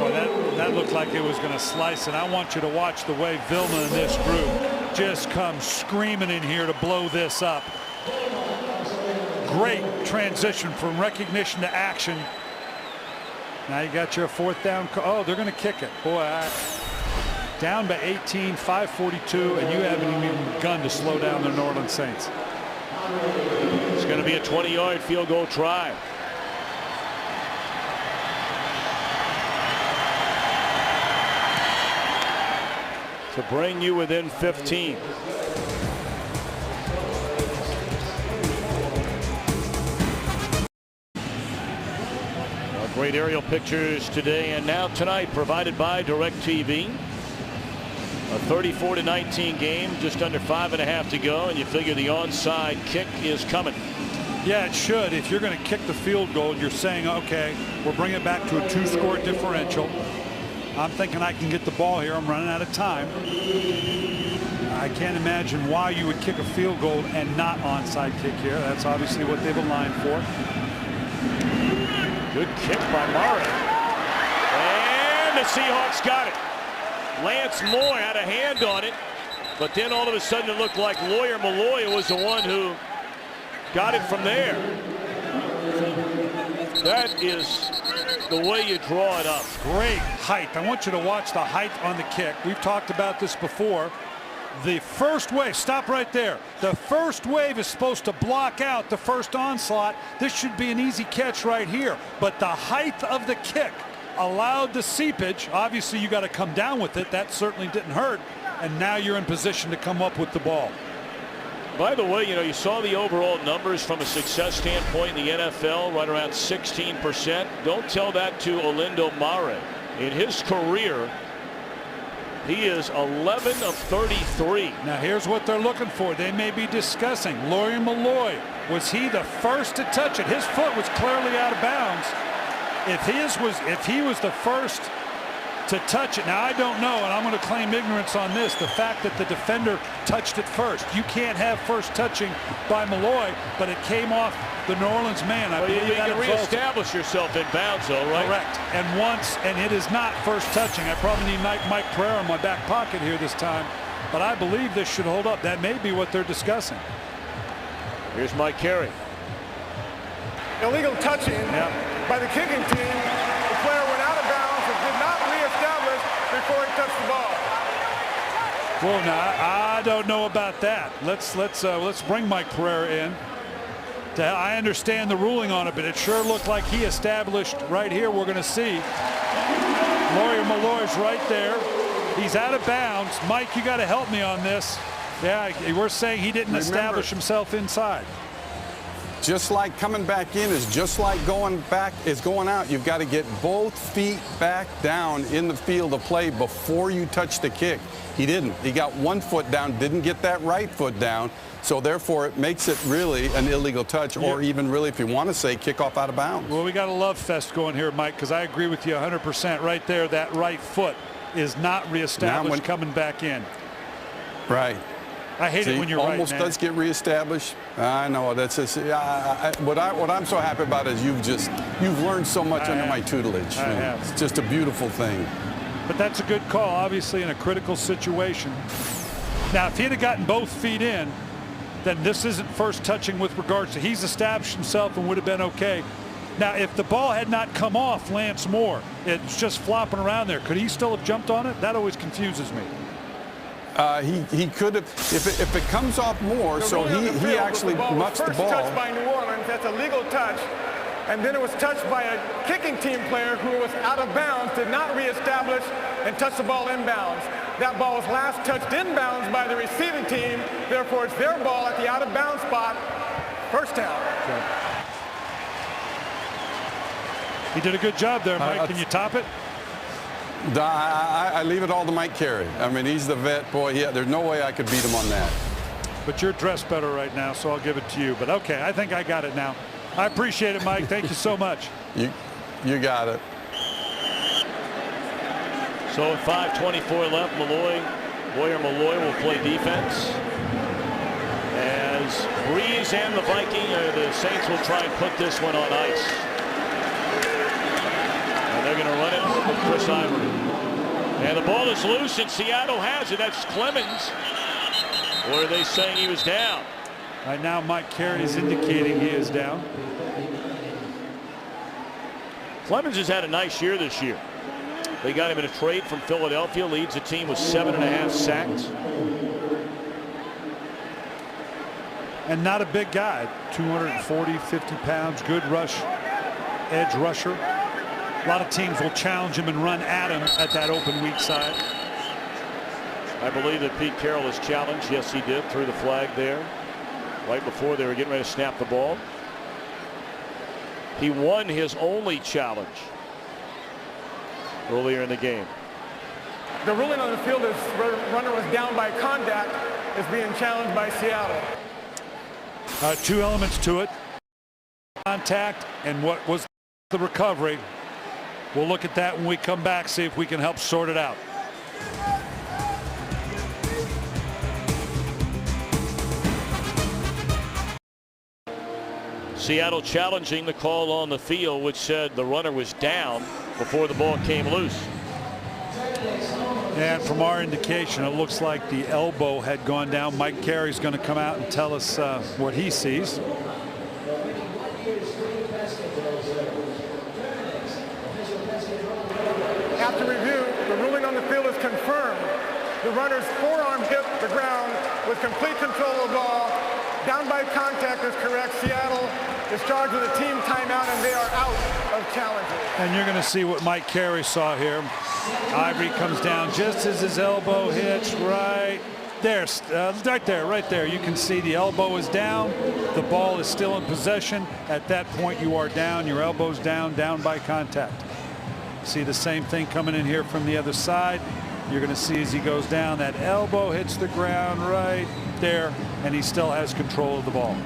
Boy, that looked like it was going to slice, and I want you to watch the way Vilma and this group just come screaming in here to blow this up. Great transition from recognition to action. Now you got your 4th down. Oh, they're going to kick it. Boy, down by 18, 5:42, and you haven't even begun to slow down the New Orleans Saints. It's going to be a 20-yard field goal try. To bring you within 15. Great aerial pictures today and now tonight provided by DirecTV. A 34-19 game, just under 5.5 to go, and you figure the onside kick is coming. Yeah, it should. If you're going to kick the field goal, you're saying, okay, we're bringing it back to a 2-score differential. I'm thinking I can get the ball here. I'm running out of time. I can't imagine why you would kick a field goal and not onside kick here. That's obviously what they've aligned for. Good kick by Mara. And the Seahawks got it. Lance Moore had a hand on it, but then all of a sudden it looked like Lawyer Maloya was the one who got it from there. That is the way you draw it up. Great height. I want you to watch the height on the kick. We've talked about this before. The first wave, stop right there. The first wave is supposed to block out the first onslaught. This should be an easy catch right here. But the height of the kick allowed the seepage. Obviously, you got to come down with it. That certainly didn't hurt. And now you're in position to come up with the ball. By the way, you saw the overall numbers from a success standpoint in the NFL, right around 16%. Don't tell that to Olindo Mare. In his career, he is 11 of 33. Now here's what they're looking for. They may be discussing Lawyer Malloy. Was he the first to touch it? His foot was clearly out of bounds. If he was the first to touch it. Now I don't know, and I'm going to claim ignorance on this. The fact that the defender touched it first. You can't have first touching by Malloy, but it came off the New Orleans man. I believe you can reestablish yourself in bounds, though, right? Correct. And it is not first touching. I probably need Mike Pereira in my back pocket here this time, but I believe this should hold up. That may be what they're discussing. Here's Mike Carey. Illegal touching by the kicking team. The player went out of bounds and did not reestablish before he touched the ball. Well, now I don't know about that. Let's bring Mike Pereira in. I understand the ruling on it, but it sure looked like he established right here. We're going to see Lawyer Malloy's right there. He's out of bounds. Mike, you got to help me on this. Yeah, we're saying he didn't establish himself inside. Just like coming back in is just like going back is going out. You've got to get both feet back down in the field of play before you touch the kick. He didn't. He got one foot down, didn't get that right foot down. So therefore, it makes it really an illegal touch, or even really, if you want to say, kickoff out of bounds. Well, we got a love fest going here, Mike, because I agree with you 100% right there. That right foot is not reestablished coming back in. Right. I hate it when you're almost right, does get reestablished. I know that's just what I'm so happy about is you've learned so much under my tutelage. I have. It's just a beautiful thing. But that's a good call, obviously, in a critical situation. Now, if he'd have gotten both feet in, then this isn't first touching with regards to he's established himself and would have been okay. Now, if the ball had not come off Lance Moore, it's just flopping around there, could he still have jumped on it? That always confuses me. He could have, if it comes off more, so he actually mucks the ball. Touched by New Orleans, that's a legal touch. And then it was touched by a kicking team player who was out of bounds, did not reestablish, and touched the ball inbounds. That ball was last touched inbounds by the receiving team. Therefore, it's their ball at the out of bounds spot. First down. He did a good job there, Mike. Can you top it? I leave it all to Mike Carey. I mean, he's the vet. Boy, there's no way I could beat him on that. But you're dressed better right now, so I'll give it to you. But okay, I think I got it now. I appreciate it, Mike. Thank you so much. You got it. So at 5:24 left, Lawyer Malloy will play defense. As Breeze and the Saints will try and put this one on ice. And they're going to run it with Chris Ivory. And the ball is loose, and Seattle has it. That's Clemens. Or are they saying he was down? Right now, Mike Carey is indicating he is down. Clemens has had a nice year this year. They got him in a trade from Philadelphia, leads the team with 7.5 sacks. And not a big guy, 240, 50 pounds, good rush, edge rusher. A lot of teams will challenge him and run at him at that open weak side. I believe that Pete Carroll is challenged. Yes, he did, threw the flag there right before they were getting ready to snap the ball. He won his only challenge earlier in the game. The ruling on the field is runner was down by contact is being challenged by Seattle. Two elements to it. Contact and what was the recovery. We'll look at that when we come back, see if we can help sort it out. Seattle challenging the call on the field, which said the runner was down before the ball came loose. And from our indication, it looks like the elbow had gone down. Mike Carey's going to come out and tell us what he sees. After review, the ruling on the field is confirmed. The runner's forearm hit the ground with complete control of the ball. Down by contact is correct. Seattle is charged with a team timeout, and they are out of challenges. And you're going to see what Mike Carey saw here. Ivory comes down just as his elbow hits right there, right there. You can see the elbow is down. The ball is still in possession. At that point, you are down. Your elbow's down by contact. See the same thing coming in here from the other side. You're going to see as he goes down, that elbow hits the ground right there, and he still has control of the ball.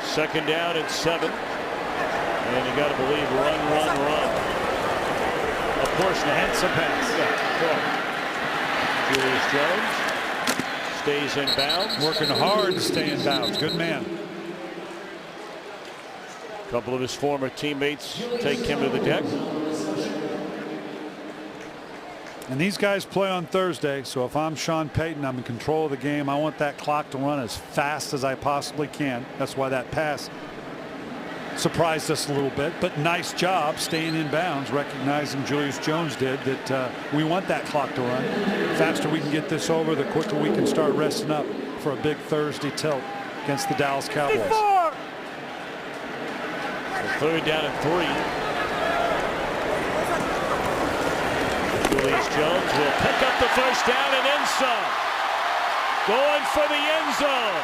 Second down and 7. And you got to believe run. A portion of handsome pass. Yeah, Julius Jones stays in bounds. Working hard to stay in bounds. Good man. A couple of his former teammates take him to the deck. And these guys play on Thursday, so if I'm Sean Payton, I'm in control of the game. I want that clock to run as fast as I possibly can. That's why that pass surprised us a little bit, but nice job staying in bounds, recognizing Julius Jones did that we want that clock to run. The faster we can get this over, the quicker we can start resting up for a big Thursday tilt against the Dallas Cowboys. So 3rd down and 3. Julius Jones will pick up the first down and then some. Going for the end zone.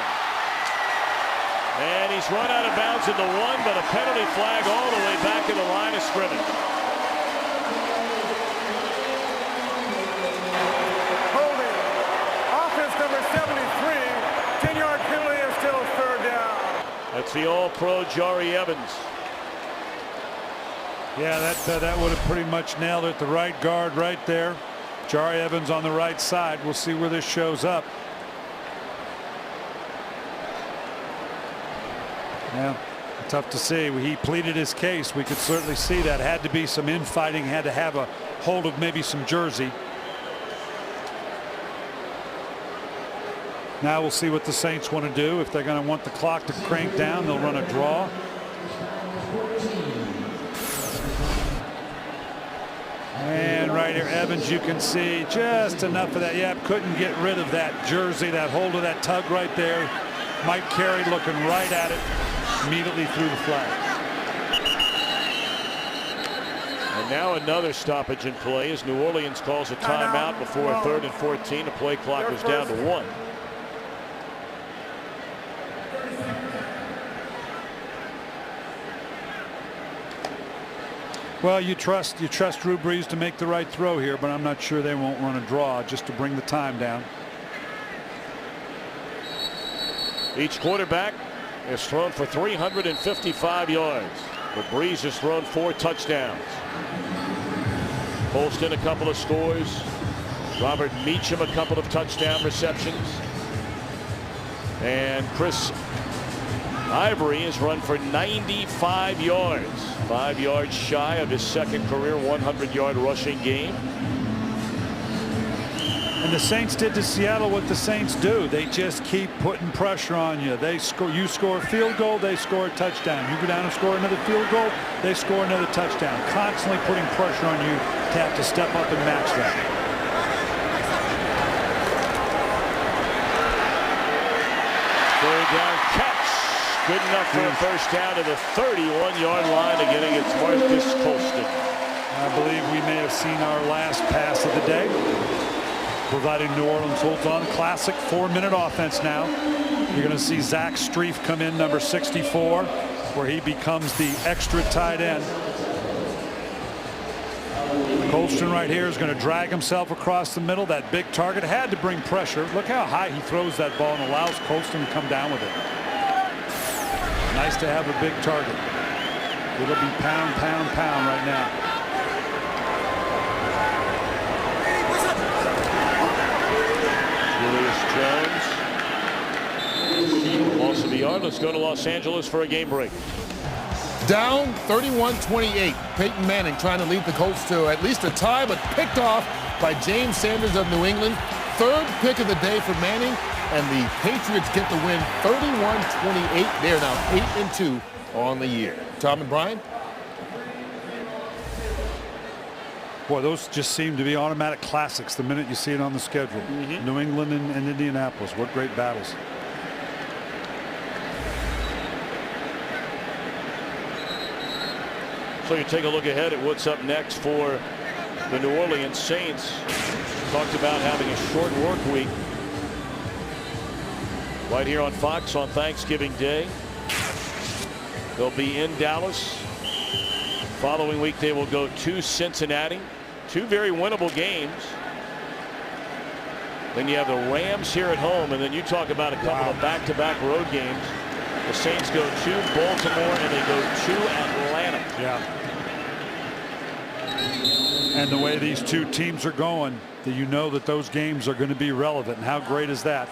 And he's run out of bounds at the 1, but a penalty flag all the way back in the line of scrimmage. Holding. Offense number 73. 10-yard penalty and still 3rd down. That's the All-Pro Jari Evans. Yeah, that would have pretty much nailed it. The right guard right there. Jari Evans on the right side. We'll see where this shows up. Yeah, tough to see. He pleaded his case. We could certainly see that. Had to be some infighting. Had to have a hold of maybe some jersey. Now we'll see what the Saints want to do. If they're going to want the clock to crank down, they'll run a draw. And right here, Evans, you can see just enough of that. Yeah, couldn't get rid of that jersey, that hold of that tug right there. Mike Carey looking right at it, immediately threw the flag. And now another stoppage in play as New Orleans calls a timeout before a 3rd and 14. The play clock is down to 1. Well, you trust Drew Brees to make the right throw here, but I'm not sure they won't run a draw just to bring the time down. Each quarterback has thrown for 355 yards. But Brees has thrown 4 touchdowns. Colston a couple of scores. Robert Meacham a couple of touchdown receptions. And Chris Ivory has run for 95 yards. 5 yards shy of his second career 100-yard rushing game. And the Saints did to Seattle what the Saints do. They just keep putting pressure on you. You score a field goal, they score a touchdown. You go down and score another field goal, they score another touchdown. Constantly putting pressure on you to have to step up and match that. Third down catch. Good enough for a first down to the 31-yard line again against Marcus Colston. I believe we may have seen our last pass of the day, providing New Orleans holds on. Classic 4-minute offense now. You're going to see Zach Strief come in, number 64, where he becomes the extra tight end. Colston right here is going to drag himself across the middle. That big target had to bring pressure. Look how high he throws that ball and allows Colston to come down with it. Nice to have a big target. It'll be pound, pound, pound right now. Julius Jones. Loss of the yard. Let's go to Los Angeles for a game break. Down 31-28. Peyton Manning trying to lead the Colts to at least a tie, but picked off by James Sanders of New England. 3rd pick of the day for Manning, and the Patriots get the win 31-28. They're now 8-2 on the year. Tom and Brian? Boy, those just seem to be automatic classics the minute you see it on the schedule. New England and Indianapolis. What great battles. So you take a look ahead at what's up next for the New Orleans Saints. Talked about having a short work week right here on Fox on Thanksgiving Day. They'll be in Dallas. Following week they will go to Cincinnati. Two very winnable games. Then you have the Rams here at home, and then you talk about a couple of back-to-back road games. The Saints go to Baltimore and they go to Atlanta. Yeah. And the way these two teams are going, that you know that those games are going to be relevant. And how great is that?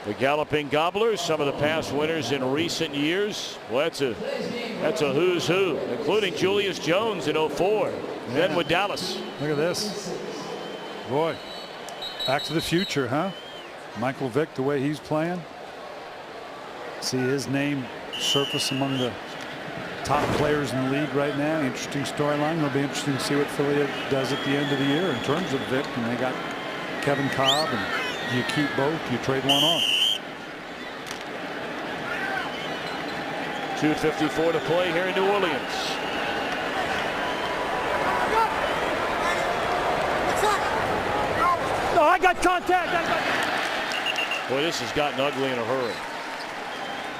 The Galloping Gobblers, some of the past winners in recent years. Well, that's a who's who, including Julius Jones in 04. Then with Dallas. Look at this. Boy, back to the future, huh? Michael Vick, the way he's playing. See his name surface among the top players in the league right now. Interesting storyline. It'll be interesting to see what Philly does at the end of the year in terms of Vick. And they got Kevin Cobb, and do you keep both? Do you trade one off? 2:54 to play here in New Orleans. No, I got contact. Boy, this has gotten ugly in a hurry.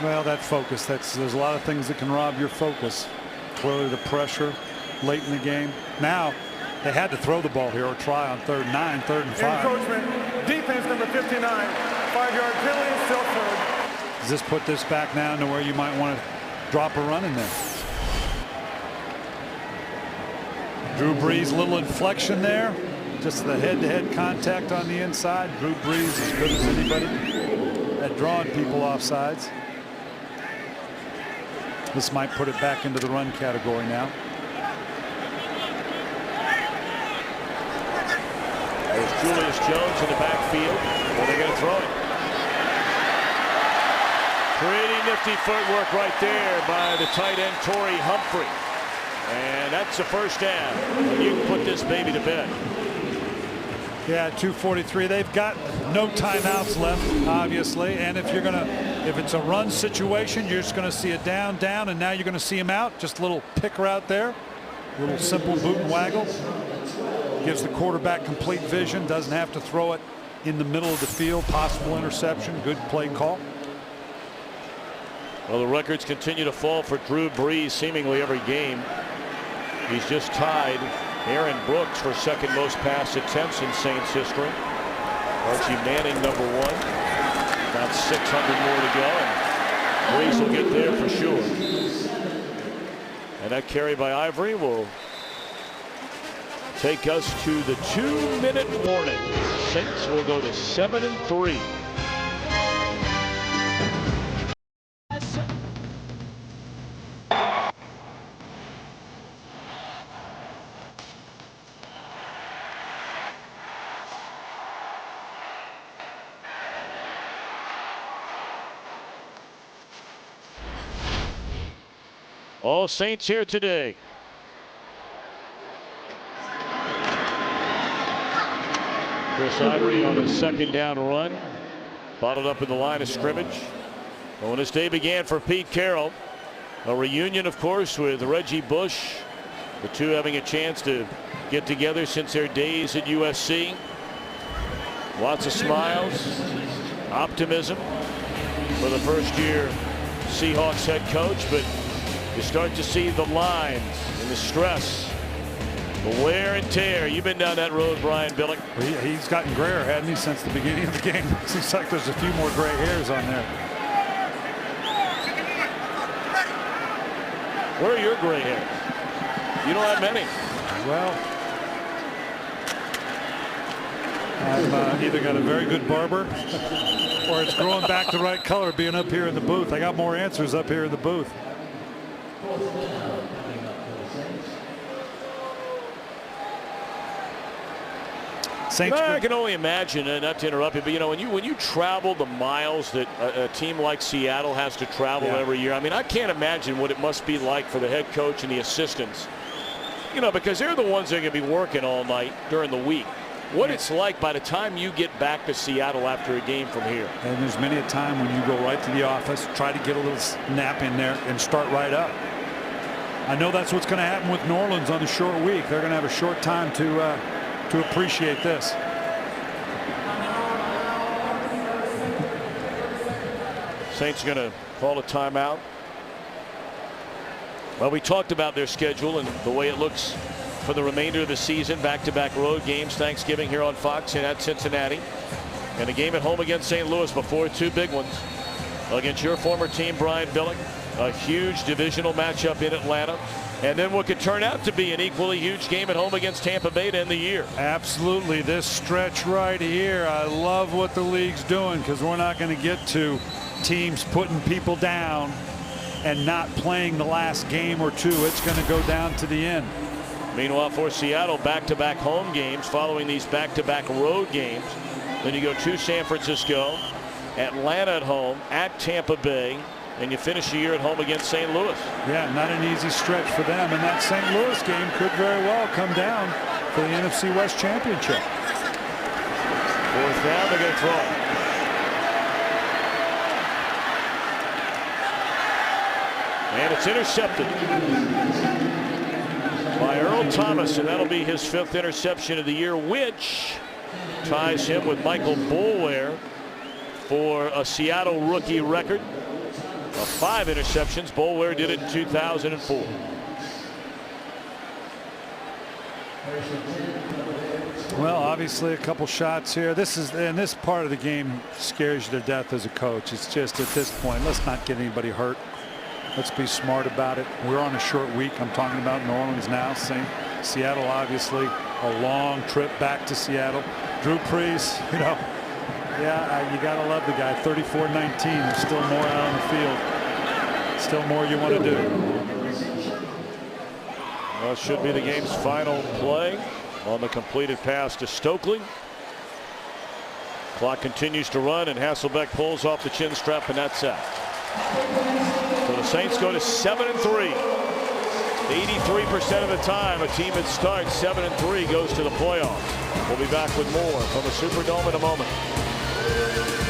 Well, that focus, there's a lot of things that can rob your focus. Clearly the pressure late in the game. Now they had to throw the ball here or try on 3rd and 9, 3rd and 5. Encroachment, defense number 59, 5-yard penalty, still third. Does this put this back now to where you might want to drop a run in there? Drew Brees, little inflection there. Just the head-to-head contact on the inside. Drew Brees as good as anybody at drawing people off sides. This might put it back into the run category now. There's Julius Jones in the backfield. Well, they're going to throw it. Pretty nifty footwork right there by the tight end Torrey Humphrey. And that's a first down. And you can put this baby to bed. Yeah, 2:43. They've got no timeouts left, obviously. And if it's a run situation, you're just going to see a down, and now you're going to see him out. Just a little pick route there. A little simple boot and waggle. Gives the quarterback complete vision. Doesn't have to throw it in the middle of the field. Possible interception. Good play call. Well, the records continue to fall for Drew Brees seemingly every game. He's just tied Aaron Brooks for second most pass attempts in Saints history. Archie Manning number 1. About 600 more to go, and Brees will get there for sure. And that carry by Ivory will take us to the 2-minute warning. Saints will go to 7-3. All Saints here today. Chris Ivory on a 2nd down run. Bottled up in the line of scrimmage. Well, when this day began for Pete Carroll, a reunion, of course, with Reggie Bush. The two having a chance to get together since their days at USC. Lots of smiles, optimism for the first-year Seahawks head coach, but you start to see the lines and the stress, the wear and tear. You've been down that road, Brian Billick. Well, he's gotten grayer, hasn't he, since the beginning of the game? Seems like there's a few more gray hairs on there. Where are your gray hairs? You don't have many. Well, I've either got a very good barber or it's growing back the right color being up here in the booth. I got more answers up here in the booth. Saints. I can only imagine, not to interrupt you, but when you travel the miles that a team like Seattle has to travel every year, I mean, I can't imagine what it must be like for the head coach and the assistants. Because they're the ones that are going to be working all night during the week. what it's like by the time you get back to Seattle after a game from here. And there's many a time when you go right to the office, try to get a little nap in there and start right up. I know that's what's going to happen with New Orleans on the short week. They're going to have a short time to appreciate this. Saints going to call a timeout. Well, we talked about their schedule and the way it looks for the remainder of the season. Back-to-back road games, Thanksgiving here on Fox and at Cincinnati, and a game at home against St. Louis before two big ones against your former team, Brian Billick. A huge divisional matchup in Atlanta, and then what could turn out to be an equally huge game at home against Tampa Bay to end the year. Absolutely. This stretch right here, I love what the league's doing, because we're not going to get to teams putting people down and not playing the last game or two. It's going to go down to the end. Meanwhile, for Seattle, back-to-back home games following these back-to-back road games. Then you go to San Francisco, Atlanta at home, at Tampa Bay, and you finish the year at home against St. Louis. Yeah, not an easy stretch for them, and that St. Louis game could very well come down for the NFC West Championship. Fourth down, they're going to throw it. And it's intercepted by Earl Thomas, and that'll be his 5th interception of the year, which ties him with Michael Boulware for a Seattle rookie record of 5 interceptions. Boulware did it in 2004. Well, obviously a couple shots here. This part of the game scares you to death as a coach. It's just at this point, let's not get anybody hurt. Let's be smart about it. We're on a short week. I'm talking about New Orleans now. Seattle, obviously, a long trip back to Seattle. Drew Brees, you know, yeah, you got to love the guy. 34-19. There's still more out on the field. Still more you want to do. Well, it should be the game's final play on the completed pass to Stokely. Clock continues to run, and Hasselbeck pulls off the chin strap, and that's out. So the Saints go to 7-3. 83% of the time, a team that starts 7-3 goes to the playoffs. We'll be back with more from the Superdome in a moment.